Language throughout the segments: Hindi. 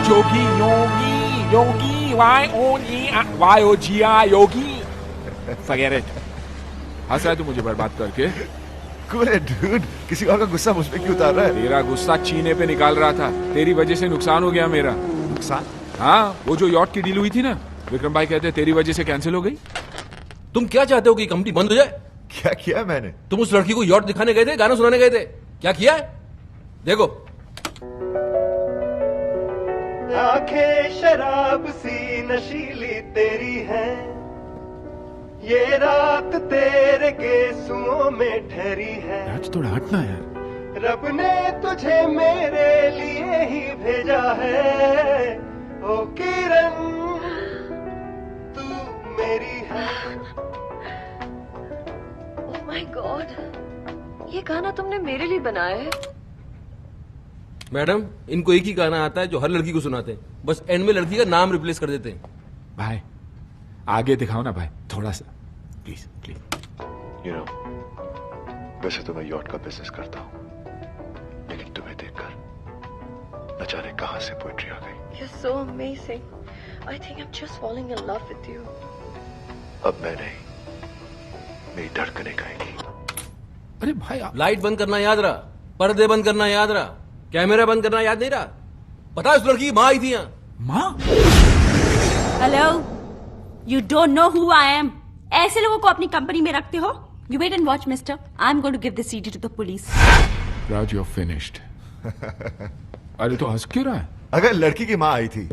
Jogi Yogi Yogi YOGI Yogi. Forget it। हंस रहा है तू मुझे बर्बाद करके? Cool it, dude। किसी और का गुस्सा मुझ पे क्यों उतार रहा है? तेरा गुस्सा चीने पे निकाल रहा था। तेरी वजह से नुकसान हो गया मेरा। नुकसान? हाँ, वो जो यॉट की डील हुई थी ना, विक्रम भाई कहते हैं तेरी वजह से कैंसिल हो गई। तुम क्या चाहते हो कि कंपनी बंद हो जाए? क्या किया मैंने? तुम उस लड़की को यॉट दिखाने गए थे, गाना सुनाने गए थे, क्या किया है? देखो। आंखें शराब सी नशीली तेरी है, ये रात तेरे गेसुओं में ठहरी है। आज थोड़ा हटना यार। रब ने तुझे मेरे लिए ही भेजा है, ओ किरण तू मेरी है। ओह माय गॉड, ये गाना तुमने मेरे लिए बनाया है? मैडम, इनको एक ही गाना आता है जो हर लड़की को सुनाते हैं, बस एंड में लड़की का नाम रिप्लेस कर देते हैं। भाई आगे दिखाओ ना भाई, थोड़ा सा प्लीज प्लीज। You know, वैसे तो मैं यॉट का बिजनेस करता हूँ, लेकिन तुम्हें देखकर न जाने कहां से पोएट्री आ गई। You're so amazing. I think I'm just falling in love with you. अब मैं नहीं, मेरी धड़कनें गाएंगी। अरे भाई लाइट बंद करना याद रहा, पर्दे बंद करना याद रहा, कैमरा बंद करना याद नहीं रहा? पता है उस लड़की की माँ आई थी यहाँ। माँ? Hello, you don't know who I am. ऐसे लोगों को अपनी कंपनी में रखते हो? You wait and watch mister, I am going to give this CD to the police. Raj you are finished. अरे तो हंस क्यों रहा है? अगर लड़की की माँ आई थी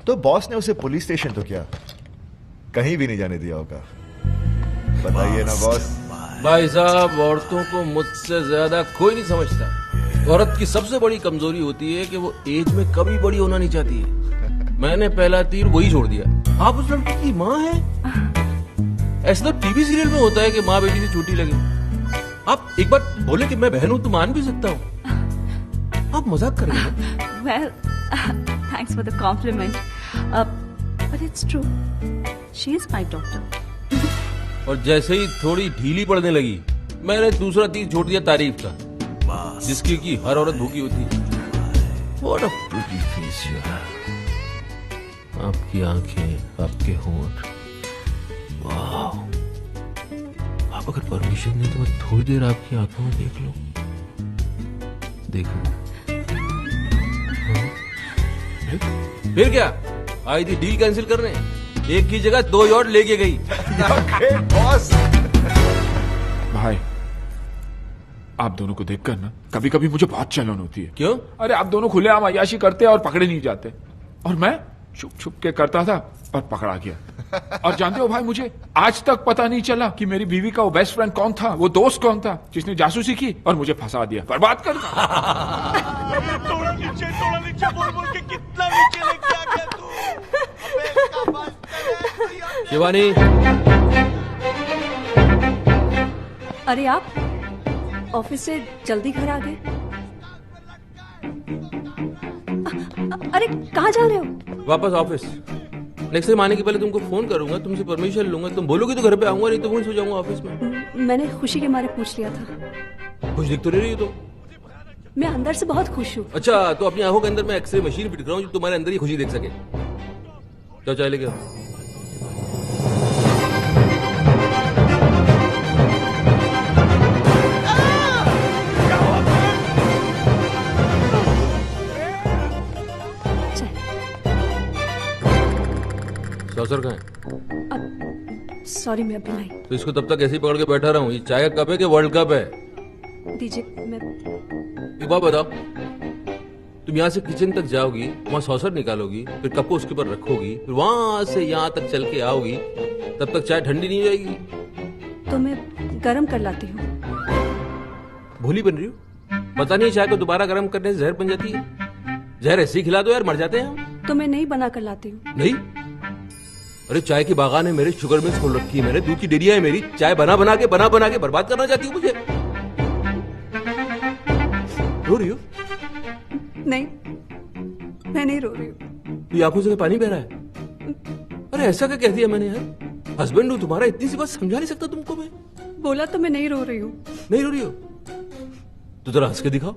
तो बॉस ने उसे पुलिस स्टेशन तो क्या, कहीं भी नहीं जाने दिया होगा। बताइए ना बॉस। भाई साहब, औरतों को मुझसे ज्यादा कोई नहीं समझता। औरत की सबसे बड़ी कमजोरी होती है कि वो एज में कभी बड़ी होना नहीं चाहती है। मैंने पहला तीर वही छोड़ दिया। आप उस लड़की की माँ हैं? ऐसा तो टीवी सीरियल में होता है कि माँ बेटी से छोटी लगे। आप एक बार बोले कि मैं बहन हूं तो मान भी सकता हूँ। आप मजाक कर रहे हैं? Well, thanks for the compliment, but it's true, she is my daughter. और जैसे ही थोड़ी ढीली पड़ने लगी, मैंने दूसरा तीर छोड़ दिया तारीफ का, जिसकी की हर औरत भूखी होती है। What a pretty face you have. आपकी आंखें, आपके होंठ, वाह। आप अगर परमिशन दें तो मैं थोड़ी देर आपकी आंखों में देख लूं। देखो। हाँ? फिर क्या? आई थी डील कैंसिल करने, एक की जगह 2 यॉट लेके गई। Okay boss. भाई आप दोनों को देखकर ना कभी कभी मुझे बहुत जलन होती है। क्यों? अरे आप दोनों खुलेआम अय्याशी करते और पकड़े नहीं जाते, और मैं छुप छुप के करता था और पकड़ा गया। और जानते हो भाई, मुझे आज तक पता नहीं चला कि मेरी बीवी का वो बेस्ट फ्रेंड कौन था, वो दोस्त कौन था जिसने जासूसी की और मुझे फंसा दिया, बर्बाद कर दिया। थोड़ा नीचे बोल बोल के कितना नीचे लेके आ गया तू। अबे इसका बस करे। शिवानी, अरे आप ऑफिस से जल्दी घर आ गए? अरे कहाँ जा रहे हो? वापस ऑफिस। नेक्स्ट टाइम आने के पहले तुमको फोन करूंगा, तुमसे परमिशन लूंगा। तुम बोलोगे तो घर पे आऊंगा, नहीं तो वहीं सो जाऊंगा ऑफिस में। मैंने खुशी के मारे पूछ लिया था। कुछ दिख तो नहीं रही हो तो? मैं अंदर से बहुत खुश हूँ। अच्छा, तो अपनी आंखों के अंदर मैं एक्सरे मशीन फिट कराऊं जो तुम्हारे अंदर ही खुशी देख सके। जाओ चाय लेके आओ। सौसर कहाँ है? सॉरी, मैं अभी लाई। तो इसको तब तक ऐसे ही पकड़ के बैठा रहा हूँ? ये चाय का कप है कि वर्ल्ड कप है? दीजिए। मैं एक बात बताओ, तुम यहाँ से किचन तक जाओगी, वहाँ सॉसर निकालोगी, फिर कप को उसके ऊपर रखोगी, फिर वहां से यहाँ तक चल के आओगी, तब तक चाय ठंडी नहीं हो जाएगी? तो मैं गरम कर लाती हूँ। भूली बन रही हो? पता नहीं चाय को दोबारा गर्म करने से जहर बन जाती है। जहर ऐसे ही खिला दो यार, मर जाते हैं हम। तो मैं नहीं बना कर लाती हूँ। नहीं? अरे चाय की बागान है मेरे, शुगर मिल्स खोल रखी है मैंने, दूध की डेयरिया है मेरी। चाय बना बना के बर्बाद करना चाहती हूँ मुझे? रो रही हो? नहीं, मैं नहीं रो रही हूँ। ये आंखों से पानी बह रहा है। अरे ऐसा क्या कह दिया मैंने यार? हस्बैंड हूँ तुम्हारा, इतनी सी बात समझा नहीं सकता तुमको मैं? बोला तो मैं नहीं रो रही हूँ। नहीं रो रही हो तो जरा हंस के दिखाओ।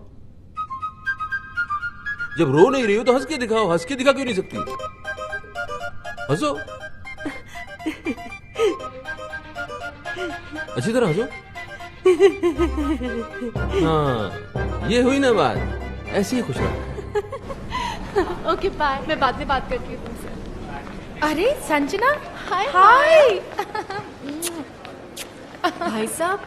जब रो नहीं रही हो तो हंस के दिखाओ, हंस के दिखा क्यों नहीं सकती? हंसो, अच्छी तरह हंसो। हाँ, ये हुई ना बात, ऐसी ही खुश रहो। ओके बाय, मैं बाद में बात करती हूँ तुमसे। अरे संजना, हाय हाय। भाई साहब,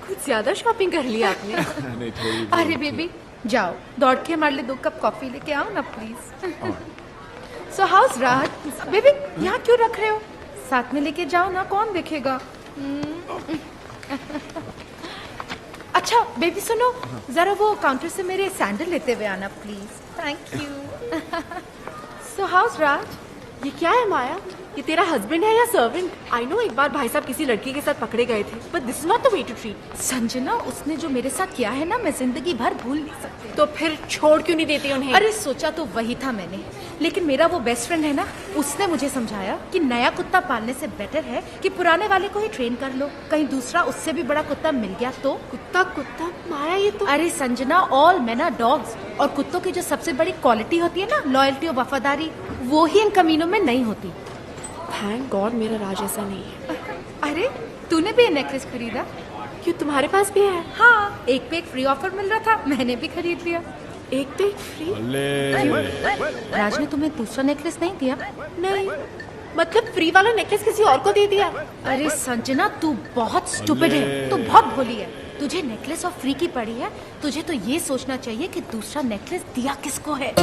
कुछ ज्यादा शॉपिंग कर ली आपने। नहीं, थोड़ी अरे बेबी, जाओ दौड़ के हमारे लिए 2 कप कॉफी लेके आओ ना प्लीज। सो हाउस राहत? बेबी यहाँ क्यों रख रहे हो? साथ में लेके जाओ ना, कौन देखेगा? अच्छा बेबी सुनो, जरा वो काउंटर से मेरे सैंडल लेते हुए आना please. Thank you. So how's Raj? ये क्या है माया? ये तेरा हस्बैंड है या सर्वेंट? आई नो एक बार भाई साहब किसी लड़की के साथ पकड़े गए थे, but this is not the way to treat. Sanjana, उसने जो मेरे साथ किया है ना, मैं जिंदगी भर भूल नहीं सकती। तो फिर छोड़ क्यों नहीं देती उन्हें? अरे सोचा तो वही था मैंने, लेकिन मेरा वो बेस्ट फ्रेंड है ना, उसने मुझे समझाया कि नया कुत्ता पालने से बेटर है कि पुराने वाले को ही ट्रेन कर लो, कहीं दूसरा उससे भी बड़ा कुत्ता मिल गया तो। कुत्ता कुत्ता माया, ये तो। अरे Sanjana, all men are dogs, और कुत्तों की जो सबसे बड़ी क्वालिटी होती है ना, लॉयल्टी और वफादारी, वो ही इन कमीनों में नहीं होती। थैंक गॉड मेरा राज ऐसा नहीं है। अरे तूने भी ये नेकलेस खरीदा? क्यों, तुम्हारे पास भी है? हाँ, एक पे एक फ्री ऑफर मिल रहा था, मैंने भी खरीद लिया। एक पे एक फ्री? राज ने तुम्हें दूसरा नेकलेस नहीं दिया? नहीं, मतलब फ्री वाला नेकलेस किसी और को दे दिया? अरे संजना, तू बहुत स्टूपिड है, तू बहुत भोली है। तुझे नेकलेस और फ्री की पड़ी है, तुझे तो ये सोचना चाहिए कि दूसरा नेकलेस दिया किसको है।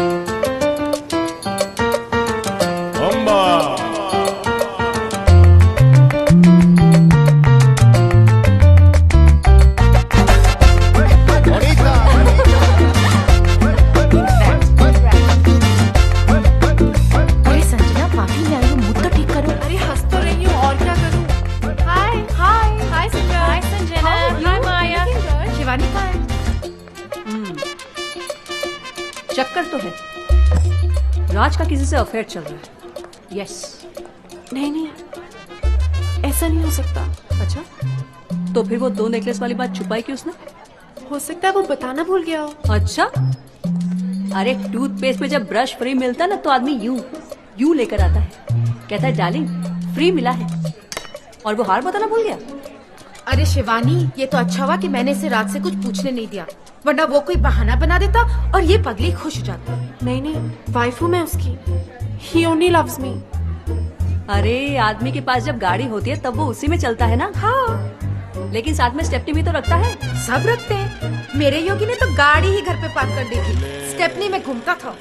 चक्कर तो है, राज का किसी से अफेयर चल रहा है। यस। नहीं नहीं, ऐसा नहीं हो सकता। अच्छा, तो फिर वो 2 नेकलेस वाली बात छुपाई क्यों उसने? हो सकता है वो बताना भूल गया हो। अच्छा, अरे टूथपेस्ट में जब ब्रश फ्री मिलता है ना, तो आदमी यूं लेकर आता है, कहता है डार्लिंग फ्री मिला है, और वो हार बताना भूल गया। अरे शिवानी, ये तो अच्छा हुआ कि मैंने इसे रात से कुछ पूछने नहीं दिया, वरना वो कोई बहाना बना देता और ये पगली खुश हो जाती। नहीं नहीं, वाइफ हूँ मैं उसकी। He only loves me। अरे आदमी के पास जब गाड़ी होती है तब वो उसी में चलता है ना। हाँ, लेकिन साथ में स्टेपनी भी तो रखता है। सब रखते हैं। मेरे योगी ने तो गाड़ी ही घर पे पार्क कर दी थी, स्टेपनी में घूमता था।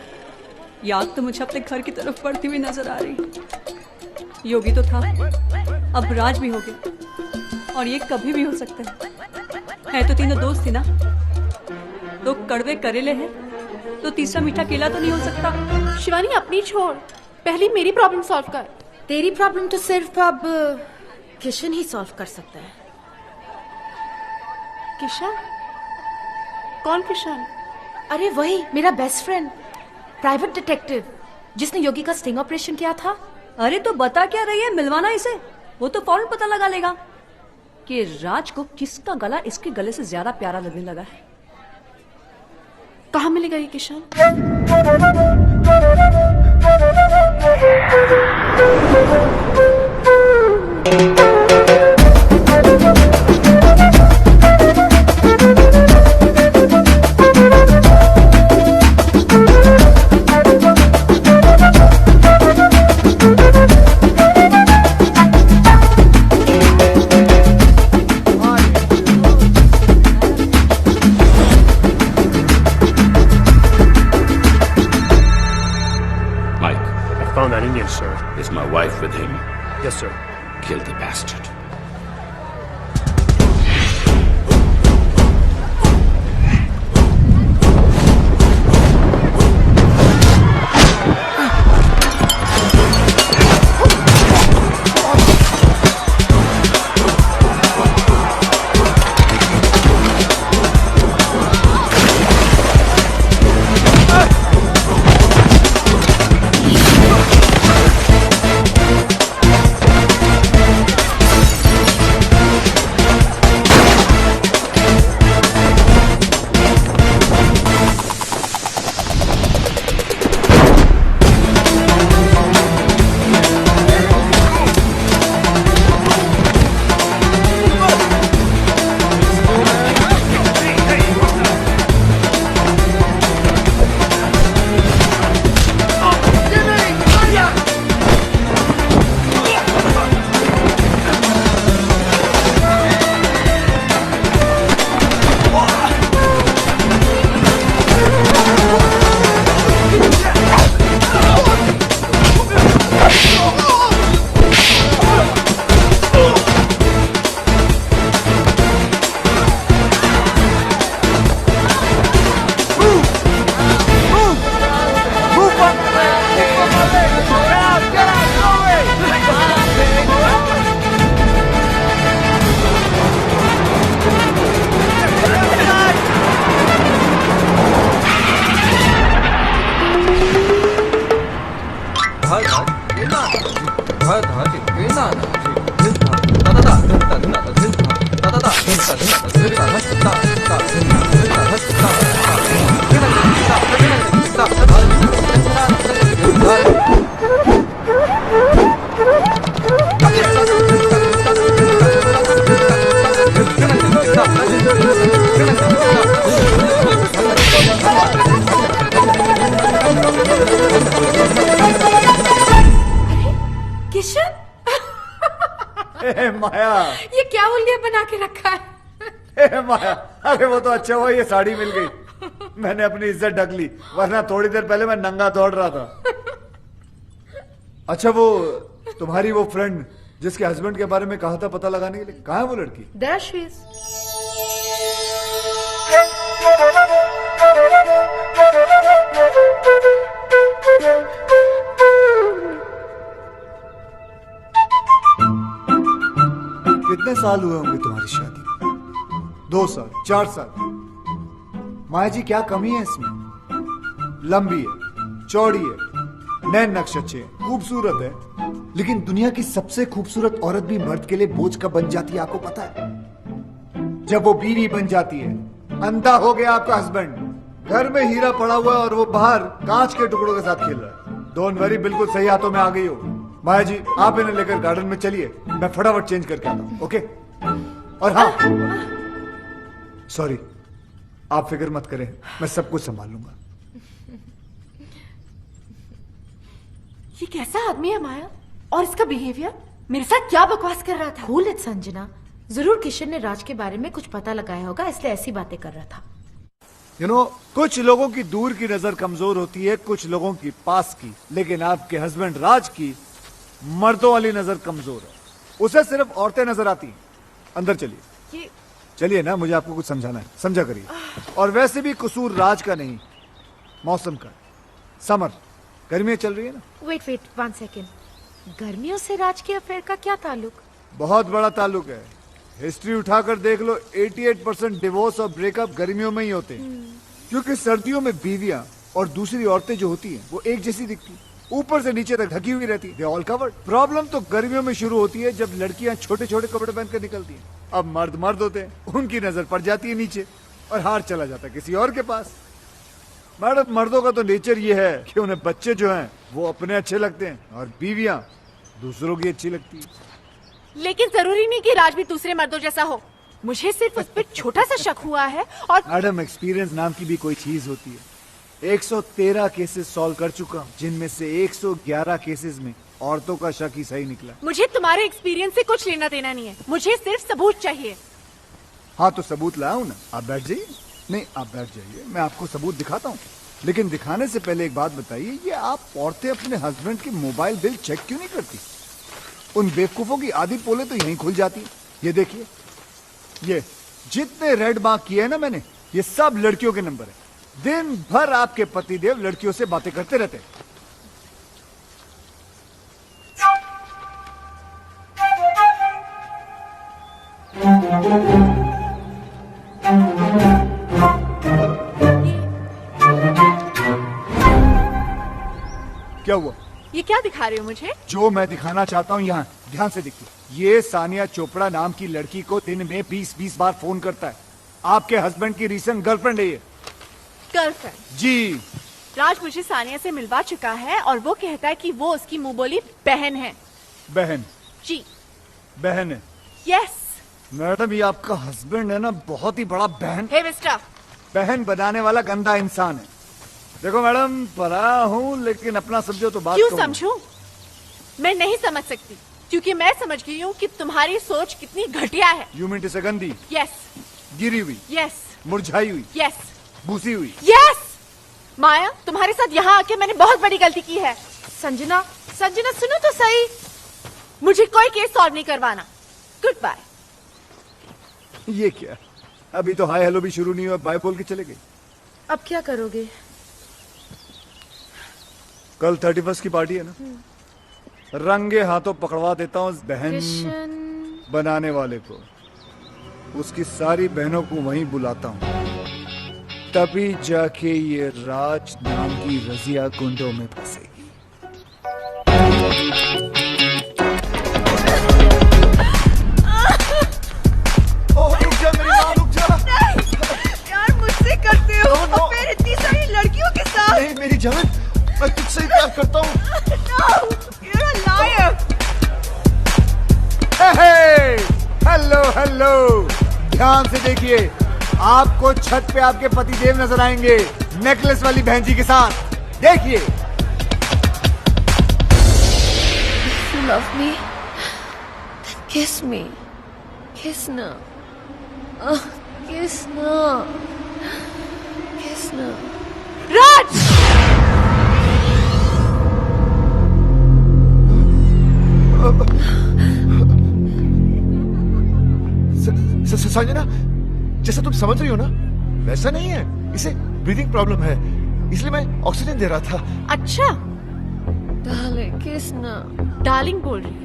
याद तो मुझे अपने घर की तरफ बढ़ती हुई नजर आ रही। योगी तो था, अब राज भी हो गया, और ये कभी भी हो सकता है तो तीनों दोस्त थी ना, 2 कड़वे करेले हैं तो तीसरा मीठा केला तो नहीं हो सकता। शिवानी अपनी छोड़, पहले मेरी प्रॉब्लम सॉल्व कर। तेरी प्रॉब्लम तो सिर्फ अब किशन ही सॉल्व कर सकता है। किशन? कौन किशन? अरे वही मेरा बेस्ट फ्रेंड, प्राइवेट डिटेक्टिव, जिसने योगी का स्टिंग ऑपरेशन किया था। अरे तो बता क्या रही है, मिलवाना इसे, वो तो फौरन पता लगा लेगा कि राज को किसका गला इसके गले से ज्यादा प्यारा लगने लगा है। कहाँ मिलेगा ये Kishan? Found that Indian, sir. Is my wife with him? Yes, sir. Kill the bastard. माया, ये क्या उल्लिया बना के रखा है? माया, अरे वो तो अच्छा हुआ ये साड़ी मिल गई, मैंने अपनी इज्जत ढक ली, वरना थोड़ी देर पहले मैं नंगा दौड़ रहा था। अच्छा वो तुम्हारी वो फ्रेंड जिसके हस्बैंड के बारे में कहा था पता लगाने के लिए, कहाँ है वो लड़की? There she is. कितने साल हुए होंगे तुम्हारी शादी? 2 साल, 4 साल? माया जी क्या कमी है इसमें? लंबी है, चौड़ी है, नैन नक्श अच्छे हैं, खूबसूरत है, लेकिन दुनिया की सबसे खूबसूरत औरत भी मर्द के लिए बोझ कब बन जाती है आपको पता है? जब वो बीवी बन जाती है। अंधा हो गया आपका हस्बैंड, घर में हीरा पड़ा हुआ है और वो बाहर कांच के टुकड़ों के साथ खेल रहा है। डोंट वरी, बिल्कुल सही हाथों में आ गई हो। माया जी आप इन्हें लेकर गार्डन में चलिए, मैं फटाफट चेंज करके आता हूँ। ओके? और हाँ, सॉरी, आप फिक्र मत करें, मैं सब कुछ संभाल लूंगा। ये कैसा आदमी है माया? और इसका बिहेवियर मेरे साथ क्या बकवास कर रहा था? कूल इट संजना, जरूर किशन ने राज के बारे में कुछ पता लगाया होगा, इसलिए ऐसी बातें कर रहा था। You know, कुछ लोगों की दूर की नजर कमजोर होती है, कुछ लोगों की पास की, लेकिन आपके हस्बैंड राज की मर्दों वाली नजर कमजोर है, उसे सिर्फ औरतें नजर आती हैं। अंदर चलिए, चलिए ना, मुझे आपको कुछ समझाना है, समझा करिए। और वैसे भी कसूर राज का नहीं, मौसम का। समर, गर्मियां चल रही है ना। वेट 1 सेकेंड, गर्मियों से राज के अफेयर का क्या ताल्लुक? बहुत बड़ा ताल्लुक है, हिस्ट्री उठाकर देख लो, 88% डिवोर्स और ब्रेकअप गर्मियों में ही होते हैं। क्योंकि सर्दियों में बीवियां और दूसरी औरतें जो होती हैं वो एक जैसी दिखती, ऊपर से नीचे तक ढकी हुई रहती, दे ऑल कवर्ड। प्रॉब्लम तो गर्मियों में शुरू होती है जब लड़कियां छोटे छोटे कपड़े पहनकर निकलती हैं। अब मर्द होते हैं, उनकी नजर पड़ जाती है नीचे और हार चला जाता है किसी और के पास। मैडम, मर्दों का तो नेचर ये है कि उन्हें बच्चे जो हैं वो अपने अच्छे लगते हैं और बीवियां दूसरों की अच्छी लगती है। लेकिन जरूरी नहीं कि राज भी दूसरे मर्दों जैसा हो, मुझे सिर्फ उस पर छोटा सा शक हुआ है। और मैडम, एक्सपीरियंस नाम की भी कोई चीज होती है। 113 केसेस सॉल्व कर चुका हूँ, जिनमें से 111 केसेस में औरतों का शक ही सही निकला। मुझे तुम्हारे एक्सपीरियंस से कुछ लेना देना नहीं है, मुझे सिर्फ सबूत चाहिए। हाँ तो सबूत लाया हूँ ना, आप बैठ जाइए। नहीं, आप बैठ जाइए, मैं आपको सबूत दिखाता हूँ। लेकिन दिखाने से पहले एक बात बताइए, ये आप औरतें अपने हस्बैंड के मोबाइल बिल चेक क्यों नहीं करती? उन बेवकूफों की आधी पोले तो यहीं खुल जाती है। ये देखिए, ये जितने रेड मार्क किए हैं ना मैंने, ये सब लड़कियों के नंबर है। दिन भर आपके पतिदेव लड़कियों से बातें करते रहते हैं। क्या हुआ? ये क्या दिखा रहे हो मुझे? जो मैं दिखाना चाहता हूँ यहाँ ध्यान से देखिए। ये सानिया चोपड़ा नाम की लड़की को दिन में 20-20 बार फोन करता है। आपके हस्बैंड की रीसेंट गर्लफ्रेंड है ये। गर्लफ्रेंड? जी। राज मुझे सानिया से मिलवा चुका है और वो कहता है कि वो उसकी मुंह बोली बहन है। बहन? जी। बहन है? यस। मैडम, ये आपका हस्बैंड है ना, बहुत ही बड़ा बहन। हे मिस्टर, बहन बनाने वाला गंदा इंसान है। देखो मैडम, पराया हूँ लेकिन अपना समझो तो बात। क्यों समझूं? मैं नहीं समझ सकती, क्योंकि मैं समझ गई हूँ कि तुम्हारी सोच कितनी घटिया है। यू मीन टू से गंदी? यस। गिरी हुई? यस। मुरझाई हुई? यस। भूसी हुई? यस। माया, तुम्हारे साथ यहाँ आके मैंने बहुत बड़ी गलती की है। संजना, संजना सुनो तो सही, मुझे कोई केस सॉल्व नहीं करवाना। Good bye. ये क्या, अभी तो हाय हेलो भी शुरू नहीं हुआ, बाय बोल के चले गए। अब क्या करोगे? कल 31 की पार्टी है ना, रंगे हाथों पकड़वा देता हूँ बहन बनाने वाले को। उसकी सारी बहनों को वहीं बुलाता हूँ, तभी जाके ये राज नाम की रजिया कुंडों में फंसेगी। रुक जा मेरी माँ, रुक जा। यार मुझसे करते हो और फिर इतनी सारी लड़कियों के साथ। नहीं मेरी जान, मैं तुझसे ही प्यार करता हूँ। No, you're a liar. Hello hello, ध्यान से देखिए, आपको छत पे आपके पतिदेव नजर आएंगे नेकलेस वाली बहन जी के साथ। देखिए। You love me? Then Kiss me. Kiss na. Kiss na. Kiss na. राज! संजना, जैसा तुम समझ रही हो ना, वैसा नहीं है। इसे ब्रीदिंग प्रॉब्लम है, इसलिए मैं ऑक्सीजन दे रहा था। अच्छा, Darling, kiss na. डार्लिंग बोल रही है,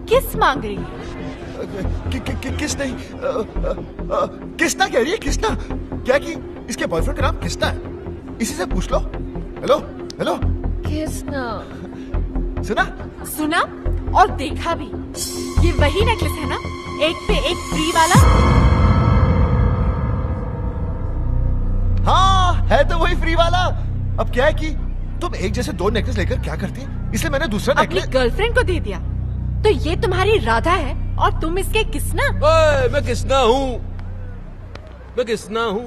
किस मांग रही है? किस नहीं, किसना कह रही है, किसना? क्या कि इसके बॉयफ्रेंड का नाम किसना है? इसी से पूछ लो। Hello hello, Kiss na. सुना? सुना और देखा भी। ये वही नेकलेस है ना, एक पे एक फ्री वाला? हाँ, है तो वही फ्री वाला। अब क्या है कि तुम एक जैसे दो नेकलेस लेकर क्या करती, इसलिए मैंने दूसरा अपनी नेकलेस। गर्लफ्रेंड को दे दिया। तो ये तुम्हारी राधा है और तुम इसके किसना? ओए, मैं किसना हूँ? मैं किसना हूँ?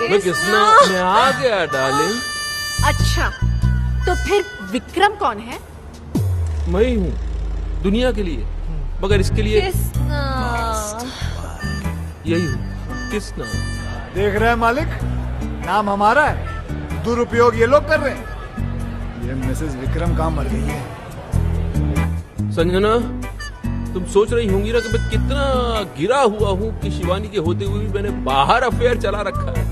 मैं किसना? मैं आ गया डार्लिंग। अच्छा, तो फिर विक्रम कौन है? मैं ही हूँ दुनिया के लिए, मगर इसके लिए Kiss na. यही हूँ, किसना। देख रहे हैं मालिक, नाम हमारा है, दुरुपयोग ये लोग कर रहे हैं। ये मिसेस विक्रम कहाँ मर गई है? संजना, तुम सोच रही होंगी ना कि मैं कितना गिरा हुआ हूँ कि शिवानी के होते हुए भी मैंने बाहर अफेयर चला रखा है।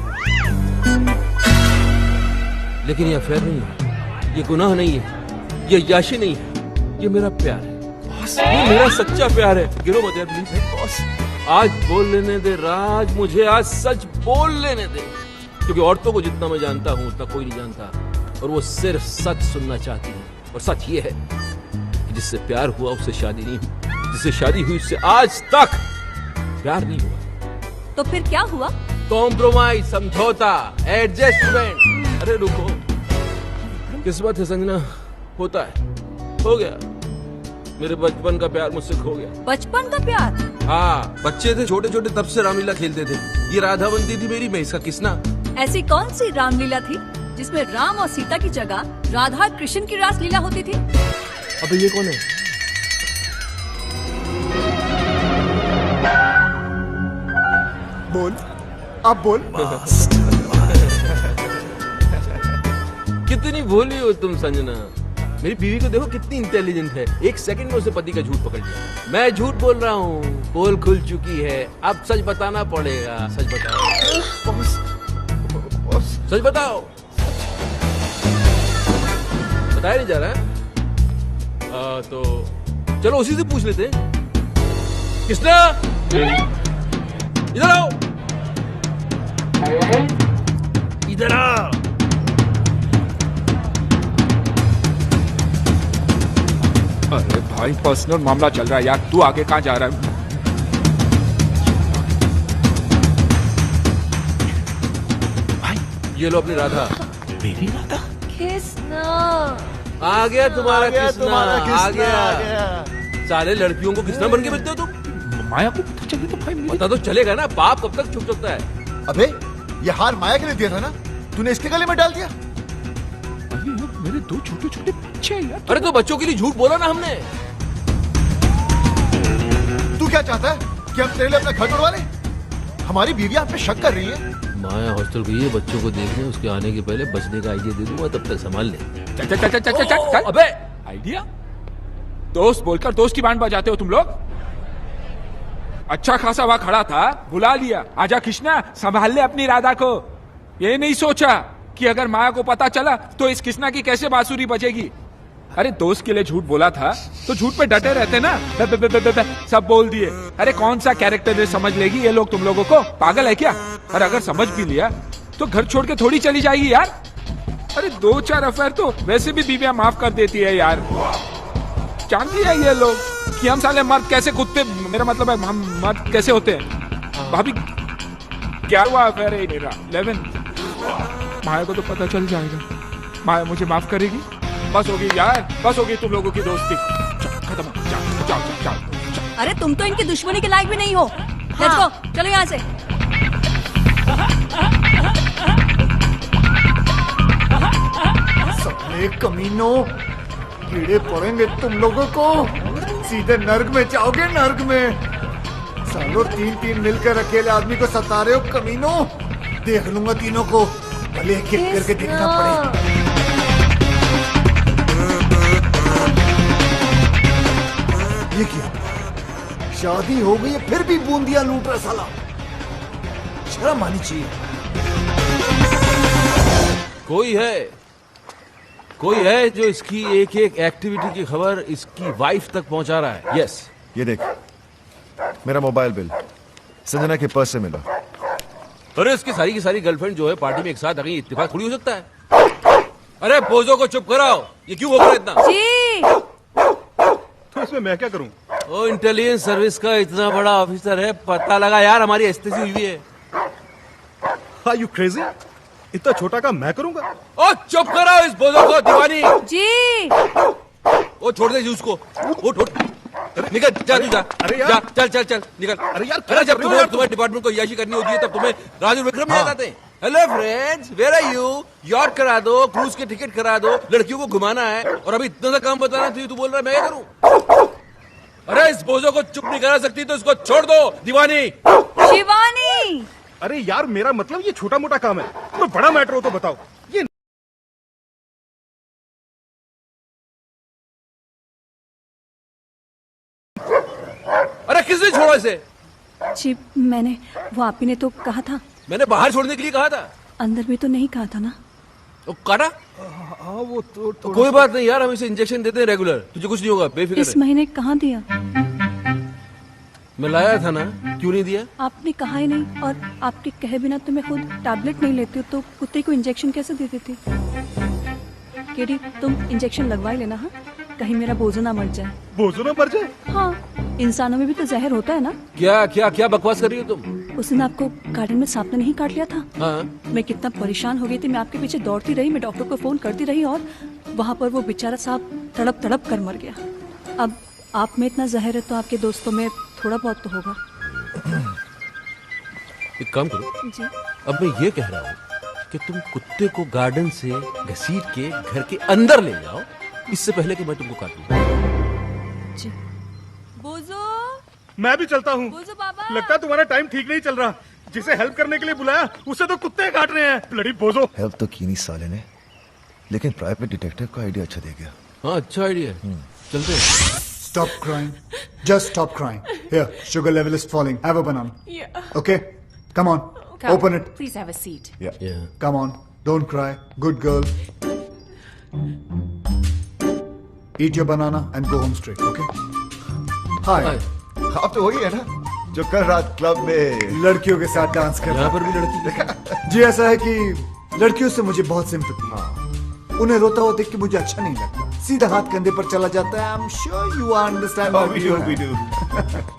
लेकिन ये अफेयर नहीं है, ये गुनाह नहीं है, ये याशी नहीं है, ये मेरा प्यार है। ये मेरा सच्चा प्यार है। गिरो मत यार प्लीज। बॉस, आज बोल लेने दे राज, मुझे आज सच बोल लेने दे, क्योंकि औरतों को जितना मैं जानता हूँ उतना कोई नहीं जानता, और वो सिर्फ सच सुनना चाहती है। और सच ये है कि जिससे प्यार हुआ उससे शादी नहीं हुई, जिससे शादी हुई उससे आज तक प्यार नहीं हुआ। तो फिर क्या हुआ? कॉम्प्रोमाइज, समझौता, एडजस्टमेंट। अरे रुको, किस्मत है संजना, होता है, हो गया। मेरे बचपन का प्यार मुझसे खो गया। बचपन का प्यार? हाँ, बच्चे थे छोटे छोटे, तब से रामलीला खेलते थे। ये राधा बनती थी मेरी, मैं इसका किसना। ऐसी कौन सी रामलीला थी जिसमें राम और सीता की जगह राधा कृष्ण की रासलीला होती थी? अबे ये कौन है? बोल, अब बोल। कितनी भोली हो तुम संजना। मेरी बीवी को देखो कितनी इंटेलिजेंट है, एक सेकंड में उसे पति का झूठ पकड़ लिया। मैं झूठ बोल रहा हूँ, पोल खुल चुकी है, अब सच बताना पड़ेगा। सच बताओ सच बताओ। बताया नहीं जा रहा है? तो चलो उसी से पूछ लेते हैं। किसना? इधर आओ, इधर आओ। अरे भाई, पर्सनल मामला चल रहा है यार, तू आगे कहाँ जा रहा है? भाई ये लो अपनी राधा। मेरी राधा? Kiss na. आ गया तुम्हारा किसना, आ आ गया। सारे लड़कियों को किसना बन के मिलते हो तुम? माया को पता चले तो भाई पता तो चलेगा ना, बाप कब तक छुप सकता है? अबे, ये हार माया के लिए दिया था ना, तूने इसके गले में डाल दिया। अरे यार, मेरे दो छोटे छोटे बच्चे हैं यार। अरे तो बच्चों के लिए झूठ बोला ना हमने। तू क्या चाहता है कि हम तेरे लिए अपना घर तोड़वा लें? हमारी बीवी आप पे शक कर रही है। माया हॉस्टल गई है बच्चों को देखने, उसके आने के पहले बचने का आइडिया दे दूंगा, तब तक संभाल ले। चल चल चल चल चल चल चल। अबे आइडिया? दोस्त बोलकर दोस्त की बैंड बजाते हो तुम लोग। अच्छा खासा वहां खड़ा था, बुला लिया, आजा कृष्णा संभाल ले अपनी राधा को। ये नहीं सोचा कि अगर माया को पता चला तो इस कृष्णा की कैसे बांसुरी बजेगी। अरे दोस्त के लिए झूठ बोला था तो झूठ पे डटे रहते ना। सब बोल दिए। अरे कौन सा कैरेक्टर समझ लेगी ये लोग तुम लोगों को? पागल है क्या? और अगर समझ भी लिया तो घर छोड़ के थोड़ी चली जाएगी यार। अरे 2-4 अफेयर तो वैसे भी बीवियां माफ कर देती है यार। जानती है ये लोग कि हम साले मर्द कैसे कुत्ते, मेरा मतलब है हम मर्द कैसे होते हैं। भाभी क्या हुआ अफेयर है मेरा 11। माया को तो पता चल जाएगा, माया मुझे माफ करेगी। बस होगी यार, बस होगी तुम लोगों की दोस्ती, खत्म। जाओ जाओ जाओ। अरे तुम तो इनकी दुश्मनी के लायक भी नहीं हो। लेट्स गो, चलो यहाँ से। साले कमीनों, कीड़े पड़ेंगे तुम लोगों को, सीधे नर्क में जाओगे, नर्क में। सालों 3-3 मिलकर अकेले आदमी को सता रहे हो कमीनों। देख लूंगा तीनों को, भले एक एक करके देखना पड़े। ये क्या, शादी हो गई है फिर भी बूंदिया लूट रहा साला, शर्म आनी चाहिए। कोई है जो इसकी एक एक एक्टिविटी की खबर इसकी वाइफ तक पहुंचा रहा है। यस, ये देख, मेरा मोबाइल बिल संजना के पर्स से मिला। अरे इसकी सारी की सारी गर्लफ्रेंड जो है पार्टी में एक साथ आ गई, इत्तेफाक थोड़ी हो सकता है। अरे बोझों को चुप कराओ, ये क्यों बोल रहा है इतना? जी तो इसमें मैं क्या करूं? ओ इंटेलिजेंस सर्विस का इतना बड़ा ऑफिसर है, पता लगा यार हमारी एस्तेसी हुई है। Are you crazy? इतना छोटा काम मैं करूंगा? ओ चुप कराओ इस बोझों को दीवानी। जी ओ छोड़ दे उसको, उठ उठ, निकल जा तू, जा अरे यार, जा, चल चल चल निकल। अरे यार, अरे जब तुम्हें डिपार्टमेंट को याशी करनी होती है तब तुम्हें राजू विक्रम याद आते हैं। Hello friends, where are you? Yacht करा दो, क्रूज के टिकट करा दो, लड़कियों को घुमाना है, और अभी इतना सा काम बताना था, तू बोल रहा है मैं क्या करूं? अरे इस बोझों को चुप नहीं करा सकती तो इसको छोड़ दो दीवानी। शिवानी, अरे यार, मेरा मतलब ये छोटा मोटा काम है, कोई बड़ा मैटर हो तो बताओ। ये अरे किसने छोड़ा इसे? जी मैंने, वो आप ही ने तो कहा था। मैंने बाहर छोड़ने के लिए कहा था, अंदर भी तो नहीं कहा था ना। तो काटा? हाँ, वो तो कोई बात नहीं यार, हम इसे इंजेक्शन देते हैं रेगुलर, तुझे कुछ नहीं होगा, बेफिक्र इस रह। महीने कहाँ दिया? मैं लाया था ना, क्यों नहीं दिया? आपने कहा ही नहीं, और आपके कहे बिना तो मैं खुद टैबलेट नहीं लेती हूँ, तो कुत्ते को इंजेक्शन कैसे दे देती? केडी, तुम इंजेक्शन लगवा ही लेना, हाँ, कहीं मेरा बोझो ना मर जाए। बोझो ना मर जाए? हाँ, इंसानों में भी तो जहर होता है ना। क्या क्या क्या बकवास कर रही हो तुम? उस दिन आपको गार्डन में सांप ने नहीं काट लिया था? हाँ, मैं कितना परेशान हो गई थी, मैं आपके पीछे दौड़ती रही, मैं डॉक्टर को फोन करती रही, और वहाँ पर वो बेचारा सांप तड़प तड़प कर मर गया। अब आप में इतना जहर है तो आपके दोस्तों में थोड़ा बहुत तो होगा। एक काम करो जी, अब मैं ये कह रहा हूँ कि तुम कुत्ते को गार्डन से घसीट के घर के अंदर ले जाओ, इससे पहले कि मैं तुमको काटूं। जी। बोझो, मैं भी चलता हूँ। बोझो बाबा। लगता है तुम्हारा टाइम ठीक नहीं चल रहा, जिसे हेल्प करने के लिए बुलाया उसे तो कुत्ते काट रहे हैं। ब्लडी बोझो। हेल्प तो की नहीं साले ने, लेकिन प्राइवेट डिटेक्टिव का आइडिया अच्छा दे गया। हाँ अच्छा आइडिया है, चलते हैं। Stop crying. Just stop crying. Here, sugar level is falling. Have a banana. Yeah. Okay? Come on. Open it. Please have a seat. Yeah. Come on. Don't cry. Good girl. Eat your banana and go home straight. Okay? Hi. Hi. आप तो वही है ना जो कल रात क्लब में लड़कियों के साथ डांस कर यहाँ पर भी लड़की। जी, ऐसा है कि लड़कियों से मुझे बहुत सिंपैथी है। उन्हें रोता हुआ देख के मुझे अच्छा नहीं लगता, सीधा हाथ कंधे पर चला जाता है। I'm sure you understand what we do.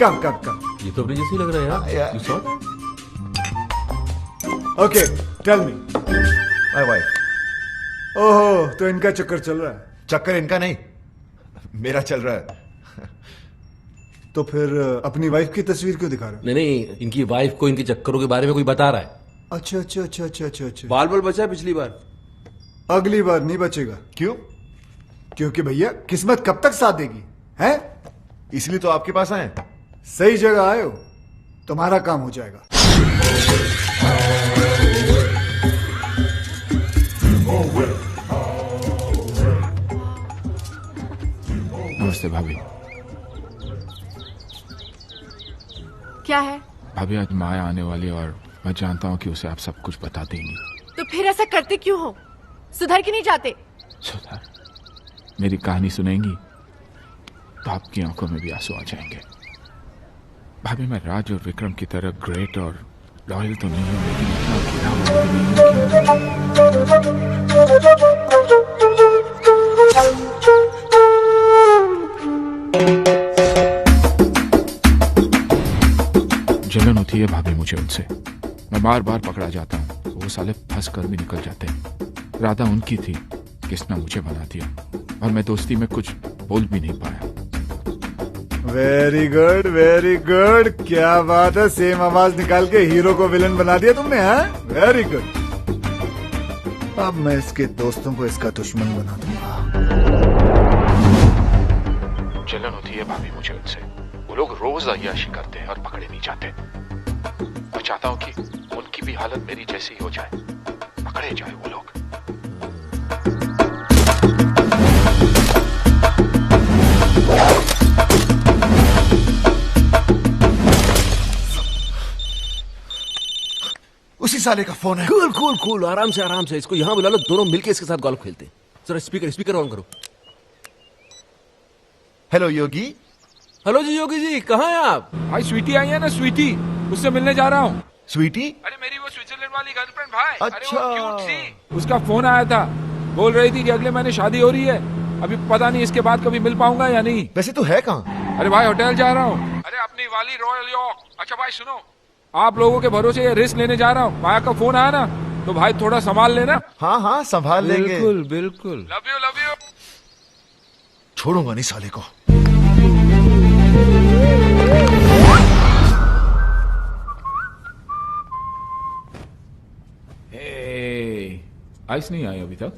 Come, come, come. ये तो अपने जैसे ही लग रहा है यार। You saw that? Okay, tell me. My wife. ओहो, तो इनका चक्कर चल रहा है। चक्कर इनका नहीं, मेरा चल रहा है। तो फिर अपनी वाइफ की तस्वीर क्यों दिखा रहे हो? नहीं नहीं, इनकी वाइफ को इनके चक्करों के बारे में कोई बता रहा है। अच्छा अच्छा अच्छा अच्छा अच्छा अच्छा। बाल बाल बचा पिछली बार। अगली बार नहीं बचेगा। क्यों? क्योंकि भैया किस्मत कब तक साथ देगी, हैं? इसलिए तो आपके पास आए। सही जगह आए हो, तुम्हारा काम हो जाएगा। नमस्ते भाभी। क्या है? भाभी आज माया आने वाली है और मैं जानता हूँ कि उसे आप सब कुछ बता देंगी। तो फिर ऐसा करते क्यों हो? सुधर के नहीं जाते? सुधार, मेरी कहानी सुनेंगी तो आपकी आंखों में भी आंसू आ जाएंगे। भाभी मैं राज और विक्रम की तरह ग्रेट और लॉयल तो नहीं हूं, लेकिन इतना गिरा भी नहीं। जलन होती है भाभी मुझे उनसे, मैं बार बार पकड़ा जाता हूँ, तो वो साले फंस कर भी निकल जाते हैं। राधा उनकी थी, किसने मुझे बना दिया, और मैं दोस्ती में कुछ बोल भी नहीं पाया। वेरी गुड वेरी गुड, क्या बात है, सेम आवाज निकाल के हीरो को विलन बना दिया तुमने, हाँ? Very good. अब मैं इसके दोस्तों को इसका दुश्मन बना दूंगा। जलन होती है भाभी मुझे उनसे। वो लोग रोज अय्याशी करते हैं और पकड़े नहीं जाते। मैं चाहता हूँ कि उनकी भी हालत मेरी जैसी हो जाए, पकड़े जाए वो लोग। उसी साले का फोन है। कूल कूल कूल, आराम से इसको यहाँ बुला लो, दोनों मिलके इसके साथ गोल्फ खेलते हैं। जरा स्पीकर ऑन करो। हेलो योगी। हेलो जी योगी जी, कहाँ हैं आप? भाई स्वीटी आई है ना, स्वीटी, उससे मिलने जा रहा हूँ। स्वीटी? अरे मेरी वो स्विट्जरलैंड वाली गर्लफ्रेंड भाई। अच्छा। अरे वो क्यूट सी। उसका फोन आया था, बोल रही थी कि अगले महीने शादी हो रही है। अभी पता नहीं इसके बाद कभी मिल पाऊंगा या नहीं। वैसे तो है कहाँ? अरे भाई होटल जा रहा हूँ। अरे अपनी वाली रॉयल यॉर्क। अच्छा भाई सुनो, आप लोगों के भरोसे ये रिस्क लेने जा रहा हूँ। माया का फोन आया ना, तो भाई थोड़ा संभाल लेना। हाँ हाँ संभाल लेंगे। बिल्कुल बिल्कुल। Love you. छोड़ूंगा नहीं साले को। आइस नहीं आई अभी तक।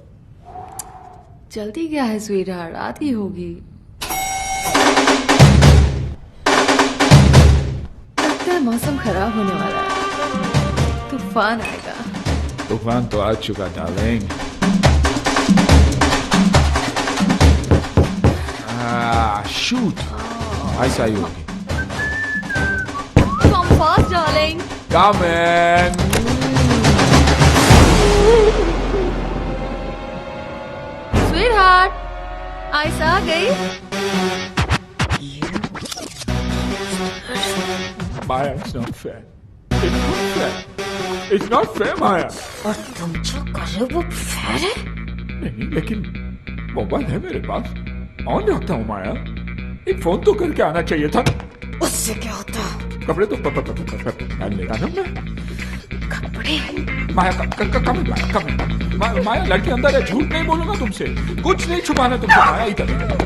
जल्दी क्या है स्वीटहार्ट, आती होगी। लगता है मौसम खराब होने वाला है, तूफान आएगा। तूफान तो आ चुका डार्लिंग। शूट। आइस आई होगी। Come fast, darling. Come in. Sweetheart, ice आ गई। Maya, it's not fair. It's not fair. It's not fair, Maya. और तुम जो कर रहे हो वो फेयर है? नहीं, लेकिन मोबाइल है मेरे पास, ऑन रखता हूँ माया। एक फोन तो करके आना चाहिए था। उससे क्या होता? कपड़े तो पहन लेगा ना मैं। कपड़े? माया कम माया लड़के अंदर है, झूठ नहीं बोलूंगा तुमसे, कुछ नहीं छुपाना तुमसे। माया इधर माया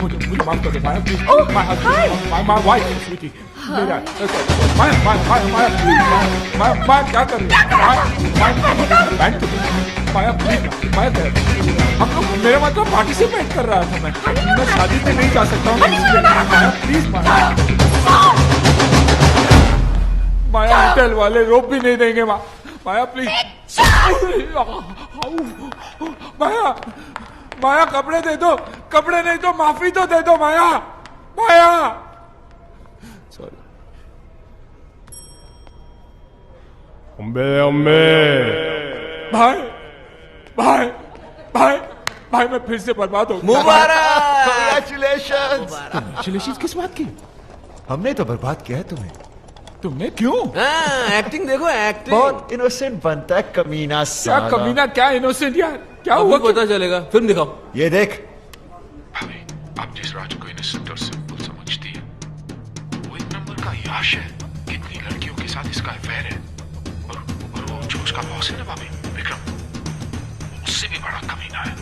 मुझे माफ कर दे माया प्लीज। माया वाइफ स्वीटी मेरा माया क्या कर रही है? माया प्लीज माया, हम लोग मेरे मतलब पार्टिसिपेट कर रहा था मैं शादी में नहीं जा सकता हूँ माया प्लीज। माया होटल वाले रोप भी नहीं देंगे। माया प्लीज। माया कपड़े दे दो, कपड़े नहीं तो माफी तो दे दो माया। सॉरी। भाई मैं फिर से बर्बाद हो। मुबारक। Congratulations। किस बात की? हमने तो बर्बाद किया है तुम्हें। तुमने क्यों? एक्टिंग देखो, एक्टिंग। बहुत इनोसेंट बनता है कमीना साला। क्या कमीना, क्या इनोसेंट यार, क्या हुआ? हुआ? पता चलेगा, फिल्म दिखाओ। ये देख। भाभी, आप जिस राज को इनोसेंट और सिंपल समझती है, वो एक नंबर का याश है। कितनी लड़कियों के साथ इसका अफेयर है। और वो जो उसका बॉस है ना भाभी, विक्रम, उससे भी बड़ा कमीना है।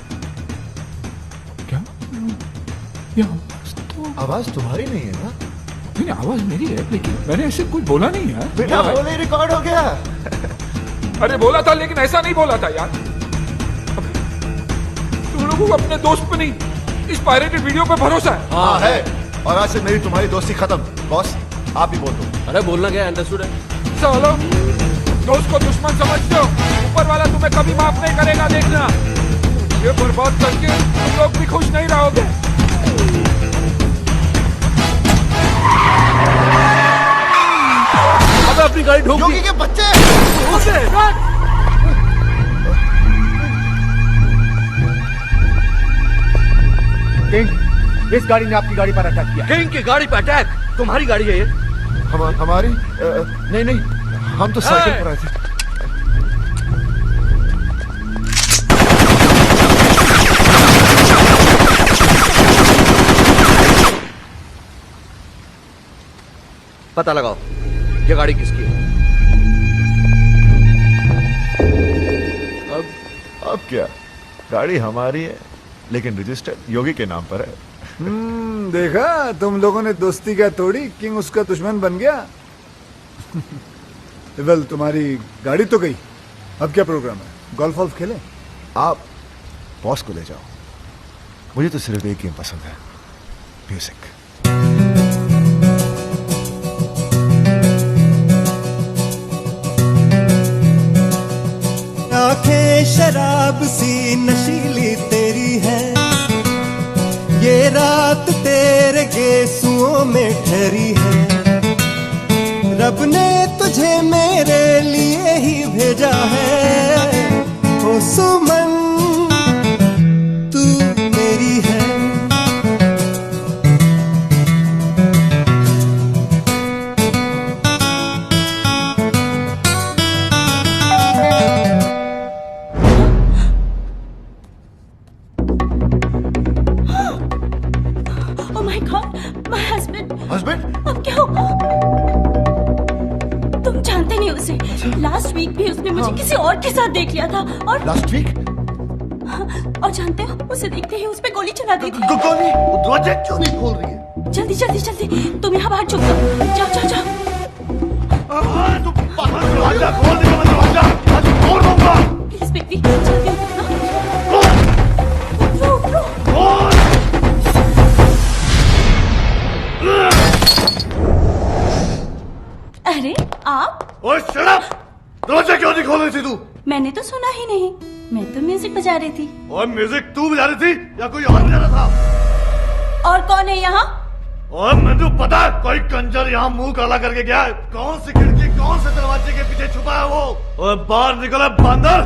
क्या? ये आवाज तुम्हारी नहीं है ना? नहीं, आवाज मेरी है, लेकिन मैंने ऐसे कुछ बोला नहीं है। बेटा बोले रिकॉर्ड हो गया। अरे बोला था, लेकिन ऐसा नहीं बोला था यार। तुम लोगों को अपने दोस्त पे नहीं, इस पायरेटेड वीडियो पे भरोसा है। हाँ है, और आज से मेरी तुम्हारी दोस्ती खत्म। बॉस आप ही बोल दो। अरे बोलना क्या, अंडरस्टूड है। चलो, दोस्त को दुश्मन समझते हो, ऊपर वाला तुम्हें कभी माफ नहीं करेगा, देखना। ये बर्बाद करके तुम लोग भी खुश नहीं रहोगे। अब अपनी गाड़ी ठोक दी। योगी के बच्चे। किंग, इस गाड़ी ने आपकी गाड़ी पर अटैक किया। किंग की गाड़ी पर अटैक? तुम्हारी गाड़ी है ये? हमारी नहीं, हम तो साइकिल पर आए थे। पता लगाओ ये गाड़ी किसकी है। अब क्या, गाड़ी हमारी है, लेकिन रजिस्टर्ड योगी के नाम पर है। देखा, तुम लोगों ने दोस्ती क्या तोड़ी, किंग उसका दुश्मन बन गया। वेल, तुम्हारी गाड़ी तो गई, अब क्या प्रोग्राम है? गोल्फ वॉल्फ खेलें? आप बॉस को ले जाओ, मुझे तो सिर्फ एक गेम पसंद है, म्यूजिक। आंखें शराब सी नशीली तेरी है, ये रात तेरे गेसुओं में ठहरी है। रब ने तुझे मेरे लिए ही भेजा है, ओ सुमन तू मेरी है। Oh my God, my husband. Husband? अब क्या होगा? तुम जानते नहीं उसे। लास्ट वीक भी उसने मुझे किसी और के साथ देख लिया था और लास्ट वीक? और जानते हो उसे देखते ही उस पे गोली चला दी थी। गोली? दरवाजा क्यों नहीं खोल रही है? जल्दी जल्दी जल्दी, तुम यहाँ बाहर छुप जाओ, जाओ जाओ जाओ। दरवाजा खोल दे, मैं दरवाजा आज तोड़ दूंगा। प्लीज बेबी, जल्दी उठो, उठो। अरे आप? ओए शट अप! दरवाजा क्यों नहीं खोल रही थी तू? मैंने तो सुना ही नहीं, मैं तो म्यूजिक बजा रही थी। और म्यूजिक तू बजा रही थी या कोई और बजा रहा था? और कौन है यहाँ? और मुझे पता है कोई कंजर यहाँ मुंह काला करके गया है। कौन सी खिड़की कौन से दरवाजे के पीछे छुपा है वो? और बाहर निकला बंदर,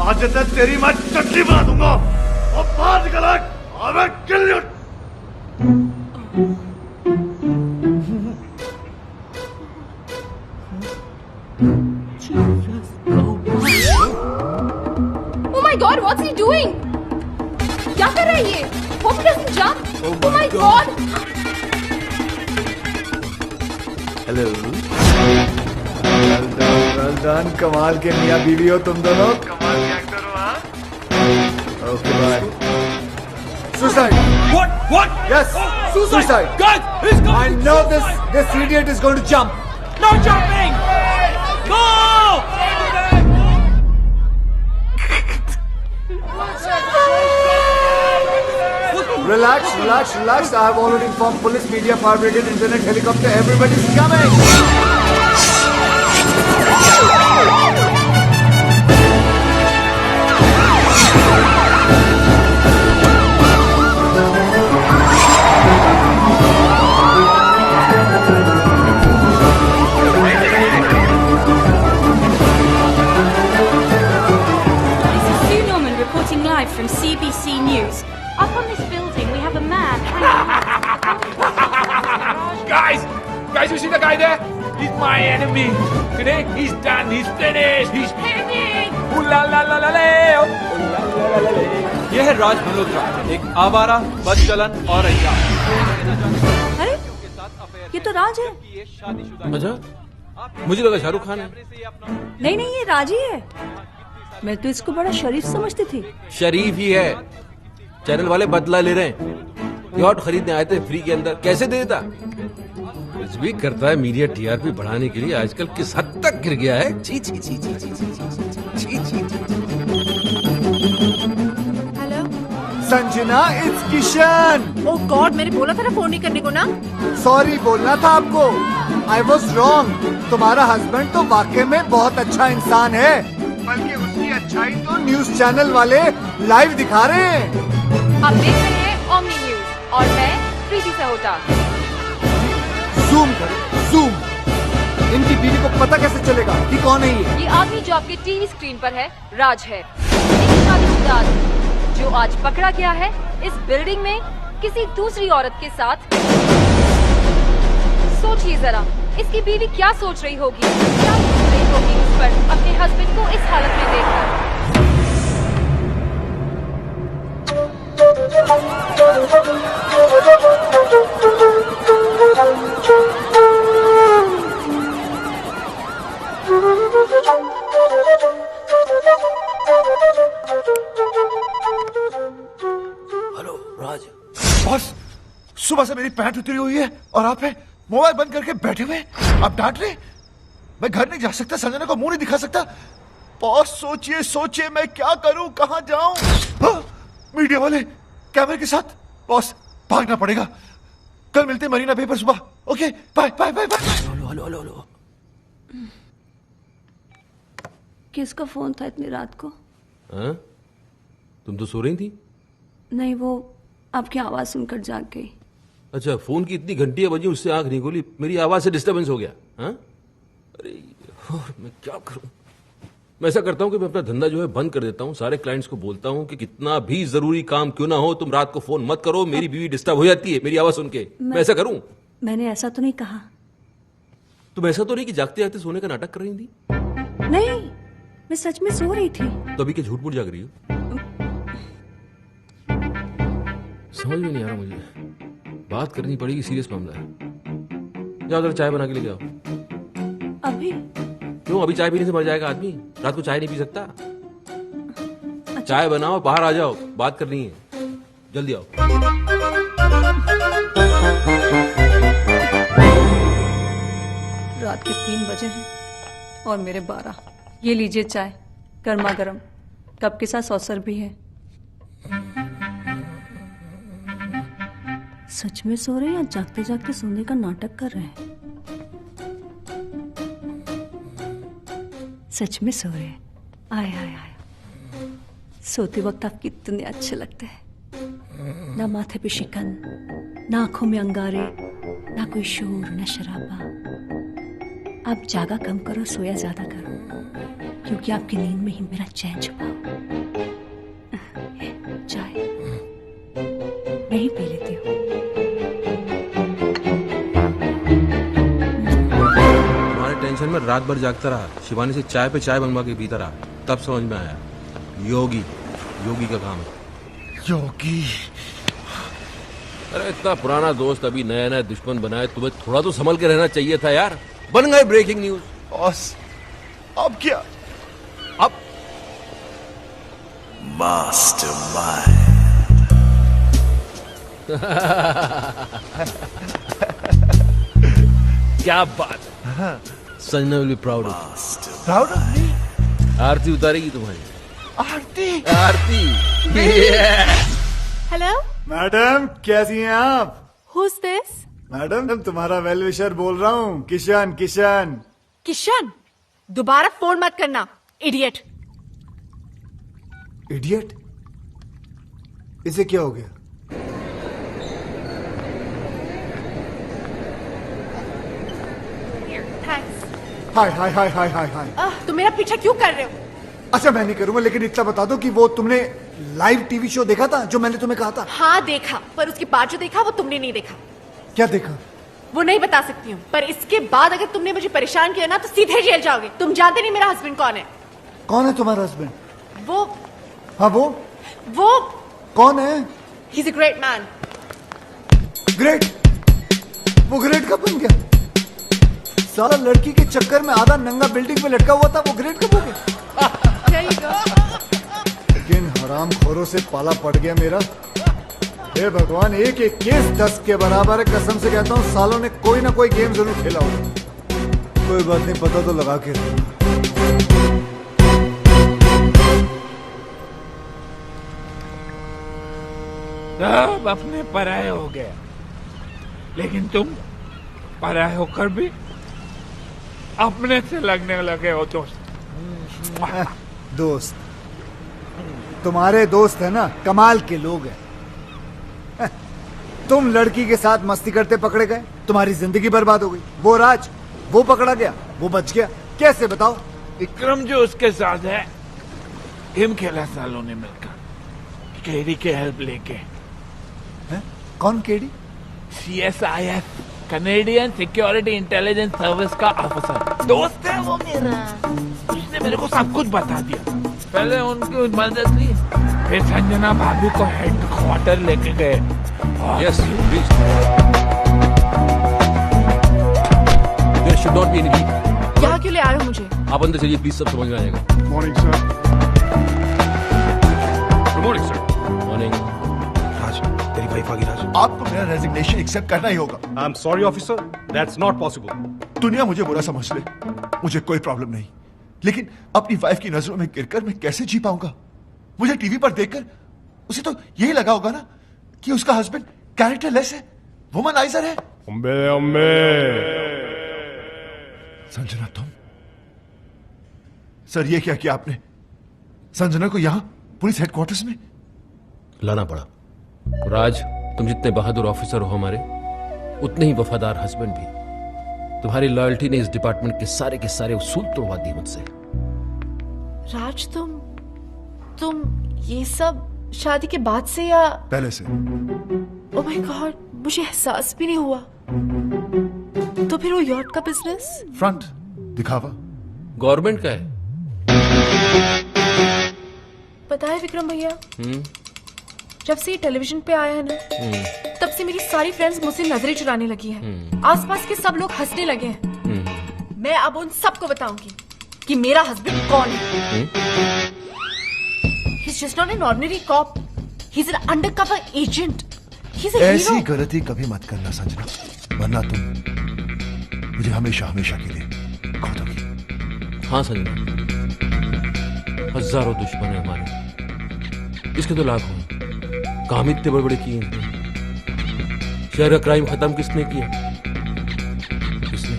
आज तक तेरी मैं चटनी बना दूंगा। और बाहर निकला और मैं kill you. Oh my God, what's he doing? क्या कर रहा है ये? Hope he doesn't jump. Oh my God. Hello, well done, कमाल के मियां बीवी हो तुम दोनों, कमाल के एक्टर हो। हाँ, okay bye. Suicide. What? Yes, suicide. Guys, he's I know this idiot is going to jump. No jumping! Go! Relax, relax, relax. I have already informed police, media, fire brigade, internet, helicopter. Everybody's coming. This is Sue Norman reporting live from CBC News. Up on this building, we have a man Guys, you see the guy there? He's my enemy. Today, he's done. He's finished. He's hanging. Ooh la la la la la. Ooh la la la la la. यह है राज मल्होत्रा, एक आवारा, बदचलन और अय्यार। अरे ये तो राज है। अच्छा, मुझे लगा शाहरुख खान है। नहीं नहीं, ये राज ही है। मैं तो इसको बड़ा शरीफ समझती थी। शरीफ ही है। चैनल वाले बदला ले रहे हैं। यॉट खरीदने आए थे फ्री के अंदर, कैसे दे देता? कुछ भी करता है मीडिया टीआरपी बढ़ाने के लिए। आजकल किस हद तक गिर गया है। छी छी छी छी छी छी छी छी। Hello Sanjana, it's Kishan. Oh God, मैंने बोला था ना फोन नहीं करने को ना। सॉरी बोलना था आपको। I was wrong. तुम्हारा हस्बैंड तो वाकई में बहुत अच्छा इंसान है, बल्कि उसकी अच्छाई तो न्यूज चैनल वाले लाइव दिखा रहे हैं। आप देख रहे हैं ओमनी न्यूज और मैं प्रीति सहोटा। जूम करो, जूम। इनकी बीवी को पता कैसे चलेगा कि कौन है ये? ये आदमी जो आपके टीवी स्क्रीन पर है राज है, एक शादीशुदा आदमी जो आज पकड़ा गया है इस बिल्डिंग में किसी दूसरी औरत के साथ। सोचिए जरा, इसकी बीवी क्या सोच रही होगी, क्या सोच रही होगी उस पर अपने हस्बैंड को इस हालत में देखकर। हेलो राज। बॉस, सुबह से मेरी पैंट उतरी हुई है और आप है मोबाइल बंद करके बैठे हुए। आप डांट रहे? मैं घर नहीं जा सकता, संजना को मुंह नहीं दिखा सकता। बॉस सोचिए सोचिए, मैं क्या करूं, कहां जाऊं? मीडिया वाले कैमरे के साथ। बॉस भागना पड़ेगा। कल मिलते हैं मरीना बे पर सुबह। Okay bye bye bye bye. Hello hello hello. किसका फोन था इतनी रात को? हाँ? तुम तो सो रही थी। नहीं, वो आपकी आवाज सुनकर जाग गई। अच्छा, फोन की इतनी घंटियां बजी उससे आंख नहीं खोली, मेरी आवाज से डिस्टरबेंस हो गया। हाँ? अरे और मैं क्या करूं? मैं ऐसा करता हूं कि मैं अपना धंधा जो है बंद कर देता हूं। सारे क्लाइंट्स को बोलता हूं कि कितना भी जरूरी काम क्यों ना हो, तुम रात को फोन मत करो। मेरी बीवी डिस्टर्ब हो जाती है मेरी आवाज सुन के। मैं ऐसा करूं? मैंने ऐसा तो नहीं कहा। तुम ऐसा तो नहीं कि जागते जागते सोने का नाटक कर रही थी? नहीं, मैं सच में सो रही थी। तो अभी क्या झूठ मूठ जाग रही हो? समझ में नहीं आ रहा मुझे। बात करनी पड़ेगी, सीरियस मामला है। जाओ जरा चाय बना के ले जाओ। अभी? क्यों? अभी चाय पीने से मर जाएगा आदमी? रात को चाय नहीं पी सकता? अच्छा। चाय बनाओ, बाहर आ जाओ, बात करनी है। जल्दी आओ। रात के 3 बजे हैं और मेरे 12। ये लीजिए चाय, गर्मा गर्म, कप के साथ सॉसर भी है। सच में सो रहे हैं या जागते जागते सोने का नाटक कर रहे हैं? सच में सो रहे हैं। आय आय आय, सोते वक्त आप कितने अच्छे लगते हैं। ना माथे पे शिकन, ना आंखों में अंगारे, ना कोई शोर, ना शराबा। आप जागा कम करो, सोया ज्यादा करो, क्योंकि आपकी नींद में ही मेरा चैन छुपा हो। चाय मैं ही पी लेती हूँ। तुम्हारे टेंशन में रात भर जागता रहा, शिवानी से चाय पे चाय बनवा के पीता रहा, तब समझ में आया योगी का काम है। योगी? अरे इतना पुराना दोस्त अभी नया नया दुश्मन बनाए, तुम्हें थोड़ा तो संभल के रहना चाहिए था यार। बन गए ब्रेकिंग न्यूज। बॉस अब क्या? अब मास्टरमाइंड। क्या बात है। Sanjana will be proud of. Proud of me? आरती उतारेगी तुम्हारी। आरती हेलो मैडम, कैसी हैं आप? Who's this? मैडम, तुम्हारा वेल विशर बोल रहा हूँ, किशन। किशन, दोबारा फोन मत करना, इडियट। इडियट? इसे क्या हो गया? थैंक्स। हाय हाय हाय हाय हाय हाय। तुम मेरा पीछा क्यों कर रहे हो? अच्छा, मैं नहीं करूंगा, लेकिन इतना बता दो कि वो तुमने लाइव टीवी शो देखा था जो मैंने तुम्हें कहा था? हाँ देखा, पर उसके बाद जो देखा वो तुमने नहीं देखा। क्या देखा? वो नहीं बता सकती हूँ, पर इसके बाद अगर तुमने मुझे परेशान किया ना तो सीधे जेल जाओगे। तुम जानते नहीं मेरा हस्बैंड कौन है। कौन है तुम्हारा हस्बैंड? वो हाँ वो कौन है? He's a great man. Great? वो ग्रेट कब बन गया? सारा लड़की के चक्कर में आधा नंगा बिल्डिंग पे लटका हुआ था, वो ग्रेट कब हो गया? There you go. लेकिन हराम खोरों से पाला पड़ गया मेरा। हे भगवान, एक एक केस 10 के बराबर है। कसम से कहता हूँ, सालों ने कोई ना कोई गेम जरूर खेला होगा। कोई बात नहीं, पता तो लगा के रखना। सब अपने पराये हो गए, लेकिन तुम पराये होकर भी अपने से लगने लगे हो दोस्त। दोस्त? तुम्हारे दोस्त है ना, कमाल के लोग हैं। तुम लड़की के साथ मस्ती करते पकड़े गए, तुम्हारी जिंदगी बर्बाद हो गई। वो राज, वो पकड़ा गया, वो बच गया। कैसे बताओ? विक्रम जो उसके साथ है, गेम खेला सालों ने मिलकर, केडी के हेल्प लेके। कौन KD? CSIS, Canadian security intelligence service का ऑफिसर। दोस्त है वो मेरा। उसने मेरे को सब कुछ बता दिया। पहले उनकी मदद ली, फिर संजना भाभी को हेडक्वार्टर लेके गए। Yes, please. There should not be any leak. यहाँ क्यों ले आए हो मुझे? आप अंदर चलिए प्लीज, सब समझ में आएगा। Morning sir. Good morning sir. Morning. Raj, तेरी वाइफ आ गई। राज, आपको मेरा रेजिग्नेशन एक्सेप्ट करना ही होगा। I am sorry officer, that's not possible. दुनिया मुझे बुरा समझ ले, मुझे कोई प्रॉब्लम नहीं, लेकिन अपनी वाइफ की नजरों में गिरकर मैं कैसे जी पाऊंगा? मुझे टीवी पर देखकर उसे तो यही लगा होगा ना कि उसका हस्बैंड कैरेक्टरलेस है, वुमनाइजर है। अम्बे अम्बे। संजना तुम? सर ये क्या किया आपने? संजना को यहां पुलिस हेडक्वार्टर्स में लाना पड़ा। राज, तुम जितने बहादुर ऑफिसर हो हमारे, उतने ही वफादार हस्बैंड भी। तुम्हारी लॉयल्टी ने इस डिपार्टमेंट के सारे उसूल तोड़वा दिए मुझसे। राज, तुम ये सब शादी के बाद से या पहले से? ओह माय गॉड, मुझे एहसास भी नहीं हुआ। तो फिर वो यॉट का बिजनेस? फ्रंट दिखावा गवर्नमेंट का है। पता है विक्रम भैया, जब से ये टेलीविजन पे आया है ना, तब से मेरी सारी फ्रेंड्स मुझसे नजरें चुराने लगी हैं। आसपास के सब लोग हंसने लगे हैं। मैं अब उन सबको बताऊंगी कि मेरा हस्बैंड कौन है। He's just not an ordinary cop. He's an undercover agent. He's a ऐसी hero. गलती कभी मत करना संजना, वरना तुम मुझे हमेशा हमेशा के लिए खो दोगी। हाँ संजना, हजारों दुश्मन है हमारे, इसके तो लाखों हैं। काम इतने बड़े बड़े किए हैं। शहर का क्राइम खत्म किसने किया? किसने?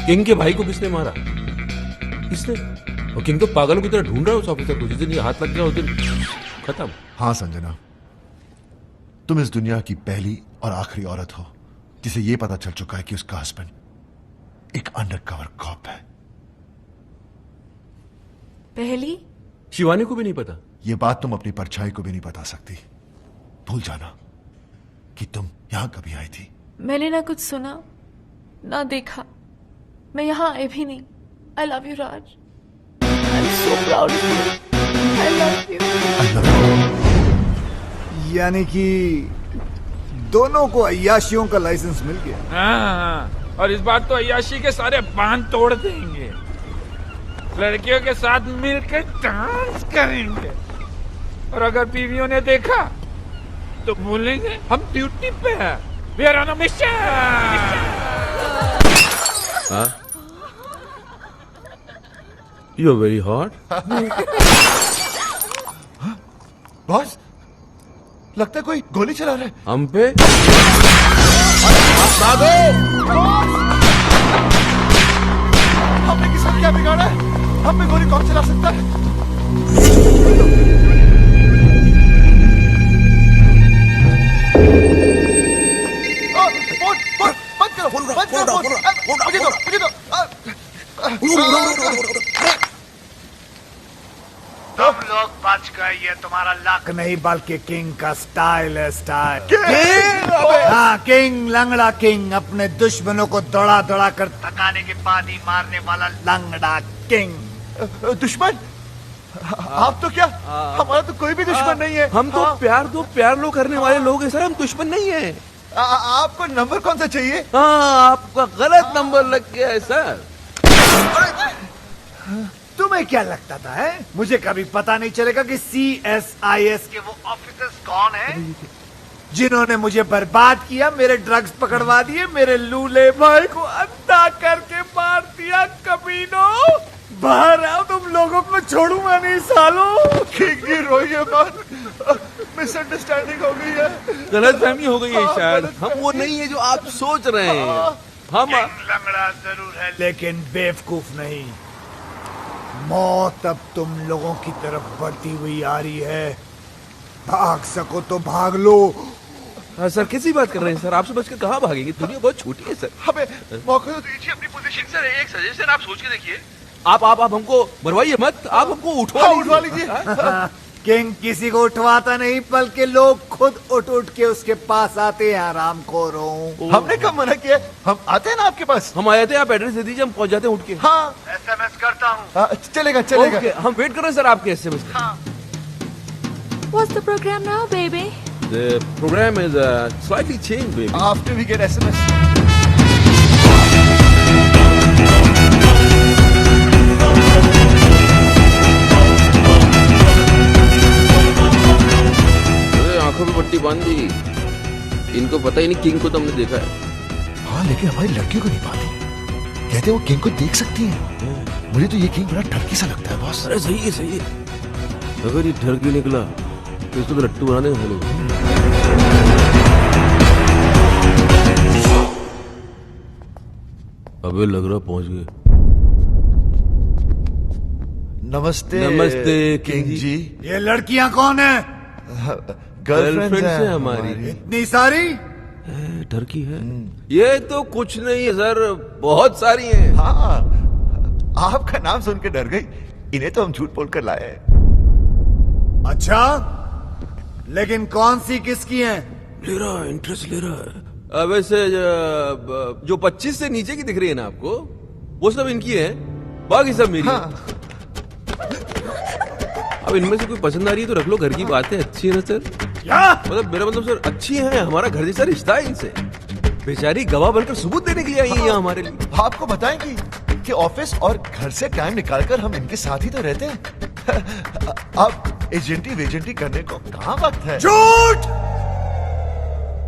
किंग के भाई को किसने मारा? किसने? और किंग तो पागलों की तरह ढूंढ रहा है उस ऑफिसर को। जिस दिन ये हाथ लग गया उस दिन खत्म। हाँ संजना, तुम इस दुनिया की पहली और आखिरी औरत हो जिसे ये पता चल चुका है कि उसका हस्बैंड एक अंडरकवर कॉप है। पहली? शिवानी को भी नहीं पता। ये बात तुम अपनी परछाई को भी नहीं बता सकती। भूल जाना कि तुम यहां कभी आई थी। मैंने ना कुछ सुना ना देखा, मैं यहाँ आई भी नहीं। I love you, Raj. I'm so proud of you. I love you. यानी कि दोनों को अय्याशियों का लाइसेंस मिल गया। हाँ, और इस बार तो अय्याशी के सारे बांध तोड़ देंगे। लड़कियों के साथ मिलकर डांस करेंगे, और अगर बीवियों ने देखा तो बोलेंगे हम ड्यूटी पे हैं। We are on a mission. हाँ? You're very hot. बॉस, लगता है कोई गोली चला रहा है हम पे। हमने किसका क्या बिगाड़ा है? हम पे गोली कौन चला सकता है? तुम लोग बच गए, ये तुम्हारा लक नहीं बल्कि किंग का स्टाइल है। स्टाइल हाँ, किंग, लंगड़ा किंग, अपने दुश्मनों को दौड़ा दौड़ा कर थकाने के बाद ही मारने वाला लंगड़ा किंग। दुश्मन? आप तो क्या, हमारा तो कोई भी दुश्मन नहीं है। हम तो प्यार लो करने वाले लोग हैं सर, हम दुश्मन नहीं है। आपको नंबर कौन सा चाहिए? हाँ, आपका गलत नंबर लग गया है सर। तुम्हें क्या लगता था है? मुझे कभी पता नहीं चलेगा कि CSIS के वो ऑफिसर्स कौन हैं जिन्होंने मुझे बर्बाद किया, मेरे ड्रग्स पकड़वा दिए, मेरे लूले भाई को अंधा करके मार दिया। कमीनों, बाहर आओ, तुम लोगों को छोड़ूंगा नहीं सालों। किंग जी रोइए मत, मिसअंडरस्टैंडिंग हो गई है, गलतफहमी हो गई है शायद। हम वो नहीं है जो आप सोच रहे हैं। हम लंगड़ा जरूर है लेकिन बेवकूफ नहीं। मौत अब तुम लोगों की तरफ बढ़ती हुई आ रही है। भाग सको तो भाग लो। सर किसी बात कर रहे हैं सर? आपसे बचकर कहाँ भागेंगे? दुनिया बहुत छोटी है सर। हमें मौका तो दीजिए अपनी पोजीशन। सर एक सजेशन आप सोच के देखिए। आप हमको मरवाइए मत, आप हमको उठवा लीजिए। किंग किसी को उठवाता नहीं, बल्कि लोग खुद उठ के उसके पास आते हैं। आरामखोरों, हमने कब मना किया? हम आते हैं ना आपके पास। हम आए थे, आप एड्रेस दे दीजिए, हम पहुंच जाते हैं उठ के। हाँ, SMS करता हूँ। चलेगा। हम वेट कर रहे हैं सर आपके SMS का। What's the program now, baby? The program is slightly changed, baby. After we get SMS. आंखों में पट्टी बांध दी। इनको पता ही नहीं किंग को तो हमने देखा है। हाँ, लेकिन हमारी लड़कियों को नहीं पाती। कहते वो किंग को देख सकती है। मुझे तो ये किंग बड़ा ठरकी सा लगता है बॉस। अरे सही है। अगर ये ठरकी निकला तो इसको तो लट्टू बना देंगे हेलो। अबे लग रहा पहुंच गए। नमस्ते नमस्ते किंग जी। ये लड़कियां कौन है? गर्लफ्रेंड है हमारी। इतनी सारी? डर की है। ये तो कुछ नहीं है सर, बहुत सारी हैं। हाँ, आपका नाम सुन के डर गई। इन्हें तो हम झूठ बोलकर लाए। अच्छा, लेकिन कौन सी किसकी है? ले रहा है, इंटरेस्ट ले रहा है। अब वैसे जो 25 से नीचे की दिख रही है ना आपको, वो सब इनकी है, बाकी सब मेरी है। अब इनमें से कोई पसंद आ रही है तो रख लो, घर की बात है, अच्छी है ना सर? मतलब मेरा मतलब सर अच्छी है, हमारा घर जैसा रिश्ता है इनसे। बेचारी गवाह बनकर सबूत देने के लिए आई है यहाँ हमारे लिए। आपको बताएंगी कि ऑफिस और घर से टाइम निकालकर हम इनके साथ ही तो रहते हैं। अब एजेंटी वेजेंटी करने को कहाँ वक्त है? झूठ!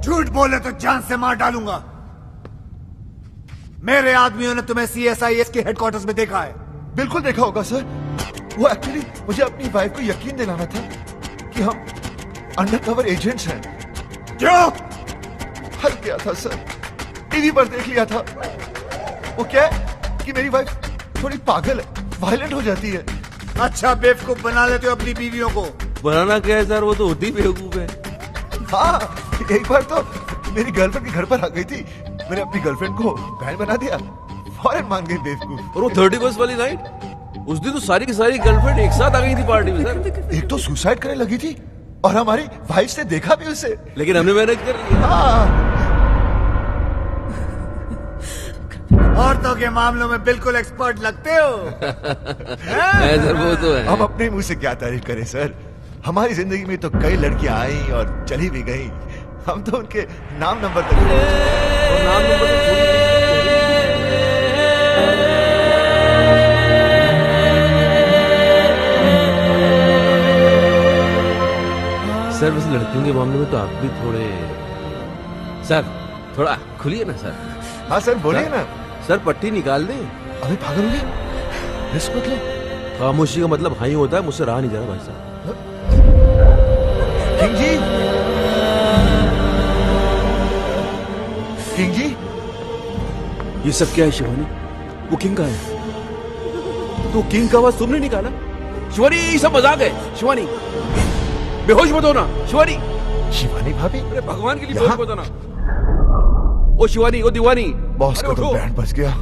झूठ बोले तो जान से मार डालूंगा। मेरे आदमियों ने तुम्हें CSIS के हेडक्वार्टर्स में देखा है। बिल्कुल देखा होगा सर। वो एक्चुअली मुझे अपनी वाइफ को यकीन दिलाना था कि हम अंडरकवर एजेंट्स हैं। क्यों? हल किया था सर, टीवी पर देख लिया था। वो क्या है कि मेरी वाइफ थोड़ी पागल है, वायलेंट हो जाती है। अच्छा, बेवकूफ बना लेते हो अपनी बीवियों को। बनाना क्या है सर, वो तो होती बेवकूफ है। हाँ, एक बार तो मेरी गर्लफ्रेंड के घर पर आ गई थी, मैंने अपनी गर्लफ्रेंड को बहन बना दिया, फौरन मान गई बेवकूफ। और वो 31st वाली नाइट, उस दिन तो सारी की सारी गर्लफ्रेंड एक साथ आ गई थी पार्टी में सर। एक तो सुसाइड करने लगी थी और हमारी वाइफ ने देखा भी उसे, लेकिन हमने मैनेज कर लिया। औरतों के मामलों में बिल्कुल एक्सपर्ट लगते हो। सर वो तो है। हम अपने मुंह से क्या तारीफ करें सर, हमारी जिंदगी में तो कई लड़कियां आई और चली भी गई, हम तो उनके नाम नंबर तक और नाम नंबर तो छोड़ ही सर। वैसे लड़कियों के मामले में तो आप भी थोड़े सर, थोड़ा खुलिए ना सर। हाँ सर बोलिए ना। सर पट्टी निकाल दें। अभी पागल हो गए? रिस्क मत लो। खामोशी का मतलब हाँ ही होता है, मुझसे रहा नहीं जा रहा भाई साहब। किंग जी, किंग जी, ये सब क्या है शिवानी? वो किंग का है तो किंग का आवाज तुमने निकाला? शिवानी ये सब मजाक है। शिवानी बेहोश मत होना। शिवानी, शिवानी भाभी, अरे भगवान के लिए बेहोश मत होना। ओ शिवानी, ओ दीवानी, बॉस का तो बैंड बज गया।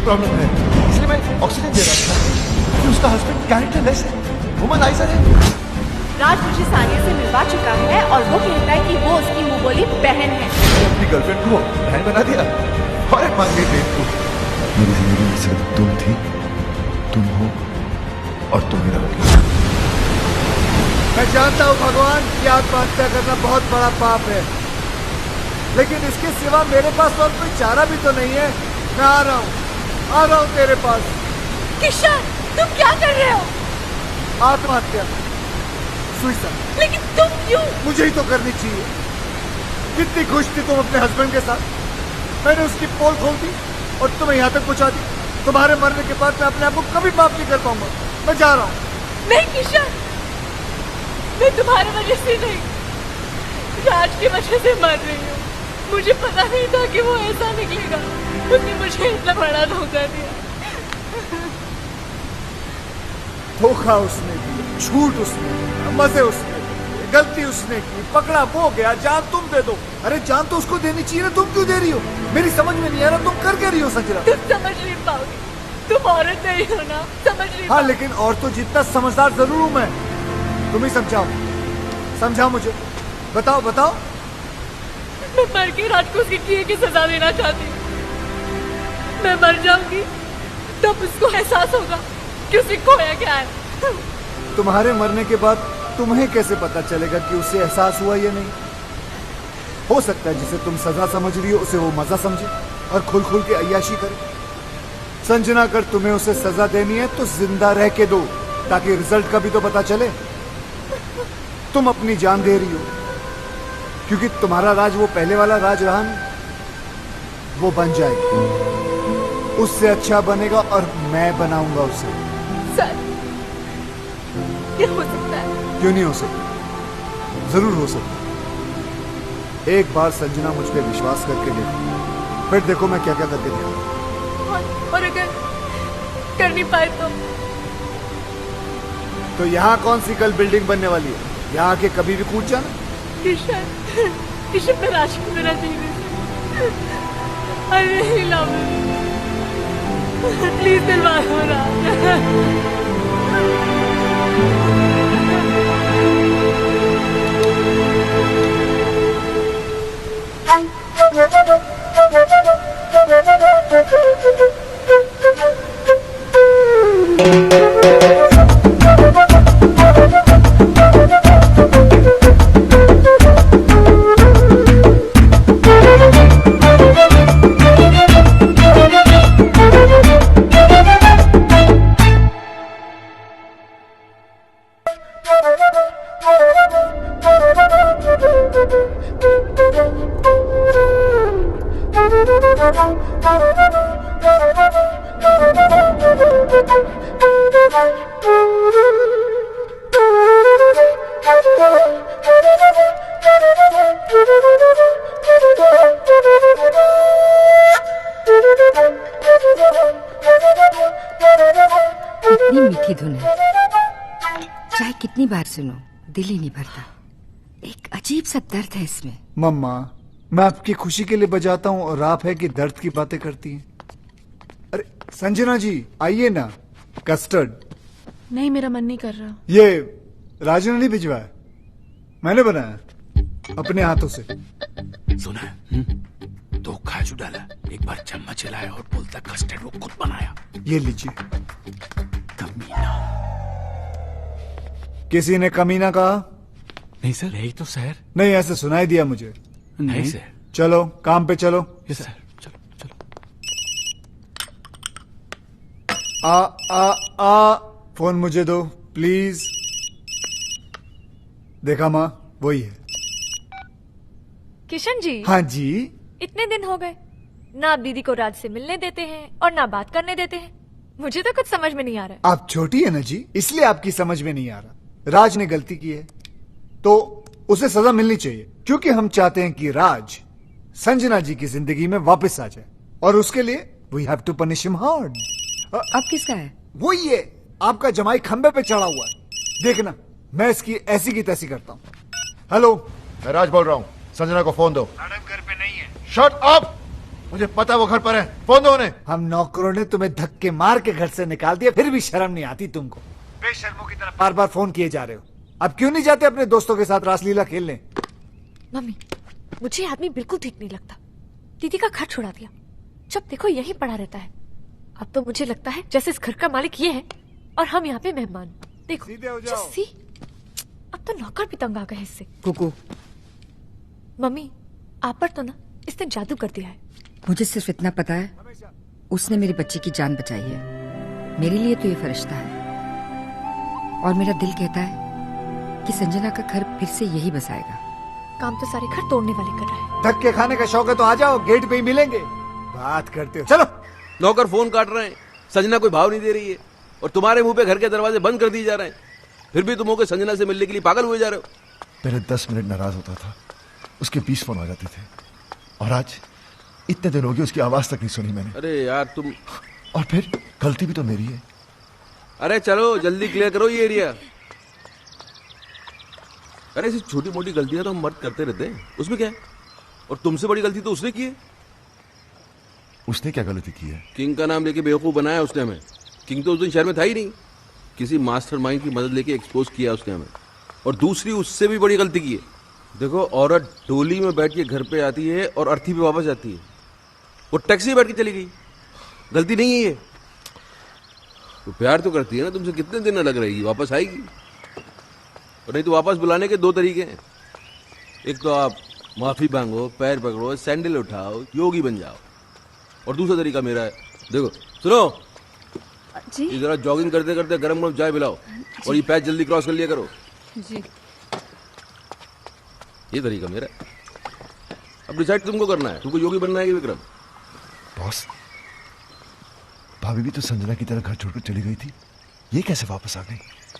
प्रॉब्लम है, इसलिए मैं ऑक्सीजन दे रहा था कि उसका हस्बैंड कैरेक्टरलेस है, वुमनाइजर है। राज मुझे सानिया से मिलवा चुका है और वो कहता है कि वो उसकी मुंह बोली बहन है। अपनी गर्लफ्रेंड को बहन बना दिया और मान गई बेवकूफ। मेरी जिंदगी में सिर्फ तुम थी, तुम हो और तुम मेरा वकील। मैं जानता हूँ भगवान कि आत्महत्या करना बहुत बड़ा पाप है, लेकिन इसके सिवा मेरे पास और कोई चारा भी तो नहीं है। मैं आ रहा हूँ तेरे पास। किशन, तुम क्या कर रहे हो? आत्महत्या, सुसाइड। लेकिन तुम क्यों? मुझे ही तो करनी चाहिए। कितनी खुश थी तुम अपने हस्बैंड के साथ, मैंने उसकी पोल खोल दी और तुम्हें यहाँ तक पहुँचा दी। तुम्हारे मरने के बाद मैं अपने आप को कभी माफ नहीं कर पाऊंगा। मैं जा रहा हूँ। नहीं किशन, मैं तुम्हारे वजह से नहीं, राज की वजह से मर रही हूँ। मुझे पता नहीं था कि वो ऐसा निकलेगा, उसने मुझे इतना बड़ा धोखा दिया। धोखा उसने दिया, झूठ उसने दिया, मजे उसने दिए, गलती उसने की, पकड़ा वो गया, जान तुम दे दो। अरे जान तो उसको देनी चाहिए ना, तुम क्यों दे रही हो? मेरी समझ में नहीं आ रहा तुम कर क्या रही हो सजरा? तुम समझ नहीं पाओगे, तुम औरत नहीं हो ना, समझ नहीं। हाँ लेकिन और तो जितना समझदार जरूर हूँ मैं। तुम ही समझाओ, समझाओ मुझे, बताओ। मैं मर के राज को उसकी किए की सजा देना चाहती हूँ। मैं मर जाऊंगी तब उसको एहसास होगा कि उसे खोया क्या है। तुम्हारे मरने के बाद तुम्हें कैसे पता चलेगा कि उसे एहसास हुआ या नहीं? हो सकता है जिसे तुम सजा समझ रही हो उसे वो मजा समझे और खुल खुल के अय्याशी करे। संजना, अगर तुम्हें उसे सजा देनी है तो जिंदा रह के दो, ताकि रिजल्ट का भी तो पता चले। तुम अपनी जान दे रही हो क्योंकि तुम्हारा राज वो पहले वाला राज रहा नहीं, वो बन जाएगा, उससे अच्छा बनेगा और मैं बनाऊंगा उसे। सर, ये हो सकता है? क्यों नहीं हो सकता? जरूर हो सकता। एक बार संजना मुझ पे विश्वास करके देखो, फिर देखो मैं क्या क्या करके दिखाऊंगा। और अगर कर नहीं पाए तो यहाँ कौन सी कल बिल्डिंग बनने वाली है? यहाँ आके कभी भी कूद जाना। किशन, किशन मैं राज को मेरा जीने I really love him. Please दिलवा दो राज। कितनी मीठी धुन है, चाहे कितनी बार सुनो दिल ही नहीं भरता। एक अजीब सा दर्द है इसमें। मम्मा, मैं आपकी खुशी के लिए बजाता हूँ और आप है कि दर्द की बातें करती हैं। अरे संजना जी आइए ना, कस्टर्ड। नहीं, मेरा मन नहीं कर रहा। ये राजू ने नहीं भिजवाया, मैंने बनाया अपने हाथों से। सुना है? 2 काजू डाला, एक बार चम्मच हिलाया और बोलता कस्टर्ड वो खुद बनाया। ये लीजिए। कमीना। किसी ने कमीना कहा? नहीं सर, यही तो सर। नहीं, ऐसे सुनाई दिया मुझे। नहीं सर। चलो काम पे चलो। यस सर, चलो चलो। फोन मुझे दो प्लीज। देखा माँ, वही है। किशन जी। हाँ जी। इतने दिन हो गए, ना आप दीदी को राज से मिलने देते हैं और ना बात करने देते हैं। मुझे तो कुछ समझ में नहीं आ रहा है। आप छोटी है ना जी, इसलिए आपकी समझ में नहीं आ रहा। राज ने गलती की है तो उसे सजा मिलनी चाहिए, क्योंकि हम चाहते हैं कि राज संजना जी की जिंदगी में वापस आ जाए, और उसके लिए we have to punish him hard. अब किसका है? वही है, आपका जमाई खंबे पे चढ़ा हुआ है। देखना मैं इसकी ऐसी की तैसी करता हूँ। हेलो, मैं राज बोल रहा हूँ, संजना को फोन दो। मैडम घर पे नहीं है। शट अप, मुझे पता है वो घर पर है, फोन दो उन्हें। हम नौकरों ने तुम्हें धक्के मार के घर से निकाल दिया, फिर भी शर्म नहीं आती तुमको। बेशर्मों की तरह बार बार फोन किए जा रहे हो। अब क्यों नहीं जाते अपने दोस्तों के साथ रासलीला खेलने? मम्मी, मुझे ये आदमी बिल्कुल ठीक नहीं लगता। दीदी का घर छुड़ा दिया, जब देखो यहीं पड़ा रहता है। अब तो मुझे लगता है जैसे इस घर का मालिक ये है और हम यहाँ पे मेहमान। देखो सीधे हो जाओ। सी, अब तो नौकर भी तंग आ गए इससे। कुकू, मम्मी आप पर तो ना इसने जादू कर दिया है। मुझे सिर्फ इतना पता है, उसने मेरी बच्ची की जान बचाई है। मेरे लिए तो ये फरिश्ता है, और मेरा दिल कहता है कि संजना का घर फिर से यही बसाएगा। काम तो सारे घर तोड़ने वाले कर रहा है। धक्के खाने का शौक है तो आ जाओ, गेट पे ही मिलेंगे। बात करते हो, चलो। नौकर फोन काट रहे हैं, संजना कोई भाव नहीं दे रही है, और तुम्हारे मुंह पे घर के दरवाजे बंद कर दिए जा रहे हैं, फिर भी तुम होकर संजना से मिलने के लिए पागल हुए जा रहे हो। पहले 10 मिनट नाराज होता था, उसके 20 फोन आ जाते थे, और आज इतने दिन हो गए उसकी आवाज तक नहीं सुनी मैंने। अरे यार तुम, और फिर गलती भी तो मेरी है। अरे चलो जल्दी क्लियर करो ये एरिया। अरे ऐसी छोटी मोटी गलतियां तो हम मर्द करते रहते हैं, उसमें क्या है? और तुमसे बड़ी गलती तो उसने की है। उसने क्या गलती की है? किंग का नाम लेके बेवकूफ बनाया उसने हमें। किंग तो उस दिन शहर में था ही नहीं, किसी मास्टरमाइंड की मदद लेके एक्सपोज किया उसने हमें। और दूसरी उससे भी बड़ी गलती की है। देखो, औरत डोली में बैठ के घर पे आती है और अर्थी पे वापस जाती है, वो टैक्सी में बैठ के चली गई। गलती नहीं है ये। तो प्यार तो करती है ना तुमसे, कितने दिन लग रहेगी, वापस आएगी। और नहीं तो वापस बुलाने के दो तरीके हैं, एक तो आप माफी मांगो, पैर पकड़ो, सैंडल उठाओ, योगी बन जाओ, और दूसरा तरीका मेरा है। देखो सुनो जी, ये जरा जॉगिंग करते करते गरम गरम चाय पिलाओ, और ये पैच जल्दी क्रॉस कर लिया करो। जी, ये तरीका मेरा है। अब डिसाइड तुमको करना है, तुमको योगी बनना है कि विक्रम। बॉस, भाभी भी तो संजना की तरह घर छोड़कर चली गई थी, ये कैसे वापस आ गई?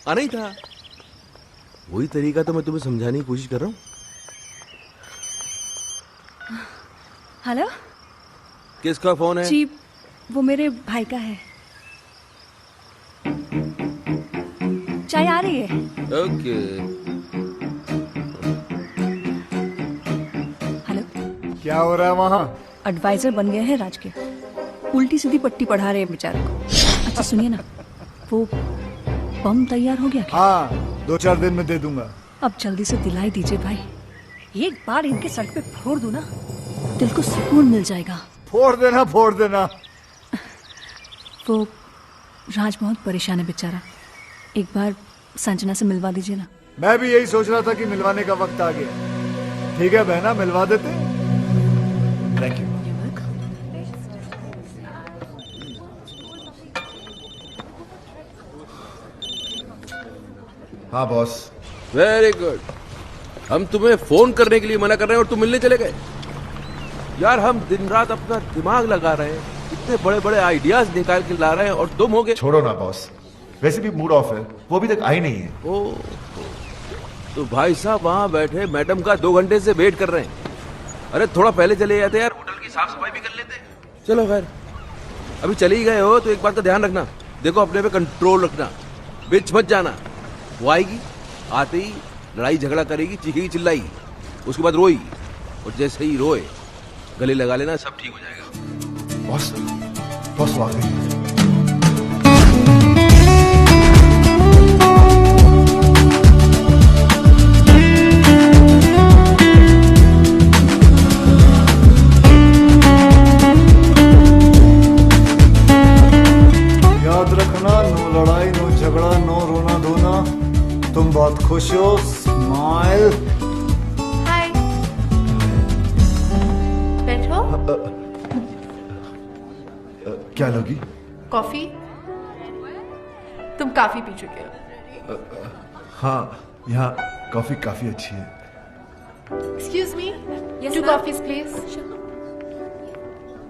आना ही था, वही तरीका तो मैं तुम्हें समझाने की कोशिश कर रहा हूँ। हेलो किसका फोन है? जी, वो मेरे भाई का है। चाय आ रही है। ओके। हेलो, क्या हो रहा है वहाँ? एडवाइजर बन गए हैं राज के, उल्टी सीधी पट्टी पढ़ा रहे हैं बेचारे को। अच्छा सुनिए ना, वो बम तैयार हो गया क्या? हाँ, 2-4 दिन में दे दूंगा। अब जल्दी से दिलाई दीजिए भाई, एक बार इनके सर पे फोड़ दूं ना, दिल को सुकून मिल जाएगा। फोड़ देना, फोड़ देना। वो राज बहुत परेशान है बेचारा, एक बार संजना से मिलवा दीजिए ना। मैं भी यही सोच रहा था कि मिलवाने का वक्त आ गया। ठीक है बहना, मिलवा देते। Thank you. हाँ बॉस। Very good. हम तुम्हें फोन करने के लिए मना कर रहे हैं और तुम मिलने चले गए। यार हम दिन रात अपना दिमाग लगा रहे हैं, इतने बड़े बड़े आइडियाज निकाल के ला रहे हैं और तुम हो गए। छोड़ो ना बॉस, वैसे भी मूड ऑफ है, वो अभी तक आई नहीं है। ओ, तो भाई साहब वहां बैठे मैडम का 2 घंटे से वेट कर रहे हैं। अरे थोड़ा पहले चले जाते यार, होटल की साफ सफाई भी कर लेते। चलो खैर, अभी चले ही गए हो तो एक बात का ध्यान रखना, देखो अपने पे कंट्रोल रखना, बीच मत जाना। वो आएगी, आते ही लड़ाई झगड़ा करेगी, चीखेगी चिल्लाएगी, उसके बाद रोएगी, और जैसे ही रोए गले लगा लेना, सब ठीक हो जाएगा। बॉस, बॉस वो आ गई। याद रखना, नो लड़ाई, नो झगड़ा, नो रोना धोना। तुम बहुत खुश हो, स्माइल। हाय, बैठो। क्या लोगी? कॉफी? तुम काफी पी चुके हो। हाँ, यहाँ कॉफी काफी अच्छी है। Excuse me, Yes, 2 ma'am. Coffees please.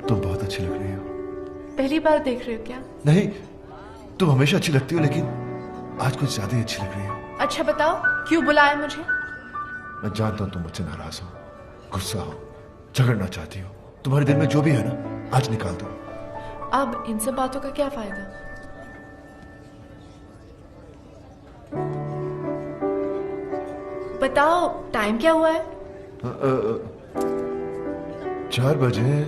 तुम बहुत अच्छी लग रही हो। पहली बार देख रहे हो क्या? नहीं, तुम हमेशा अच्छी लगती हो, लेकिन आज कुछ ज्यादा ही अच्छी लग रही हो। अच्छा बताओ, क्यों बुलाया मुझे? मैं जानता हूँ तुम मुझसे नाराज हो, गुस्सा हो, झगड़ना चाहती हो। तुम्हारे दिल में जो भी है ना, आज निकाल दो। अब इन सब बातों का क्या फायदा? बताओ, टाइम क्या हुआ है? 4 बजे।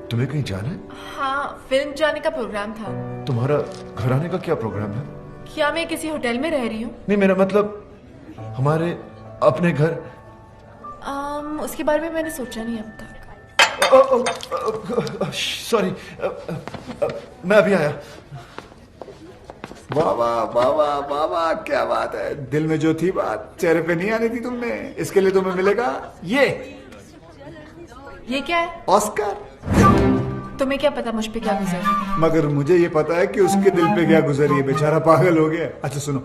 तुम्हें कहीं जाना है? हाँ, फिल्म जाने का प्रोग्राम था। तुम्हारा घर आने का क्या प्रोग्राम है? क्या मैं किसी होटल में रह रही हूँ? नहीं, मेरा मतलब हमारे अपने घर। उसके बारे में मैंने सोचा नहीं अब तक। सॉरी, मैं अभी आया। वाह वाह वाह वाह वाह वाह, क्या बात है। दिल में जो थी बात चेहरे पे नहीं आनी थी तुमने, इसके लिए तुम्हें मिलेगा ये क्या है? ऑस्कर। तुम्हें क्या पता मुझ पे क्या गुजरा? मगर मुझे ये पता है कि उसके दिल पे क्या गुजरी है, बेचारा पागल हो गया। अच्छा सुनो,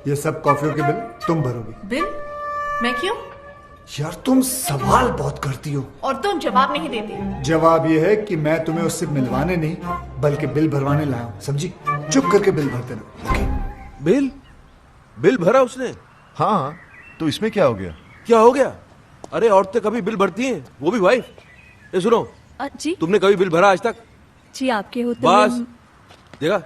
ये सब कॉफियों के बिल तुम भरोगी। बिल? मैं क्यों? यार तुम सवाल बहुत करती हो और तुम जवाब नहीं देते। जवाब ये है कि मैं तुम्हें उससे मिलवाने नहीं बल्कि बिल भरवाने लाया हूँ, समझी? चुप करके बिल भर देना। ओके? बिल भरा उसने? हाँ, तो इसमें क्या हो गया? क्या हो गया? अरे औरतें कभी बिल भरती हैं, वो भी वाइफ। ये सुनो, जी तुमने कभी बिल भरा आज तक? जी, आपके होते बस देखा,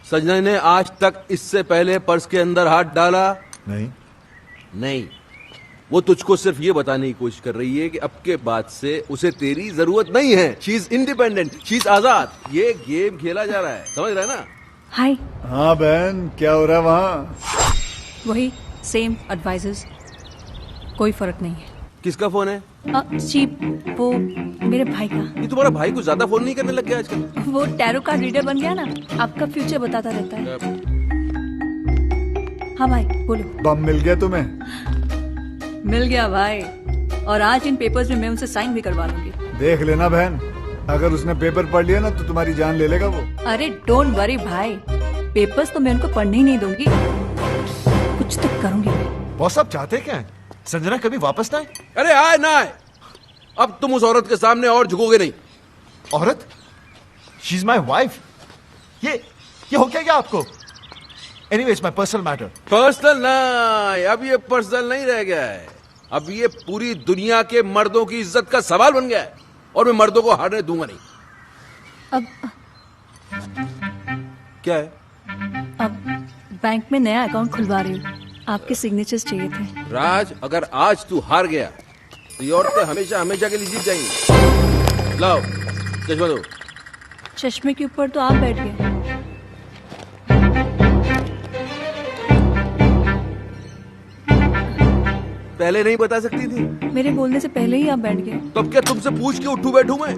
संजना ने आज तक इससे पहले पर्स के अंदर हाथ डाला नहीं। वो तुझको सिर्फ ये बताने की कोशिश कर रही है कि अब के बाद से उसे तेरी जरूरत नहीं है। She is independent, she is आजाद। ये गेम खेला जा रहा है, समझ रहा है ना? हाय। हाँ बहन, क्या हो रहा है वहाँ? वही सेम एडवाइजर्स, कोई फर्क नहीं है। किसका फोन है? जी वो मेरे भाई का। ये तुम्हारा भाई कुछ ज्यादा फोन नहीं करने लग गया आजकल? वो टैरो कार्ड रीडर बन गया ना, आपका फ्यूचर बताता रहता है। हाँ भाई बोलो। बम मिल गया तुम्हें? मिल गया भाई, और आज इन पेपर्स में मैं उनसे साइन भी करवा लूंगी। देख लेना बहन, अगर उसने पेपर पढ़ लिया ना तो तुम्हारी जान ले लेगा वो। अरे डोंट वरी भाई, पेपर्स तो मैं उनको पढ़ने ही नहीं दूंगी, कुछ तो करूंगी मैं। बॉस आप चाहते क्या है? संजना कभी वापस ना आए? अरे आए ना आए, अब तुम उस औरत के सामने और झुकोगे नहीं। औरत? She is my wife. ये हो क्या आपको? Anyways my personal matter. Personal नहीं, अब ये पर्सनल नहीं रह गया है, अब ये पूरी दुनिया के मर्दों की इज्जत का सवाल बन गया है, और मैं मर्दों को हारने दूंगा नहीं। अब क्या है? अब बैंक में नया अकाउंट खुलवा रही हूँ, आपके सिग्नेचर्स चाहिए थे। राज, अगर आज तू हार गया तो ये औरतें हमेशा हमेशा के लिए जीत जाएंगी। लाओ चश्मा दो। चश्मे के ऊपर तो आप बैठ गए। पहले नहीं बता सकती थी? मेरे बोलने से पहले ही आप बैठ गए। तो अब क्या तुमसे पूछ के उठूं बैठूं मैं?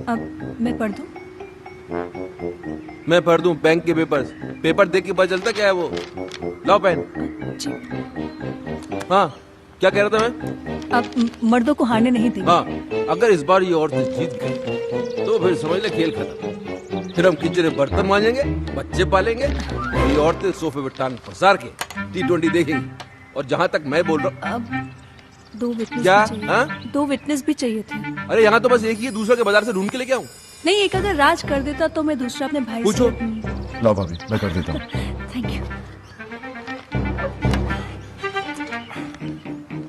अब मैं पढ़ दूं? मैं पढ़ दूं बैंक के पेपर्स? पेपर देख के पता चलता क्या है वो। लाओ पेन। हाँ क्या कह रहा था मैं? अब मर्दों को हारने नहीं देंगे। हाँ, अगर इस बार ये औरतें जीत गई तो फिर समझ ले खेल खत्म। फिर हम किचन में बर्तन मांजेंगे, बच्चे पालेंगे, और ये औरतें सोफे पे टांग पसार के T20 देखेंगी। और जहाँ तक मैं बोल रहा हूँ, अब 2 विटनेस क्या? भी चाहिए। हाँ? 2 विटनेस भी चाहिए थे। अरे यहाँ तो बस एक ही है, दूसरा के बाजार से ढूंढ के लेके आऊँ? नहीं, एक अगर राज कर देता तो मैं दूसरा अपने भाई पूछो। से। लो भाभी मैं कर देता हूँ। Thank you.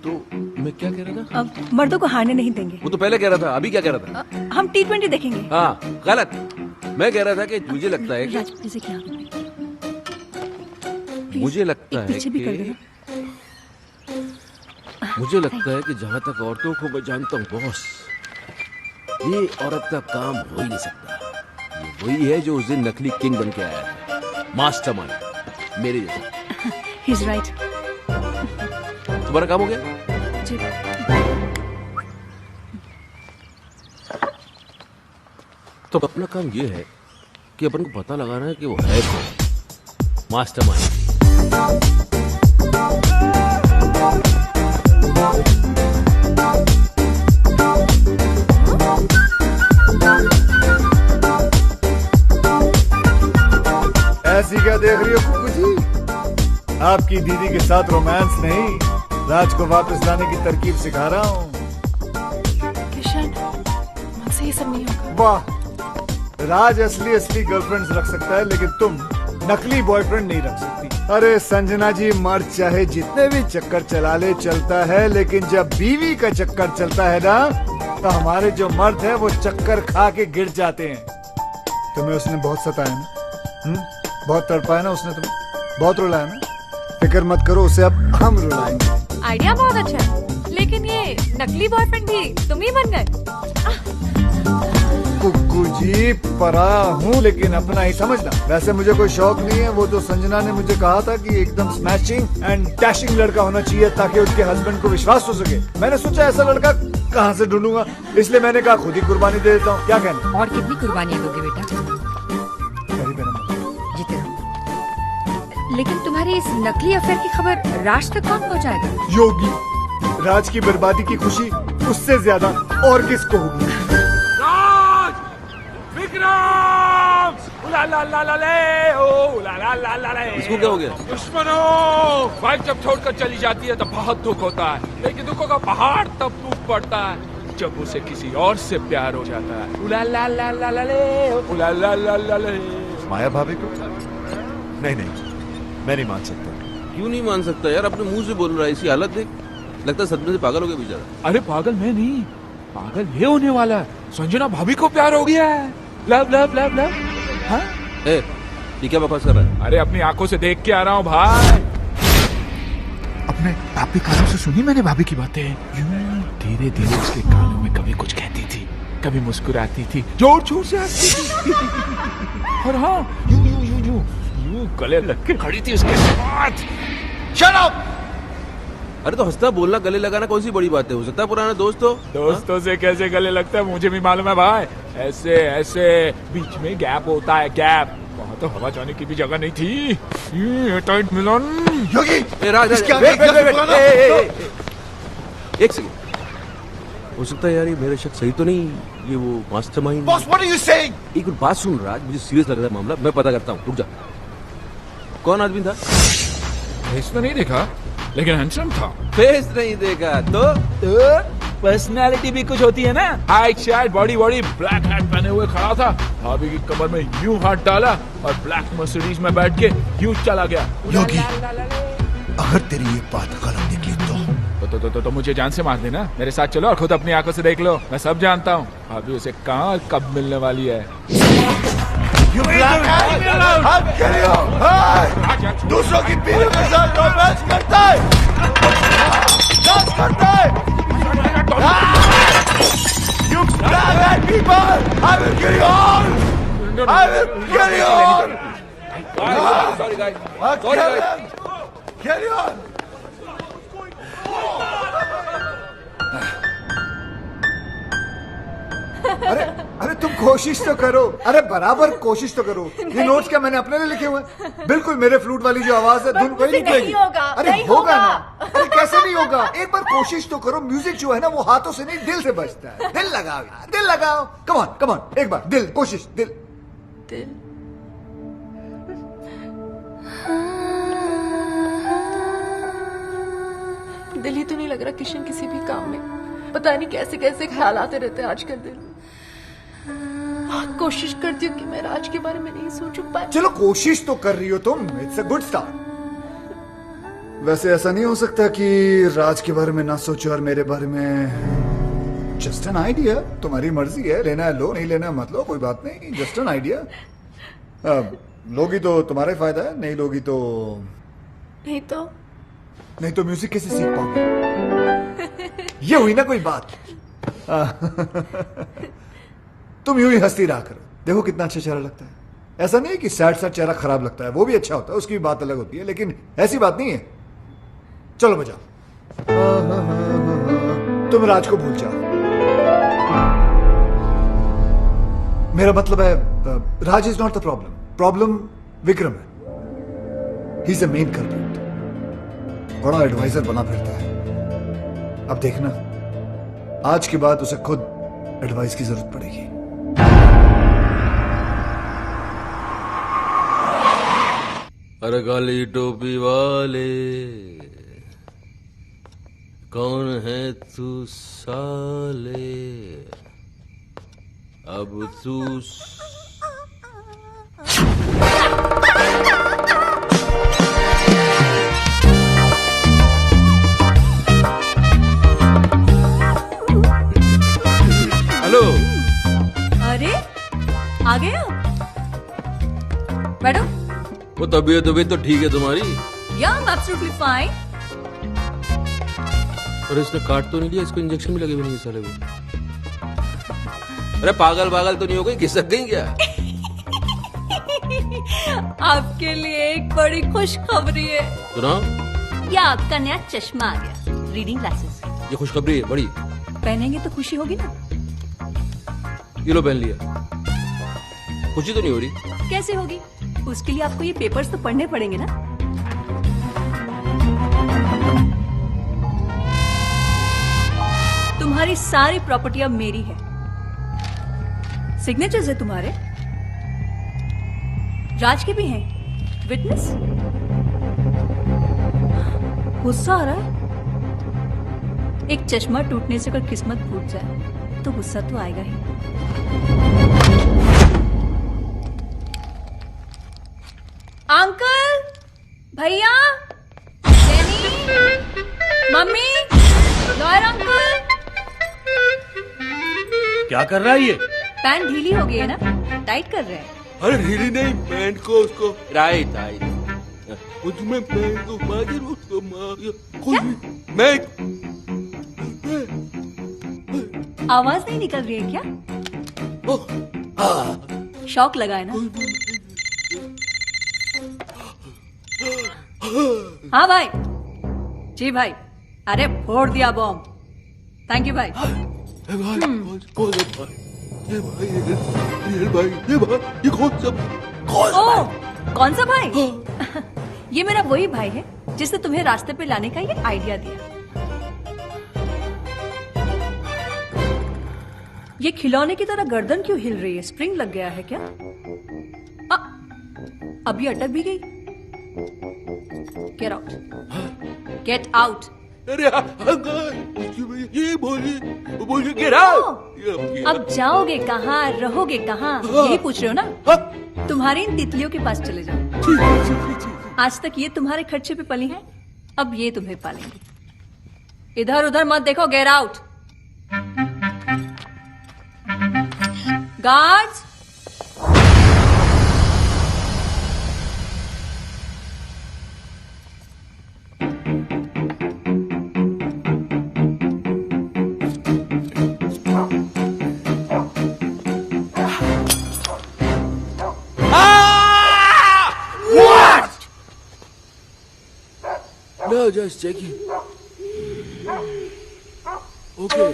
तो मैं क्या कह रहा था? अब मर्दों को हारने नहीं देंगे। वो तो पहले कह रहा था, अभी क्या कह रहा था? हम T20 देखेंगे। हाँ गलत, मैं कह रहा था कि मुझे लगता है कि राज प्लीज क्या मुझे लगता है पीछे भी कर कि देना। मुझे लगता है कि जहाँ तक औरतों को मैं जानता हूँ बॉस, ये औरत का काम हो ही नहीं सकता। ये वही है जो उस दिन नकली किंग बन के आया था, मास्टरमाइंड मेरे जैसा। He's right। तुम्हारा काम हो गया? जी। तो अपना काम ये है कि अपन को पता लगाना है कि वो है कौन मास्टरमाइंड। ऐसी क्या देख रही हो कुकू जी? आपकी दीदी के साथ रोमांस नहीं, राज को वापस लाने की तरकीब सिखा रहा हूँ। किशन, मुझसे ये सब नहीं होगा। वाह, राज असली गर्लफ्रेंड्स रख सकता है, लेकिन तुम नकली बॉयफ्रेंड नहीं रख सकती। अरे संजना जी, मर्द चाहे जितने भी चक्कर चला ले चलता है, लेकिन जब बीवी का चक्कर चलता है ना, तो हमारे जो मर्द है वो चक्कर खा के गिर जाते हैं। तुम्हें उसने बहुत सताया ना? बहुत तड़पाया ना उसने तुम्हें? बहुत रुलाया ना? फिक्र मत करो, उसे अब हम रुलाएंगे। आइडिया बहुत अच्छा है, लेकिन ये नकली बॉयफ्रेंड भी तुम ही बन गए। कुकू जी, पराया हूँ लेकिन अपना ही समझना। वैसे मुझे कोई शौक नहीं है, वो तो संजना ने मुझे कहा था कि एकदम स्मैशिंग एंड डैशिंग लड़का होना चाहिए ताकि उसके हस्बैंड को विश्वास हो सके। मैंने सोचा ऐसा लड़का कहाँ से ढूंढूंगा, इसलिए मैंने कहा खुद ही कुर्बानी दे देता हूँ। क्या कहना? और कितनी कुर्बानियां दोगे बेटा? जीते रहो। लेकिन तुम्हारी इस नकली अफेयर की खबर राज तक कौन पहुंचाएगा? योगी। राज की बर्बादी की खुशी उससे ज्यादा और किसको होगी? राज! विक्रम! उला ला ला ला ले, ओ उला ला ला ला ले। इसको क्या हो गया? दुश्मनों! वाइफ जब छोड़कर चली जाती है तो बहुत दुख होता है, लेकिन दुखों का पहाड़ तब टूट पड़ता है जब उसे किसी और से प्यार हो जाता है। उला ला ला ला ला ले, उला ला ला ला ले। माया भाभी को? नहीं, मैं नहीं मान सकता। क्यों नहीं मान सकता यार? अपने मुंह से बोल रहा है, इसकी हालत देख, लगता है सदमे से पागल हो गया बेचारा। अरे पागल मैं नहीं, पागल ये होने वाला है। संजना भाभी को प्यार हो गया है। Love love love love. हाँ? ये क्या बकवास कर रहा है? अरे अपनी आंखों से देख के आ रहा हूँ भाई। अपने पापी कानों से सुनी मैंने भाभी की बातें। यूं धीरे धीरे उसके कानों में कभी कुछ कहती थी, कभी मुस्कुराती थी, जोर जोर से हंसती थी। और हाँ, यूं यूं यूं यूं यूं गले लग के खड़ी थी उसके साथ। Shut up. अरे तो हंसना बोलना गले लगाना कौन सी बड़ी बात है, हो सकता है पुराना दोस्त हो। दोस्तों से कैसे गले लगता है मुझे भी मालूम है भाई, ऐसे ऐसे बीच में गैप होता है, गैप। वहाँ तो हवा जाने की भी जगह नहीं थी। ये टाइट मिलन। योगी एक सेकंड, हो सकता है यार ये मेरा शक सही तो नहीं, ये वो mastermind. Boss what are you saying? एक बात सुन राज, मुझे सीरियस लग रहा है मामला, मैं पता करता हूँ, रुक जा। कौन आदमी था? फेस तो नहीं देखा लेकिन हैंडसम था। फेस नहीं देखा तो पर्सनालिटी भी कुछ होती है ना। Height शाइट body body, black hat पहने हुए खड़ा था, भाभी की कमर में यूं हाथ डाला और ब्लैक मर्सिडीज में बैठ के यूं चला गया। योगी अगर तेरी ये बात गलत निकली तो मुझे जान से मार देना, मेरे साथ चलो और खुद अपनी आंखों से देख लो, मैं सब जानता हूँ। भाभी उसे कहाँ और कब मिलने वाली है। दूसरों की बीवी के साथ रोमांस करता है, डांस करता है। You black-eyed people, I will kill you all. I will kill you all. Sorry guys. Kill you all. अरे तुम कोशिश तो करो, अरे बराबर कोशिश तो करो। ये नोट्स क्या मैंने अपने लिए लिखे हुए हैं? बिल्कुल मेरे फ्लूट वाली जो आवाज है धुन वही निकलेगी। अरे होगा ना, अरे कैसे नहीं होगा, एक बार कोशिश तो करो। म्यूजिक जो है ना वो हाथों से नहीं दिल से बजता है। दिल लगाओ यार, दिल लगाओ। कम ऑन कम ऑन, एक बार दिल, कोशिश दिल। दिल ही तो नहीं लग रहा किशन किसी भी काम में। पता नहीं कैसे कैसे ख्याल आते रहते हैं आजकल दिल में। कोशिश करती हूँ कि मैं राज के बारे में नहीं सोचूं, पर चलो कोशिश तो कर रही हो तुम, इट्स अ गुड स्टार्ट। वैसे ऐसा नहीं हो सकता कि राज के बारे में ना सोचो और मेरे बारे में। जस्ट एन आइडिया, तुम्हारी मर्जी है, लेना है लो, नहीं लेना है मत लो, कोई बात नहीं, जस्ट एन आइडिया। लोगी तो तुम्हारा ही फायदा है, नहीं लोगी तो नहीं तो म्यूजिक कैसे सीख पाओगे? ये हुई ना कोई बात। तुम यूं ही हंसती रहा करो, देखो कितना अच्छा चेहरा लगता है। ऐसा नहीं है कि सैड सैड चेहरा खराब लगता है, वो भी अच्छा होता है, उसकी भी बात अलग होती है, लेकिन ऐसी बात नहीं है। चलो बजाओ। तुम राज को भूल जाओ। मेरा मतलब है Raj is not the problem, problem Vikram है। He is a main culprit, बड़ा एडवाइजर बना फिरता है। अब देखना, आज के बाद उसे खुद एडवाइस की जरूरत पड़ेगी। अरे काली टोपी वाले, कौन है तू साले, अब तू हेलो। अरे आ गए हो? बैठो। वो तबीयत तो ठीक है तुम्हारी? या आई एम एब्सोल्युटली फाइन। और इसने काट तो नहीं लिया, इसको इंजेक्शन भी लगे हुए नहीं साले को। अरे पागल तो नहीं हो गई, खिसक गई क्या? आपके लिए एक बड़ी खुशखबरी है। सुनाओ। ये आपका नया चश्मा आ गया, रीडिंग ग्लासेस। ये खुशखबरी है बड़ी। पहनेंगे तो खुशी होगी ना। ये लो पहन लिया, खुशी तो नहीं हो रही? कैसे होगी? उसके लिए आपको ये पेपर्स तो पढ़ने पड़ेंगे ना। तुम्हारी सारी प्रॉपर्टी अब मेरी है। सिग्नेचर्स है तुम्हारे, राज के भी हैं, विटनेस। गुस्सा आ रहा है? एक चश्मा टूटने से अगर किस्मत फूट जाए तो गुस्सा तो आएगा ही। अंकल, भैया, मम्मी, लॉयर अंकल। क्या कर रहा है ये? पैंट ढीली हो गई है ना, टाइट कर रहे हैं। अरे ढीली नहीं, पैंट को उसको राइट। उसमें पैंट को मार, उसको मैं आवाज नहीं निकल रही है क्या? शौक लगा है ना? हाँ भाई। जी भाई। अरे फोड़ दिया बॉम्ब। थैंक यू भाई। कौन सा भाई? ये मेरा वही भाई है जिसने तुम्हें रास्ते पे लाने का ये आइडिया दिया। ये खिलौने की तरह गर्दन क्यों हिल रही है? स्प्रिंग लग गया है क्या? अभी अटक भी गई। Get out, get out. अरे ये बोलिए गेट आउट। अब जाओगे कहाँ, रहोगे कहाँ, यही पूछ रहे हो ना? तुम्हारी इन तितलियों के पास चले जाओ। आज तक ये तुम्हारे खर्चे पे पली हैं, अब ये तुम्हें पालेंगे। इधर उधर मत देखो, get out. Guards, No, just checking. Okay.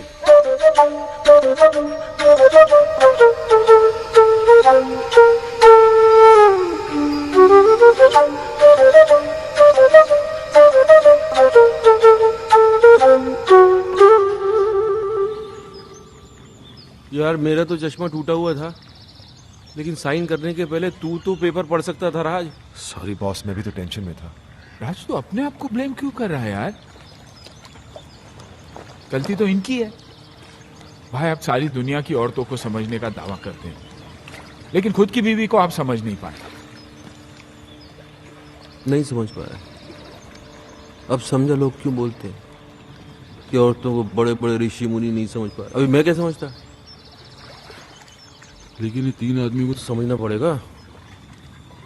यार मेरा तो चश्मा टूटा हुआ था, लेकिन साइन करने के पहले तू तो पेपर पढ़ सकता था राज। सॉरी बॉस, मैं भी तो टेंशन में था। राज तो अपने आप को ब्लेम क्यों कर रहा है यार? गलती तो इनकी है। भाई आप सारी दुनिया की औरतों को समझने का दावा करते हैं, लेकिन खुद की बीवी को आप समझ नहीं पाए। नहीं समझ पाया। अब समझा लोग क्यों बोलते हैं कि औरतों को बड़े बड़े ऋषि मुनि नहीं समझ पाए। अभी मैं क्या समझता, लेकिन ये तीन आदमी को तो समझना पड़ेगा।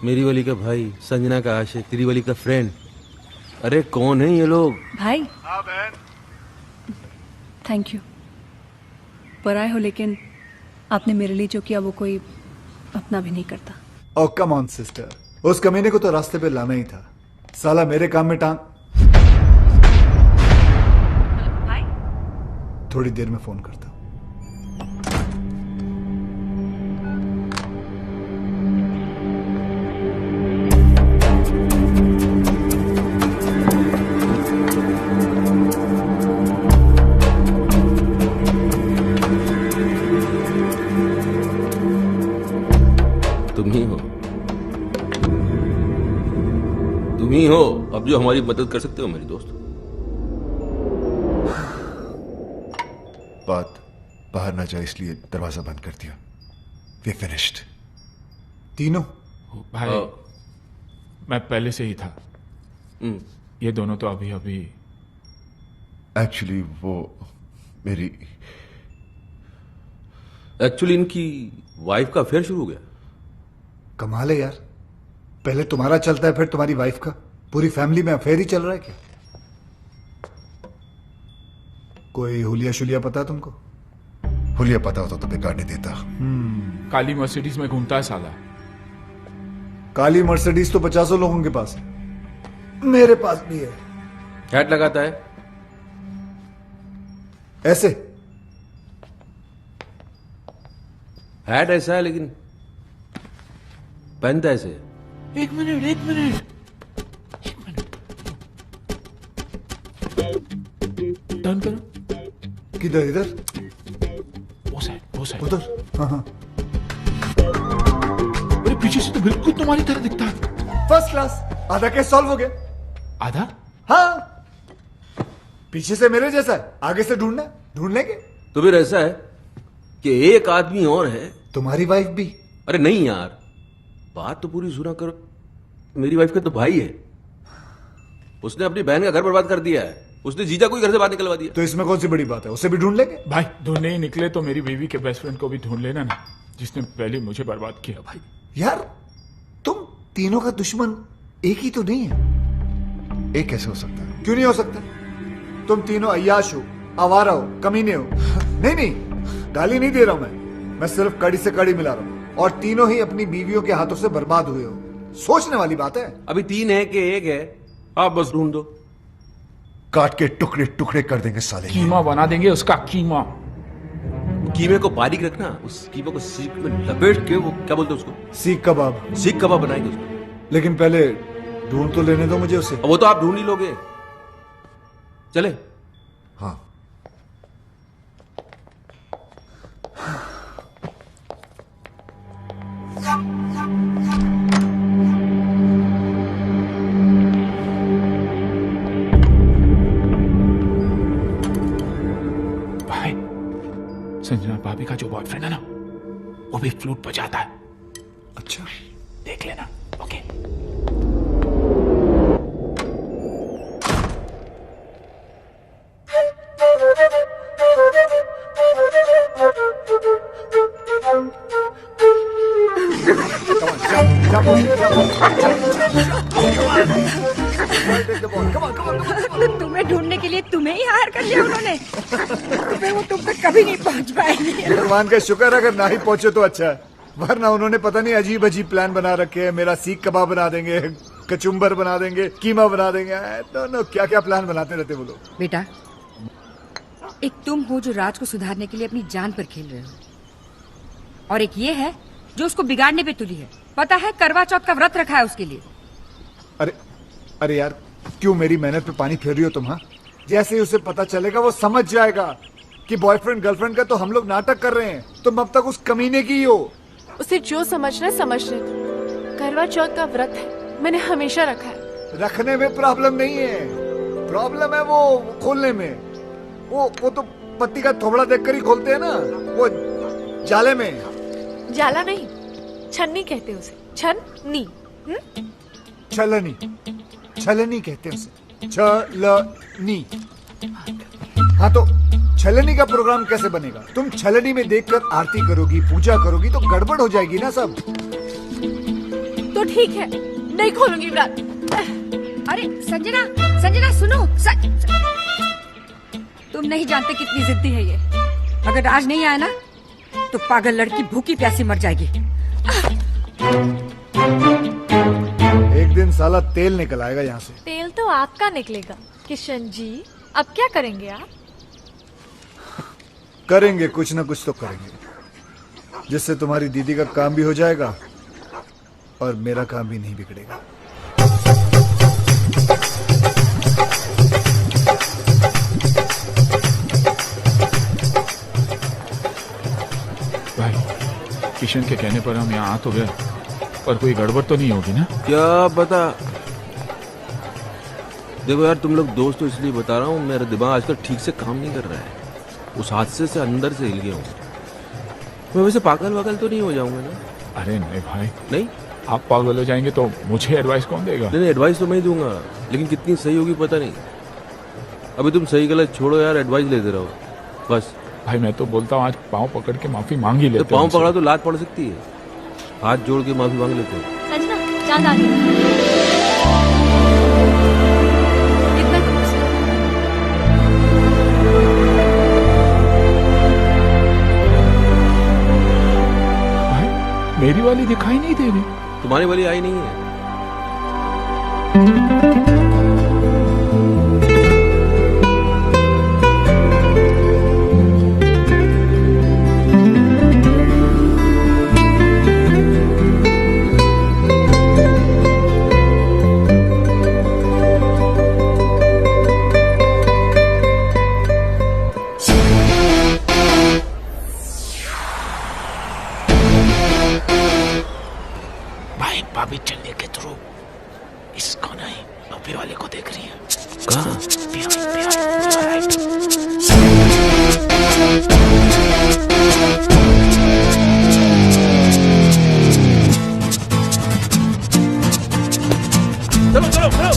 मेरी वाली का भाई, संजना का आशिक, तेरी वाली का फ्रेंड। अरे कौन है ये लोग? भाई। हाँ बहन। Thank you. पराए हो, लेकिन आपने मेरे लिए जो किया वो कोई अपना भी नहीं करता। ओ कम ऑन सिस्टर, उस कमीने को तो रास्ते पे लाना ही था। साला मेरे काम में टांग। भाई थोड़ी देर में फोन करता हूं। तुम ही हो अब जो हमारी मदद कर सकते हो मेरी दोस्त। बात बाहर ना जाए इसलिए दरवाजा बंद कर दिया। We finished. तीनों? भाई मैं पहले से ही था। ये दोनों तो अभी अभी। एक्चुअली वो मेरी इनकी वाइफ का अफेयर शुरू हो गया। कमाल है यार, पहले तुम्हारा चलता है फिर तुम्हारी वाइफ का। पूरी फैमिली में अफेयर ही चल रहा है क्या? कोई हुलिया शुलिया पता है तुमको? हुलिया पता होता तो बेकार नहीं देता। काली मर्सिडीज में घूमता है साला। काली मर्सिडीज तो 50 लोगों के पास है, मेरे पास भी है। हैट लगाता है ऐसे। हैट ऐसा है लेकिन पहनता ऐसे। एक मिनट टर्न करो। किधर? इधर? वो साइड उधर। हाँ। अरे पीछे से तो बिल्कुल तुम्हारी तरह दिखता है। First class. आधा केस सॉल्व हो गया। आधा? हाँ, पीछे से मेरे जैसा है, आगे से ढूंढ लेंगे। तो फिर ऐसा है कि एक आदमी और है। तुम्हारी वाइफ भी? अरे नहीं यार, बात तो पूरी सुना करो। मेरी वाइफ का तो भाई है, उसने अपनी बहन का घर बर्बाद कर दिया है। उसने जीजा को ही घर से बाहर निकलवा दिया। तो इसमें कौन सी बड़ी बात है? उसे भी ढूंढ लेंगे। भाई ढूंढने ही निकले तो मेरी बीवी के बेस्ट फ्रेंड को भी ढूंढ लेना ना, जिसने पहले मुझे बर्बाद किया। भाई यार तुम तीनों का दुश्मन एक ही तो नहीं है। एक कैसे हो सकता है? क्यों नहीं हो सकता? तुम तीनों अय्याश हो, आवारा हो, कमीने हो। नहीं, गाली नहीं दे रहा हूं मैं सिर्फ कड़ी से कड़ी मिला रहा हूं। और तीनों ही अपनी बीवियों के हाथों से बर्बाद हुए हो। सोचने वाली बात है। अभी तीन है कि एक है आप बस ढूंढ दो। काट के टुकड़े टुकड़े कर देंगे साले। कीमा बना देंगे उसका कीमा। कीमे को बारीक रखना, उस कीमे को सीख में लपेट के, वो क्या बोलते हैं उसको, सीख कबाब। सीख कबाब बनाएंगे उसको। लेकिन पहले ढूंढ तो लेने दो मुझे उसे। वो तो आप ढूंढ ही लोगे। चले। हाँ। भाई, संजना भाभी का जो बॉयफ्रेंड है ना, वो भी फ्लूट बजाता है। अच्छा, देख लेना। ओके। तुम्हें ढूंढने के लिए तुम्हें ही हायर कर लिया उन्होंने। तुम्हें वो तुम तक कभी नहीं पहुंच पाएंगे। भगवान का शुक्र, अगर ना ही पहुंचे तो अच्छा है, वरना उन्होंने पता नहीं अजीब अजीब प्लान बना रखे हैं। मेरा सीख कबाब बना देंगे, कचुम्बर बना देंगे, कीमा बना देंगे, नो क्या क्या प्लान बनाते रहते वो लोग। बेटा, एक तुम हो जो राज को सुधारने के लिए अपनी जान पर खेल रहे हो, और एक ये है जो उसको बिगाड़ने पे तुली है। पता है करवा चौथ का व्रत रखा है उसके लिए। अरे यार, क्यों मेरी मेहनत पे पानी फेर रही हो तुम? हाँ, जैसे ही उसे पता चलेगा वो समझ जाएगा कि बॉयफ्रेंड गर्लफ्रेंड का तो हम लोग नाटक कर रहे हैं। तुम अब तक उस कमीने की ही हो। उसे जो समझना है समझने दो। करवा चौथ का व्रत है, मैंने हमेशा रखा है। रखने में प्रॉब्लम नहीं है, प्रॉब्लम है वो खोलने में। वो तो पत्ती का थोबड़ा देखकर ही खोलते हैं ना, वो जाले में। जाला नहीं, छन्नी कहते हैं उसे। छन्नी। छलनी, छलनी कहते हैं उसे। छलनी। हाँ, तो छलनी का प्रोग्राम कैसे बनेगा? तुम छलनी में देखकर आरती करोगी, पूजा करोगी तो गड़बड़ हो जाएगी ना सब। तो ठीक है, नहीं खोलूंगी व्रत। अरे संजना, संजना सुनो। तुम नहीं जानते कितनी जिद्दी है ये। अगर राज नहीं आया ना तो पागल लड़की भूखी प्यासी मर जाएगी। एक दिन साला तेल निकल आएगा यहाँ से। तेल तो आपका निकलेगा किशन जी। अब क्या करेंगे आप? करेंगे कुछ ना कुछ तो करेंगे, जिससे तुम्हारी दीदी का काम भी हो जाएगा और मेरा काम भी नहीं बिगड़ेगा। भाई, किशन के कहने पर हम यहाँ आ तो गए, पर कोई गड़बड़ तो नहीं होगी ना? क्या बता। देखो यार, तुम लोग दोस्त तो इसलिए बता रहा हूँ, मेरा दिमाग आजकल ठीक से काम नहीं कर रहा है। उस हादसे से अंदर से हिल गया हूँ मैं। वैसे पागल वागल तो नहीं हो जाऊंगा ना? अरे नहीं भाई। नहीं, आप पागल हो जाएंगे तो मुझे एडवाइस कौन देगा? नहीं, एडवाइस तो मैं ही दूंगा, लेकिन कितनी सही होगी पता नहीं। अभी तुम सही गलत छोड़ो यार, एडवाइस लेते रहो बस। भाई मैं तो बोलता हूँ आज पाँव पकड़ के माफी मांग ही लेते। तो पाँव पकड़ा तो लात पड़ सकती है, हाथ जोड़ के माफी मांग लेते हैं। संजना, चांद आ गया। मेरी वाली दिखाई नहीं दे रही। तुम्हारी वाली आई नहीं है। भाभी चलने के थ्रू इसको नहीं, अभी वाले को देख रही है। कहाँ? चलो चलो चलो।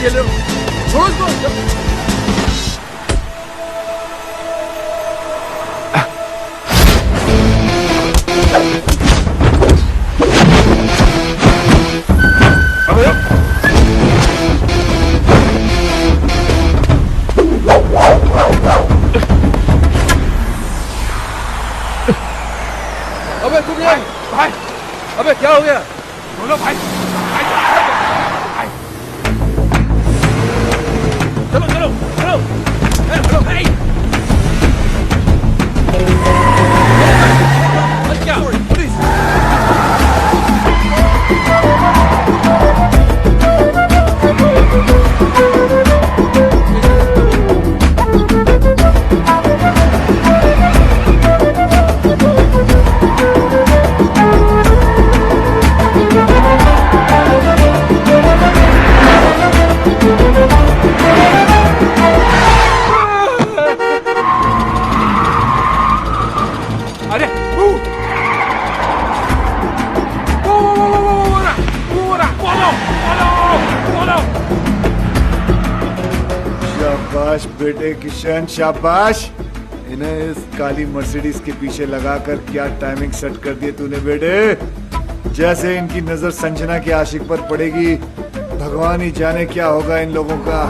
ये लो, छोड़ो इसको। अबे तुम ये भाई, अबे क्या हो गया? बोलो भाई, चलो चलो चलो चलो भाई। क्या पुलिस? अरे शाबाश बेटे किशन, शाबाश। इन्हें इस काली मर्सिडीज के पीछे लगाकर क्या टाइमिंग सेट कर दी तूने बेटे। जैसे इनकी नजर संजना के आशिक पर पड़ेगी, भगवान ही जाने क्या होगा इन लोगों का।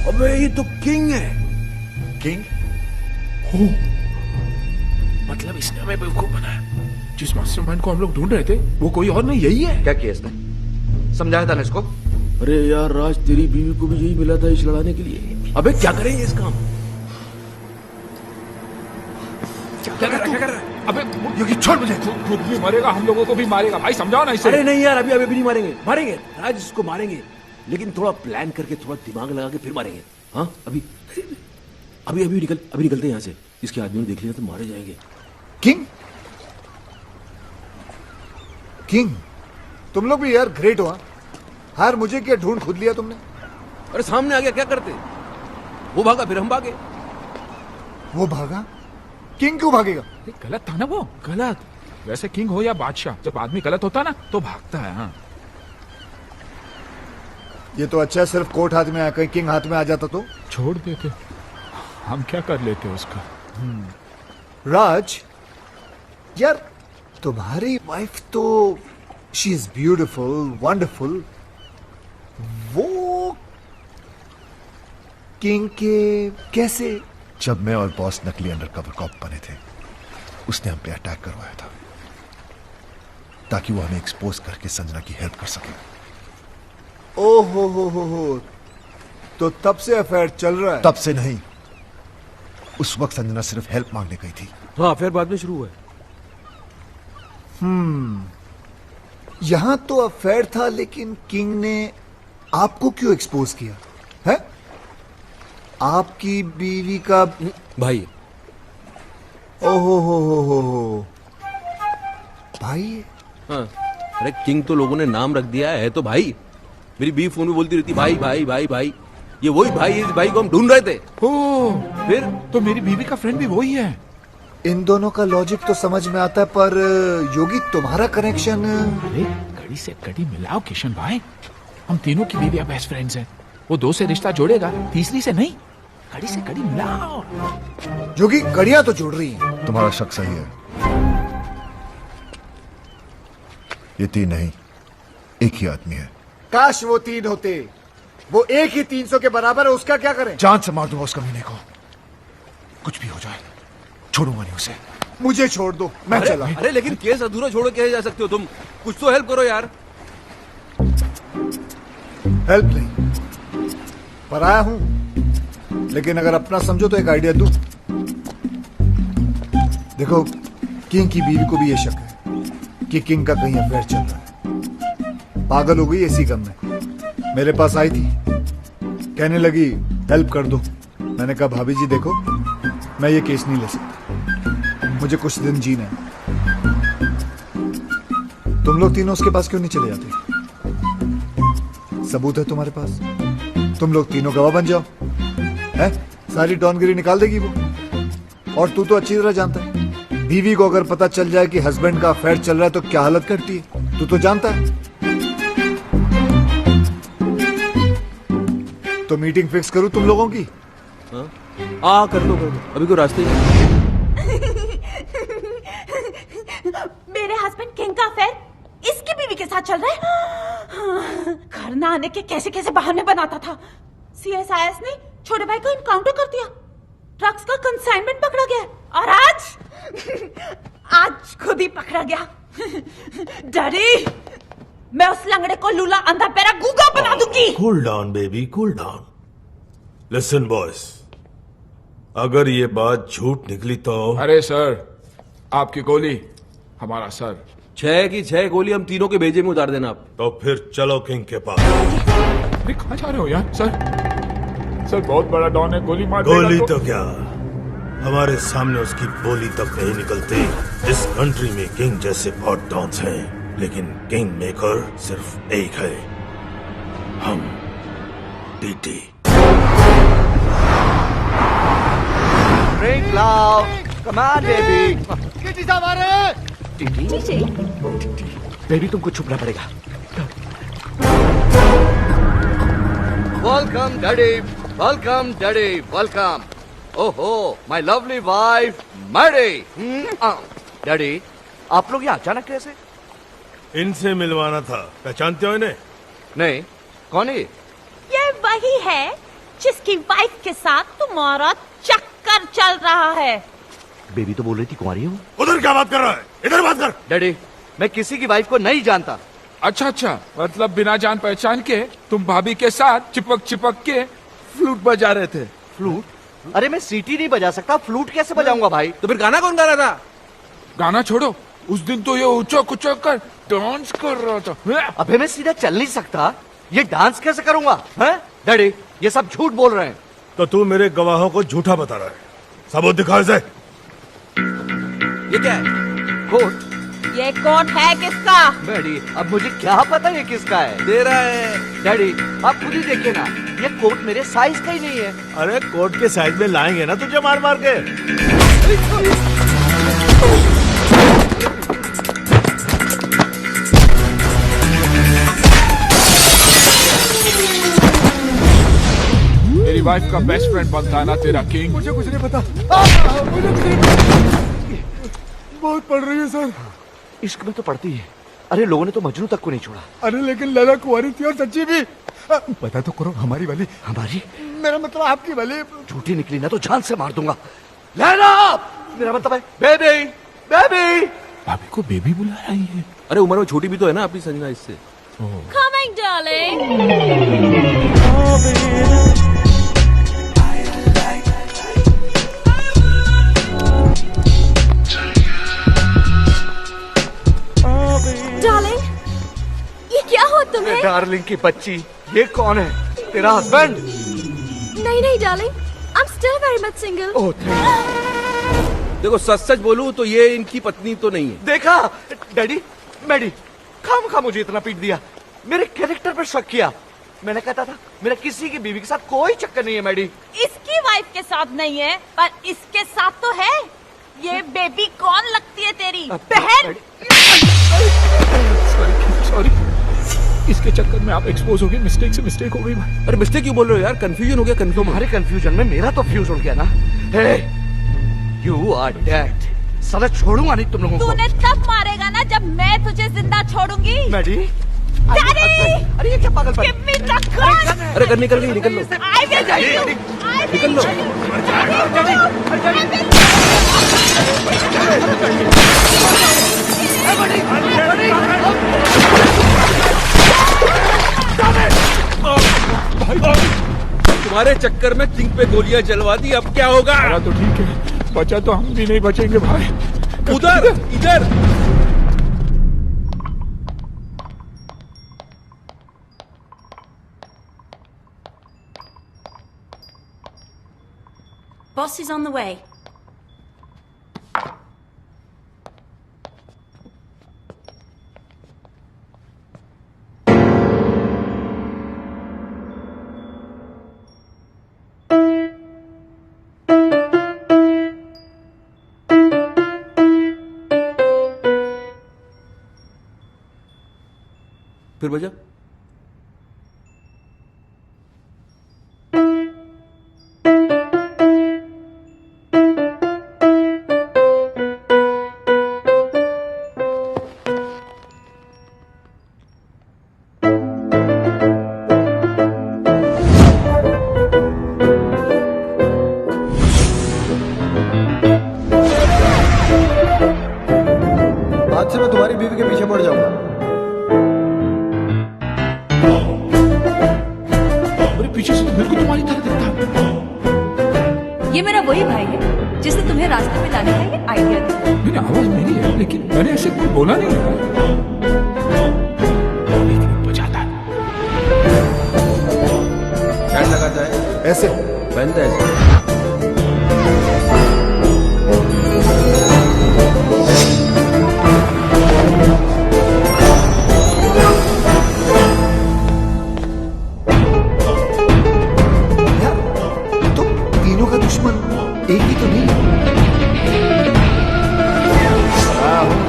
अबे ये तो किंग है। किंग? हो, मतलब इसने हमें बेवकूफ बनाया। जिस मास्टरमाइंड को हम लोग ढूंढ रहे थे वो कोई और नहीं, यही है। क्या किया इसने? समझाया था ना इसको? अरे यार राज, तेरी बीवी को भी यही मिला था इस लड़ाने के लिए। अबे क्या करेंगे इस काम? क्या कर रहा है? अबे योगी छोड़ मुझे। खुद भी मरेगा, हम लोगों को भी मारेगा। भाई समझाओ ना इसे। अरे नहीं यार, अभी नहीं मारेंगे। मारेंगे राज, इसको मारेंगे, लेकिन थोड़ा प्लान करके, थोड़ा दिमाग लगा के फिर मारेंगे। हाँ अभी निकलते हैं यहाँ से। इसके आदमी ने देख लिया तो मारे जाएंगे। किंग? किंग तुम लोग भी यार ग्रेट हो। हार मुझे क्या ढूंढ खुद लिया तुमने? अरे सामने आ गया, क्या करते? वो भागा, फिर हम भागे। वो भागा? किंग क्यों भागेगा? गलत था ना वो। गलत वैसे किंग हो या बादशाह, जब आदमी गलत होता ना तो भागता है। हाँ ये तो अच्छा है, सिर्फ कोर्ट हाथ में आया, कहीं किंग हाथ में आ जाता तो छोड़ देते, हम क्या कर लेते उसका। राज यार, तुम्हारी वाइफ तो शी इज ब्यूटिफुल, वंडरफुल। वो किंग के कैसे? जब मैं और बॉस नकली अंडरकवर कॉप बने थे, उसने हम पे अटैक करवाया था ताकि वो हमें एक्सपोज करके संजना की हेल्प कर सके। ओ हो, तो तब से अफेयर चल रहा है? तब से नहीं, उस वक्त संजना सिर्फ हेल्प मांगने गई थी। हाँ अफेयर बाद में शुरू हुआ है। यहां तो अफेयर था, लेकिन किंग ने आपको क्यों एक्सपोज किया है? आपकी बीवी का भाई। ओहो हो भाई। हाँ अरे किंग तो लोगों ने नाम रख दिया है तो भाई। मेरी बीवी फोन में बोलती रहती भाई भाई भाई भाई। ये वही भाई है, इस भाई को हम ढूंढ रहे थे। फिर तो मेरी बीवी का फ्रेंड भी वही है। इन दोनों का लॉजिक तो समझ में आता है, पर योगी तुम्हारा कनेक्शन। अरे कड़ी से कड़ी मिलाओ किशन भाई, हम तीनों की बीवियां बेस्ट फ्रेंड्स हैं। वो दो से रिश्ता जोड़ेगा, तीसरी से नहीं। कड़ी से कड़ी मिलाओ। योगी कड़ियां तो जोड़ रही हैं। तुम्हारा शक सही है, ये तीन नहीं, एक ही आदमी है। काश वो तीन होते, वो एक ही 300 के बराबर है, उसका क्या करें? जान से मार दूंगा उस कमीने को, कुछ भी हो जाए छोड़ूंगा नहीं उसे। मुझे छोड़ दो, मैं चला। अरे लेकिन केस अधूरा छोड़ के जा सकते हो तुम? कुछ तो हेल्प करो यार। हेल्प नहीं, पराया हूं, लेकिन अगर अपना समझो तो एक आइडिया दूं। देखो, किंग की बीवी को भी ये शक है कि किंग का कहीं अफेयर चल रहा है। पागल हो गई इसी गम में, मेरे पास आई थी, कहने लगी हेल्प कर दो। मैंने कहा भाभी जी देखो, मैं ये केस नहीं ले सकता, मुझे कुछ दिन जीना है। तुम लोग तीनों उसके पास क्यों नहीं चले जाते? सबूत है तुम्हारे पास, तुम लोग तीनों गवाह बन जाओ। है सारी डॉनगिरी निकाल देगी वो। और तू तो अच्छी तरह जानता है, बीवी को अगर पता चल जाए कि हस्बैंड का अफेयर चल रहा है तो क्या हालत करती है, तू तो जानता है। तो मीटिंग फिक्स करूं तुम लोगों की? कर दो अभी कोई रास्ते ही नहीं। मेरे हस्बैंड किंग का अफेयर इसकी बीवी के साथ चल रहा है। घर न आने के कैसे कैसे बहाने बनाता था। सीएसआईएस ने छोटे भाई को इनकाउंटर कर दिया, ड्रग्स का कंसाइनमेंट पकड़ा गया और आज खुद ही पकड़ा गया। डैडी, मैं उस लंगड़े को लूला अंधा पैरा गूंगा बना दूंगी। Cool down baby, cool down. Listen boys, अगर ये बात झूठ निकली तो अरे सर, आपकी गोली हमारा सर। 6 की 6 गोली हम तीनों के भेजे में उतार देना आप। तो फिर चलो किंग के पास। अरे कहाँ जा रहे हो यार? सर बहुत बड़ा डॉन है, गोली मार देगा गोली तो क्या, हमारे सामने उसकी बोली तक नहीं निकलती। इस कंट्री में किंग जैसे बहुत डॉन्स हैं, लेकिन किंग मेकर सिर्फ एक है, हम TT. Drink loud. Come on, baby. TT साहब आ रहे हैं। बेबी तुमको छुपना पड़ेगा। Welcome daddy, welcome daddy, welcome. ओहो, my lovely wife Maddy. Daddy, आप लोग यहाँ अचानक कैसे? इनसे मिलवाना था, पहचानते हो इन्हें? नहीं, कौन है ये वही है जिसकी वाइफ के साथ तुम्हारा चक्कर चल रहा है। बेबी तो बोल रही थी कुंवारी हूँ। उधर क्या बात कर रहा है? इधर बात कर। डैडी, मैं किसी की वाइफ को नहीं जानता। अच्छा, मतलब बिना जान पहचान के तुम भाभी के साथ चिपक के फ्लूट बजा रहे थे। फ्लूट? अरे मैं सीटी नहीं बजा सकता, फ्लूट कैसे बजाऊंगा भाई? तो फिर गाना कौन गा रहा था? गाना छोड़ो, उस दिन तो ये उचक कर डांस कर रहा था। अबे मैं सीधा चल नहीं सकता, ये डांस कैसे करूंगा? हैं? डैडी, ये सब झूठ बोल रहे हैं। तो तू मेरे गवाहों को झूठा बता रहा है, सबूत दिखा इसे। ये क्या है? कोट? ये कोट है किसका? डैडी, अब मुझे क्या पता ये किसका है? दे रहा है। डैडी, आप खुद ही देखिए ना, ये कोट मेरे साइज का ही नहीं है। अरे कोट के साइज में लाएंगे ना तुझे मार मार के। मेरी वाइफ का बेस्ट फ्रेंड बनता है ना तेरा किंग। मुझे कुछ नहीं पता, मुझे कुछ नहीं पता। बहुत पढ़ रही है सर। इश्क में तो पड़ती है। अरे लोगों ने तो मजनू तक को नहीं छोड़ा। अरे लेकिन लैला कुंवारी थी और सच्ची भी। पता तो करो, हमारी वाली। हमारी? मेरा मतलब आपकी वाली। झूठी निकली ना तो जान से मार दूंगा। लैला, मेरा मतलब है बेबी। बेबी, भाभी को बेबी बुला रही है। अरे उम्र में छोटी भी तो है ना अपनी संजना इससे। Coming, darling. डार्लिंग, ये क्या हो तुम्हें? डार्लिंग की बच्ची, ये कौन है? तेरा हस्बैंड? नहीं darling, I am still very much single. ओह देखो सच बोलूं तो ये इनकी पत्नी तो नहीं है। देखा डैडी, मैडी खामखा मुझे इतना पीट दिया, मेरे कैरेक्टर पर शक किया। मैंने कहता था मेरा किसी की बीवी के साथ कोई चक्कर नहीं है। मैडी, इसकी वाइफ के साथ नहीं है, पर इसके साथ तो है। ये बेबी कौन लगती है तेरी बहन? सॉरी, इसके चक्कर में आप एक्सपोज हो गए। मिस्टेक से मिस्टेक हो गई भाई। अरे मिस्टेक क्यों बोल रहे हो यार? कंफ्यूजन हो गया। कंफ्यूजन? तुम्हारे कंफ्यूजन में मेरा तो फ्यूज उड़ गया ना। हे, यू आर डेड। साला छोड़ूंगा नहीं तुम लोगों को। तूने तब मारेगा ना जब मैं तुझे जिंदा छोड़ूंगी। मैडी, डैडी, अरे ये क्या पागलपन? Give me the gun. अरे कर निकल गई, निकल लो। I will kill you. निकल लो। तुम्हारे चक्कर में किंग पे गोलियां जलवा दी, अब क्या होगा? तो ठीक है, बचा तो हम भी नहीं बचेंगे भाई। उधर, इधर। Boss is on the way. फिर बजा। आज से मैं तुम्हारी बीवी के पीछे पड़ जाऊंगा। अरे पीछे से तो बिल्कुल तुम्हारी तरह दिखता है। ये मेरा वही भाई है जिसने तुम्हें रास्ते में लाने का ये आइडिया दिया। मैंने आवाज मेरी है, लेकिन मैंने ऐसे कोई बोला नहीं है। बजाता है। बैंड लगा जाए ऐसे बैंड ऐसे। तीनों का दुश्मन एक ही तो नहीं है।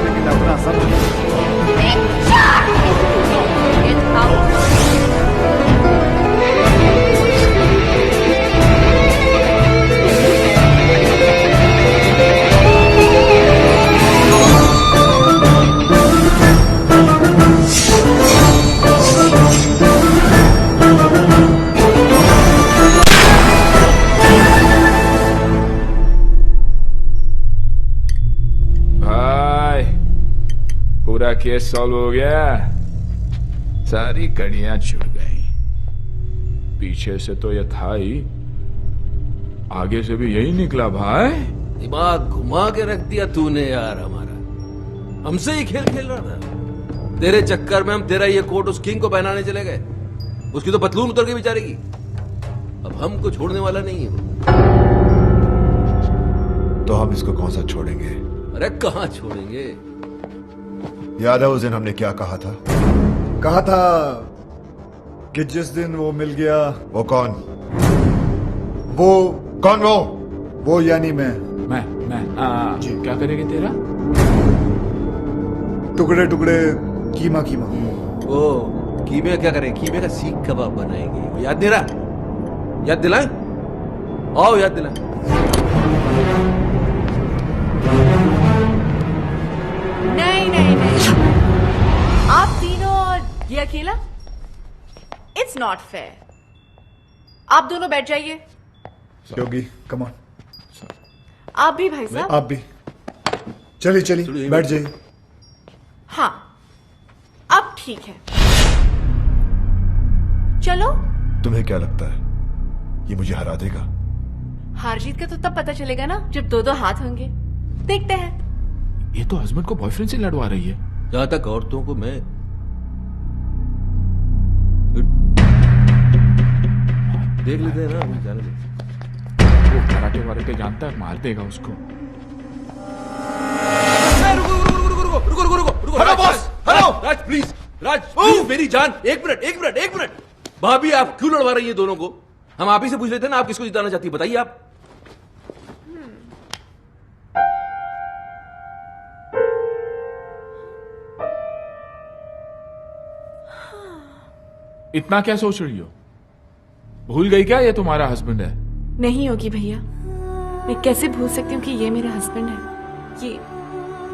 लेकिन अपना सब पूरा केस सॉल्व हो गया, सारी कड़ियां छुट गई। पीछे से तो ये था ही, आगे से भी यही निकला भाई। दिमाग घुमा के रख दिया तूने यार हमारा। हमसे ही खेल खेल रहा था। तेरे चक्कर में हम तेरा ये कोट उस किंग को पहनाने चले गए। उसकी तो पतलून उतर के बेचारे की। अब हमको छोड़ने वाला नहीं है वो। तो हम इसको कौन सा छोड़ेंगे? अरे कहाँ छोड़ेंगे? याद है उस दिन हमने क्या कहा था? कहा था कि जिस दिन वो मिल गया। वो कौन? वो कौन? वो यानी मैं जी क्या करेंगे तेरा? टुकड़े टुकड़े कीमा कीमा। ओ कीमे क्या करें? कीमे का सीख कबाब बनाएंगे। याद नहीं रहा? याद दिलाएं? आओ याद दिलाएं। नहीं नहीं नहीं, आप तीनों और ये अकेला, इट्स नॉट फेयर। आप दोनों बैठ जाइए। योगी कम ऑन। आप भी भाई साहब। आप भी चलिए चलिए बैठ जाइए। हाँ अब ठीक है, चलो। तुम्हें क्या लगता है ये मुझे हरा देगा? हार जीत का तो तब पता चलेगा ना जब दो दो हाथ होंगे। देखते हैं। ये तो हस्बैंड को बॉयफ्रेंड से लड़वा रही है। जहां तक औरतों को मैं देख लेते हैं ना, अभी जाने दे। वो कराटे वाराटे जानता है, मार देगा उसको। रुको hello boss, hello Raj please, Raj please मेरी जान, एक मिनट। भाभी आप क्यों लड़वा रही है दोनों को? हम आप ही से पूछ लेते हैं ना, आप किसको जिताना चाहती है बताइए आप। इतना क्या सोच रही हो? भूल गई क्या ये तुम्हारा हस्बैंड है? नहीं होगी भैया, मैं कैसे भूल सकती हूँ कि ये मेरे हस्बैंड है। ये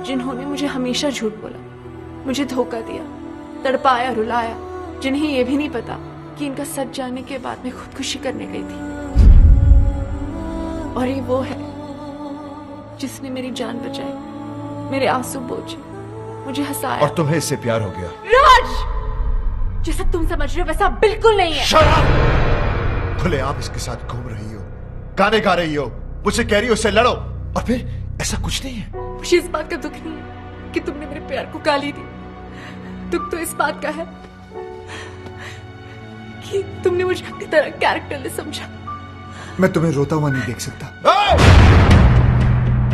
जिन्होंने मुझे हमेशा झूठ बोला, मुझे धोखा दिया, तड़पाया, रुलाया, जिन्हें ये भी नहीं पता कि इनका सच जानने के बाद मैं खुदकुशी करने गई थी। और ये वो है जिसने मेरी जान बचाई, मेरे आंसू पोंछे, मुझे हंसाया। और तुम्हें इससे प्यार हो गया? राज, जैसा तुम समझ रहे हो वैसा बिल्कुल नहीं है। खुले आप इसके साथ घूम रही हो, गाने गा रही हो, मुझसे कह रही हो उससे लड़ो, और फिर ऐसा कुछ नहीं है। मुझे इस बात का दुख नहीं है कि तुमने मेरे प्यार को गाली दी। दुख तो इस बात का है कि तुमने मुझे अपनी तरह कैरेक्टरलेस समझा। मैं तुम्हें रोता हुआ नहीं देख सकता।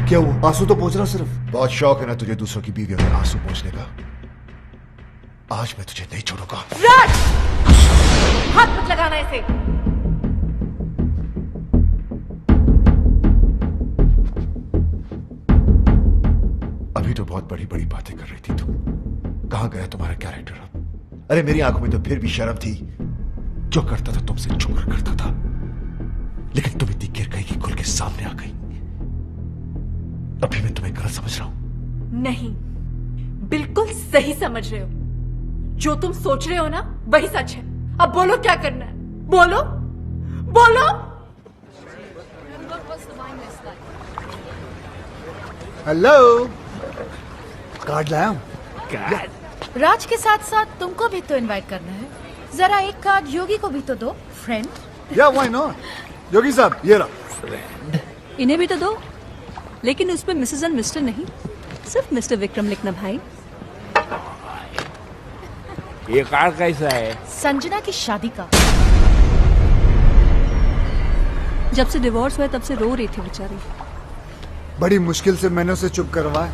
क्या वो आंसू तो पोंछ रहा सिर्फ। बहुत शौक है ना तुझे दूसरों की बीवियों में आंसू पोंछने का। आज मैं तुझे नहीं छोड़ूंगा। राज, हाथ मत लगाना इसे। अभी तो बहुत बड़ी बड़ी बातें कर रही थी तुम। कहां गया तुम्हारा कैरेक्टर? अब अरे मेरी आंखों में तो फिर भी शर्म थी। जो करता था तुमसे छुप कर करता था, लेकिन तुम इतनी गिर गई कि खुल के सामने आ गई। अभी मैं तुम्हें गलत समझ रहा हूं? नहीं, बिल्कुल सही समझ रहे हो। जो तुम सोच रहे हो ना वही सच है। अब बोलो क्या करना है, बोलो बोलो। हेलो, कार्ड लाया हूं। राज के साथ साथ तुमको भी तो इनवाइट करना है। जरा एक कार्ड योगी को भी तो दो, फ्रेंड। या व्हाई नॉट। योगी साहब ये रहा। इन्हें भी तो दो, लेकिन उसमें मिसेस एंड मिस्टर नहीं, सिर्फ मिस्टर विक्रम लिखना भाई। ये कार्ड कैसा है? संजना की शादी का। जब से डिवोर्स हुआ तब से रो रही थी बेचारी। बड़ी मुश्किल से मैंने उसे चुप करवाया,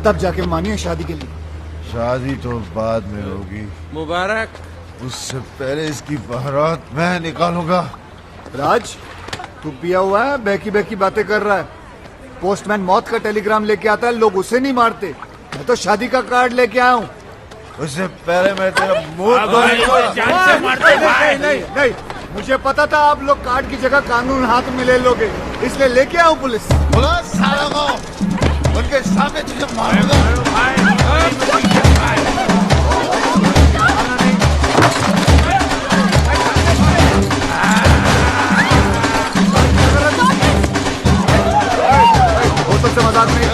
तब जाके मानी है शादी के लिए। शादी तो बाद में होगी। मुबारक। उससे पहले इसकी बारात मैं निकालूंगा। राज, तू पिया हुआ है, बहकी बहकी बातें कर रहा है। पोस्टमैन मौत का टेलीग्राम लेके आता है, लोग उसे नहीं मारते। मैं तो शादी का कार्ड लेके आया हूँ। उससे पहले मैं तेरा मुंह नहीं, मुझे पता था आप लोग कार्ड की जगह कानून हाथ में ले लोगे, इसलिए लेके आऊं पुलिस। उनके सामने तुझे मारूंगा। होटल से मजाक नहीं।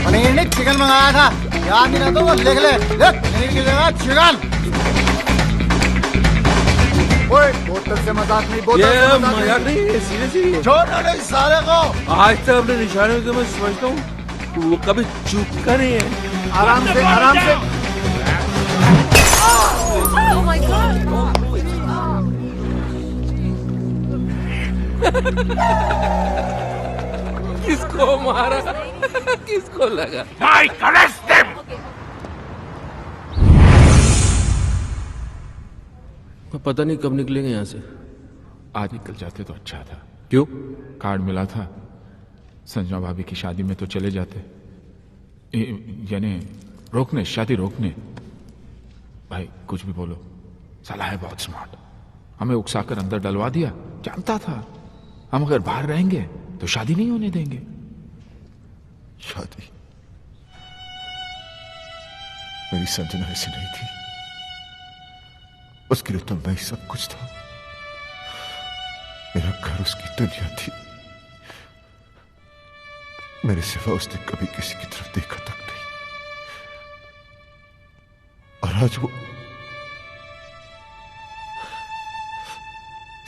पनीर चिकन मंगाया था, याद नहीं रहता वो लिख ले। पनीर की जगह चिकन। ओए, बोतल से मजाक नहीं, बोतल ये से मजाक मजाक नहीं है, सीरियसली। छोड़ो नहीं साले को। आज तक अपने निशानों को मैं समझता हूँ, वो कभी चूकता नहीं है। आराम से, आराम से। Oh my God! किसको मारा, किसको लगा? पता नहीं कब निकलेंगे यहाँ से। आज निकल जाते तो अच्छा था। क्यों? कार्ड मिला था, संजना भाभी की शादी में तो चले जाते। यानी रोकने, शादी रोकने। भाई कुछ भी बोलो, साला है बहुत स्मार्ट। हमें उकसाकर अंदर डलवा दिया। जानता था हम अगर बाहर रहेंगे तो शादी नहीं होने देंगे। शादी? मेरी संजना ऐसी नहीं थी। उसके लिए तो मैं ही सब कुछ था। मेरा घर उसकी दुनिया थी। मेरे सिवा उसने कभी किसी की तरफ देखा तक नहीं। और आज वो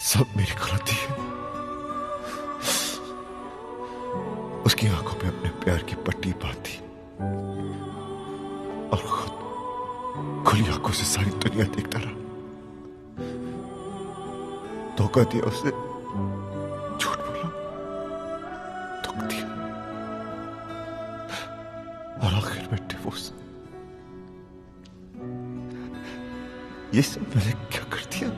सब मेरी गलती है। उसकी आंखों में अपने प्यार की पट्टी बांधी और खुद खुली आंखों से सारी दुनिया देखता रहा। धोखा दिया उसे, झूठ बोला, दुख दिया, और आखिर में डिवोर्स। ये सब मैंने क्या कर दिया?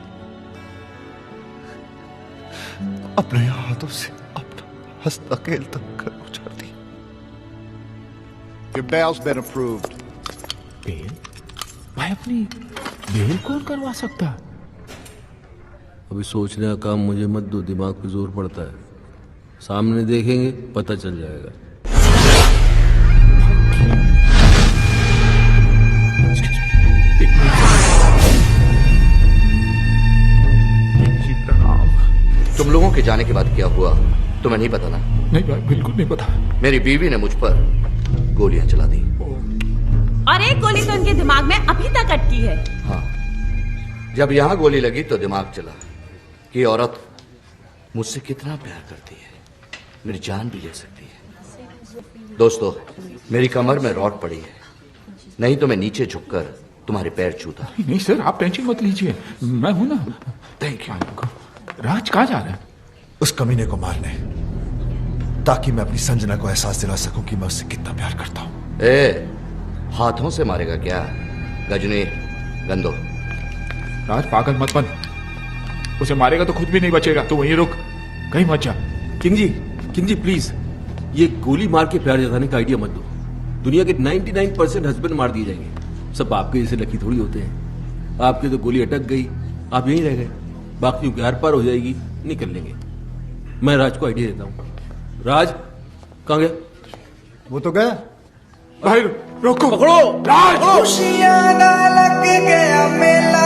अपने हाथों से अपना हंसता खेलता घर उजाड़ दिया। Your bail's been approved. Bail? भाई अपनी बेल कौन करवा सकता? अभी सोचने का काम मुझे मत दो, दिमाग पे जोर पड़ता है। सामने देखेंगे पता चल जाएगा। तुम लोगों के जाने के बाद क्या हुआ तुम्हें नहीं पता ना? नहीं भाई, बिल्कुल नहीं पता। मेरी बीवी ने मुझ पर गोलियां चला दी। और एक गोली तो इनके दिमाग में अभी तक अटकी है। हाँ, जब यहाँ गोली लगी तो दिमाग चला कि औरत मुझसे कितना प्यार करती है, मेरी जान भी ले सकती है। दोस्तों, मेरी कमर में रॉड पड़ी है, नहीं तो मैं नीचे झुककर तुम्हारे पैर छूता। नहीं सर, आप टेंशन मत लीजिए, मैं हूं ना। Thank you. राज कहाँ जा रहा है? उस कमीने को मारने, ताकि मैं अपनी संजना को एहसास दिला सकूं कि मैं उससे कितना प्यार करता हूं। हाथों से मारेगा क्या? गजनी, गंदो। राज पागल मत बन, उसे मारेगा तो खुद भी नहीं बचेगा। तो वहीं रुक, कहीं मत जा। किंग जी प्लीज, ये गोली मार के प्यार जताने का आइडिया मत दो। दुनिया के 99% हस्बैंड मार दिए जाएंगे। सब आपके जैसे लकी थोड़ी होते हैं। आपके तो गोली अटक गई, आप यहीं रह गए। बाकियों की आर पार हो जाएगी, निकल लेंगे। मैं राज को आइडिया देता हूँ। राज कहाँ गया? वो तो गया। भाई रोको, पकड़ो राज। खुशियां ना लग गया मेला।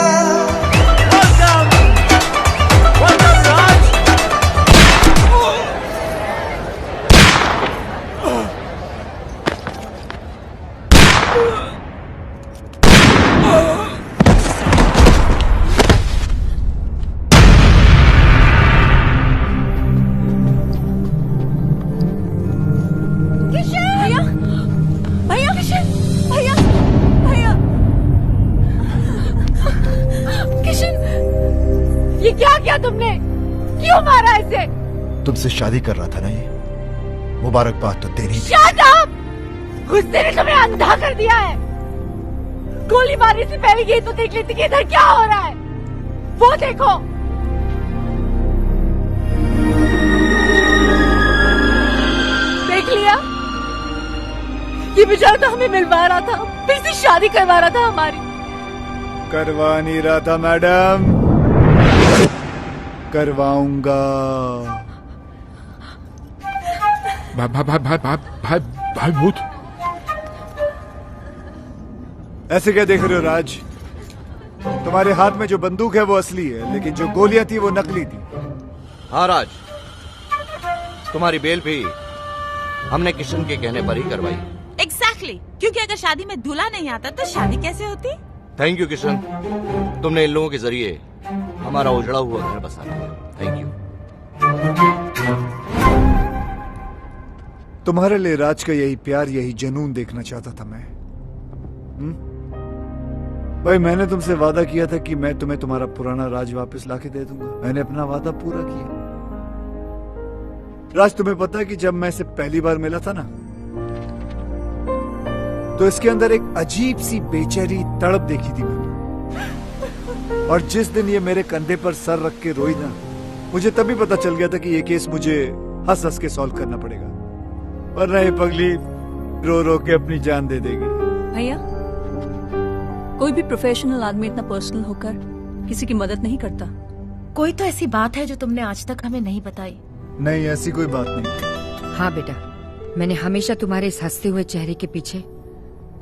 ये क्या किया तुमने? क्यों मारा इसे? तुमसे शादी कर रहा था ना ये, मुबारकबाद तो देनी थी। Shut up! गुस्से ने तुम्हें अंधा कर दिया है। गोली मारने से पहले ये तो देख लेती कि इधर क्या हो रहा है। वो देखो। देख लिया? ये बेचारा तो हमें मिलवा रहा था, फिर से शादी करवा रहा था हमारी। करवा नहीं रहा था मैडम, करवाऊंगा। भाई भाई भाई भाई भाई भाई भूत। ऐसे क्या देख रहे हो राज? तुम्हारे हाथ में जो बंदूक है वो असली है, लेकिन जो गोलियां थी वो नकली थी। हाँ राज, तुम्हारी बेल भी हमने किशन के कहने पर ही करवाई। एग्जैक्टली, क्योंकि अगर शादी में दूल्हा नहीं आता तो शादी कैसे होती? थैंक यू किशन, तुमने इन लोगों के जरिए हमारा उजड़ा हुआ घर बसा दिया। Thank you. तुम्हारे लिए राज का यही प्यार, यही जुनून देखना चाहता था मैं। भाई मैंने तुमसे वादा किया था कि मैं तुम्हें तुम्हारा पुराना राज वापस लाके दे दूंगा। मैंने अपना वादा पूरा किया। राज तुम्हें पता है कि जब मैं इसे पहली बार मिला था ना, तो इसके अंदर एक अजीब सी बेचैनी तड़प देखी थी मैंने। और जिस दिन ये मेरे कंधे पर सर रख के रोई ना, मुझे तभी पता चल गया था कि ये केस मुझे हंस हंस के सॉल्व करना पड़ेगा, वरना ये पगली रो रो के अपनी जान दे देगी। भैया, कोई भी प्रोफेशनल आदमी इतना पर्सनल होकर किसी की मदद नहीं करता। कोई तो ऐसी बात है जो तुमने आज तक हमें नहीं बताई। नहीं, ऐसी कोई बात नहीं। हाँ बेटा, मैंने हमेशा तुम्हारे इस हंसते हुए चेहरे के पीछे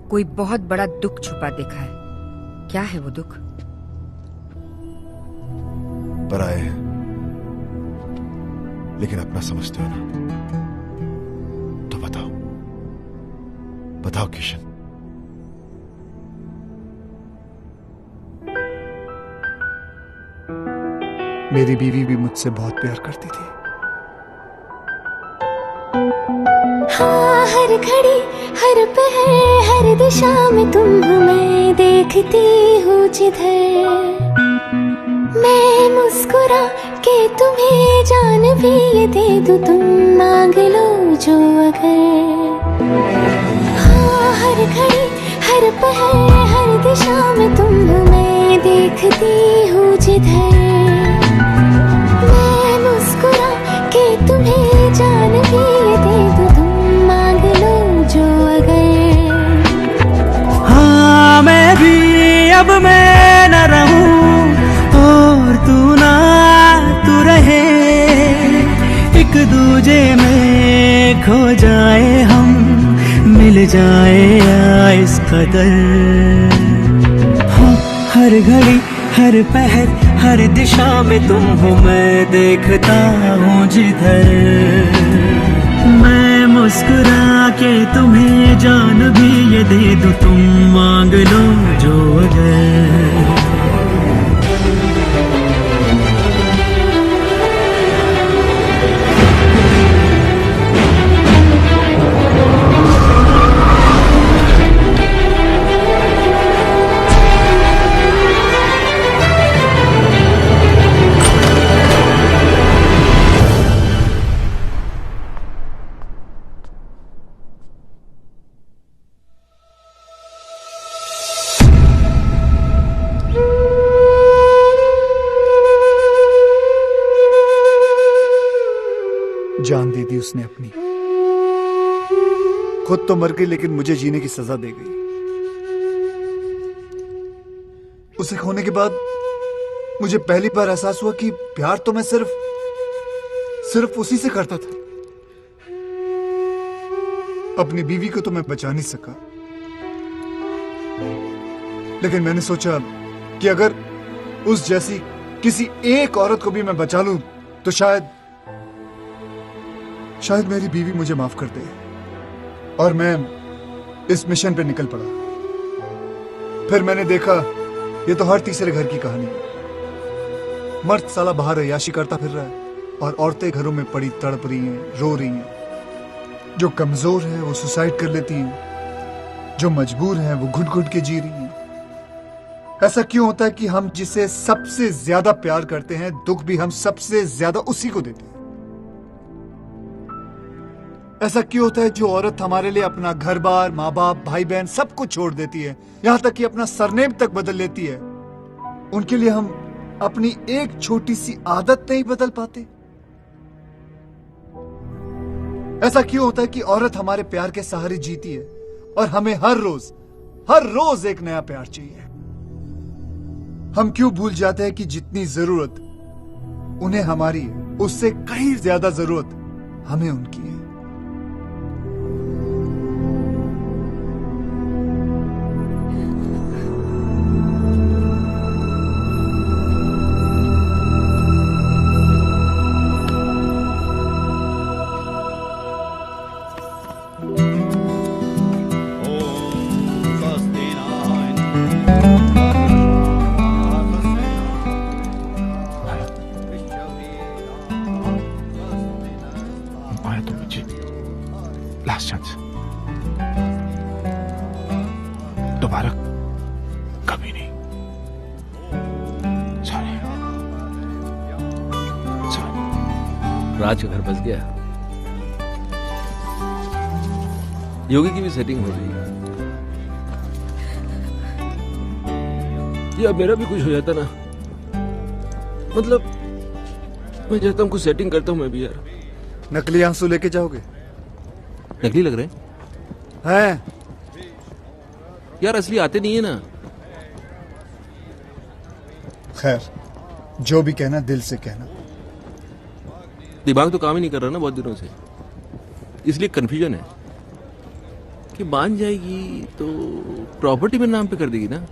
कोई बहुत बड़ा दुख छुपा देखा है। क्या है वो दुख? पराए है, लेकिन अपना समझते हो ना, तो बताओ बताओ किशन। मेरी बीवी भी मुझसे बहुत प्यार करती थी। हाँ, हर घड़ी हर पहर हर दिशा में तुम हो, मैं देखती हूँ जिधर। मैं मुस्कुरा के तुम्हें जान भी ये दे दूँ, तुम मांग लो जो अगर। हाँ, हर घड़ी हर पहर हर दिशा में तुम हो, मैं देखती हूँ जिधर। मैं मुस्कुरा के तुम्हें जान भी ये दे दूँ, तुम मांग लो जो अगर। हाँ, मैं भी अब मैं न रहूं और तू ना तू रहे, एक दूजे में खो जाए हम, मिल जाए या इस कदर। हाँ, हर घड़ी हर पहर हर दिशा में तुम हो, मैं देखता हूँ जिधर। मैं मुस्कुरा के तुम्हें जान भी ये दे दूँ, तुम मांग लो जो अगर। जान दे दी उसने अपनी। खुद तो मर गई लेकिन मुझे जीने की सजा दे गई। उसे खोने के बाद मुझे पहली बार एहसास हुआ कि प्यार तो मैं सिर्फ उसी से करता था। अपनी बीवी को तो मैं बचा नहीं सका, लेकिन मैंने सोचा कि अगर उस जैसी किसी एक औरत को भी मैं बचा लूं तो शायद मेरी बीवी मुझे माफ कर दे। और मैं इस मिशन पे निकल पड़ा। फिर मैंने देखा ये तो हर तीसरे घर की कहानी है। मर्द साला बाहर अय्याशी करता फिर रहा है और औरतें घरों में पड़ी तड़प रही हैं, रो रही हैं। जो कमजोर है वो सुसाइड कर लेती हैं, जो मजबूर है वो घुट घुट के जी रही हैं। ऐसा क्यों होता है कि हम जिसे सबसे ज्यादा प्यार करते हैं दुख भी हम सबसे ज्यादा उसी को देते हैं? ऐसा क्यों होता है जो औरत हमारे लिए अपना घर बार, माँ बाप, भाई बहन सब कुछ छोड़ देती है, यहां तक कि अपना सरनेम तक बदल लेती है, उनके लिए हम अपनी एक छोटी सी आदत नहीं बदल पाते? ऐसा क्यों होता है कि औरत हमारे प्यार के सहारे जीती है और हमें हर रोज एक नया प्यार चाहिए? हम क्यों भूल जाते हैं कि जितनी जरूरत उन्हें हमारी है उससे कहीं ज्यादा जरूरत हमें उनकी है? लास्ट चांस, दोबारा कभी नहीं। सॉरी। राज का घर बस गया। योगी की भी सेटिंग हो गई। या मेरा भी कुछ हो जाता ना, मतलब मैं चाहता हूँ कुछ सेटिंग करता हूँ मैं भी यार। नकली आंसू लेके जाओगे? नकली लग रहे हैं यार, असली आते नहीं है ना। खैर, जो भी कहना दिल से कहना। दिमाग तो काम ही नहीं कर रहा ना बहुत दिनों से, इसलिए कंफ्यूजन है कि मान जाएगी तो प्रॉपर्टी मेरे नाम पे कर देगी ना।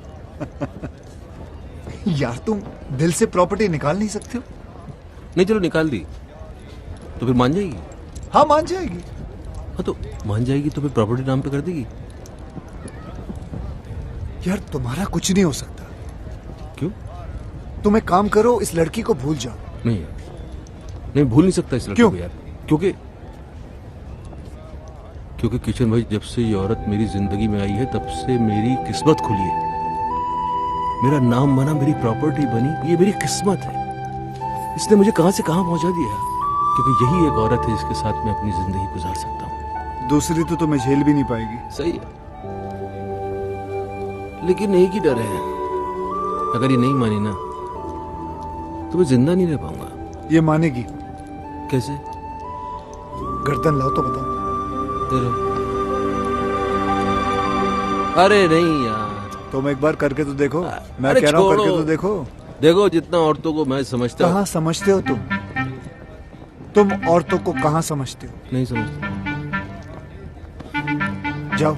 यार तुम दिल से प्रॉपर्टी निकाल नहीं सकते हो? नहीं चलो निकाल दी तो फिर मान जाएगी। हाँ मान जाएगी। हाँ तो मान जाएगी तो फिर प्रॉपर्टी नाम पे कर देगी। यार तुम्हारा कुछ नहीं हो सकता। क्यों? तुम एक काम करो, इस लड़की को भूल जाओ। नहीं भूल नहीं सकता इस लड़की को यार। क्योंकि किशन भाई, जब से ये औरत मेरी जिंदगी में आई है तब से मेरी किस्मत खुली है। मेरा नाम बना, मेरी प्रॉपर्टी बनी, ये मेरी किस्मत है। इसने मुझे कहां से कहां पहुंचा दिया, क्योंकि यही एक औरत है जिसके साथ मैं अपनी जिंदगी गुजार सकता हूँ। दूसरी तो तुम्हें झेल भी नहीं पाएगी। सही है, लेकिन एक ही डर है, अगर ये नहीं मानी ना तो मैं जिंदा नहीं रह पाऊंगा। ये मानेगी कैसे? गर्दन लाओ तो बताओ। अरे नहीं यार, तुम एक बार करके तो देखो। मैं कह रहा हूँ करके तो देखो। देखो जितना औरतों को मैं समझता हूँ। कहाँ समझते हो तुम औरतों को कहाँ समझते हो? नहीं समझता। जाओ।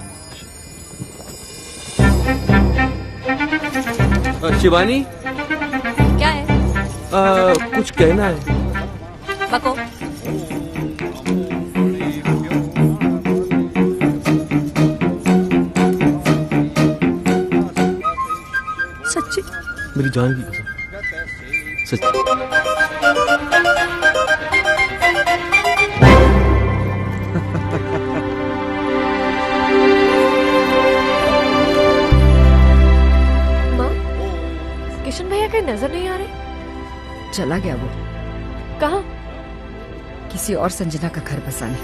शिवानी, क्या है? कुछ कहना है। बको। सच्ची मेरी जान की कसम, सच्ची। माँ, किशन भैया कहीं नजर नहीं आ रहे? चला गया वो। कहाँ? किसी और संजना का घर बसाने।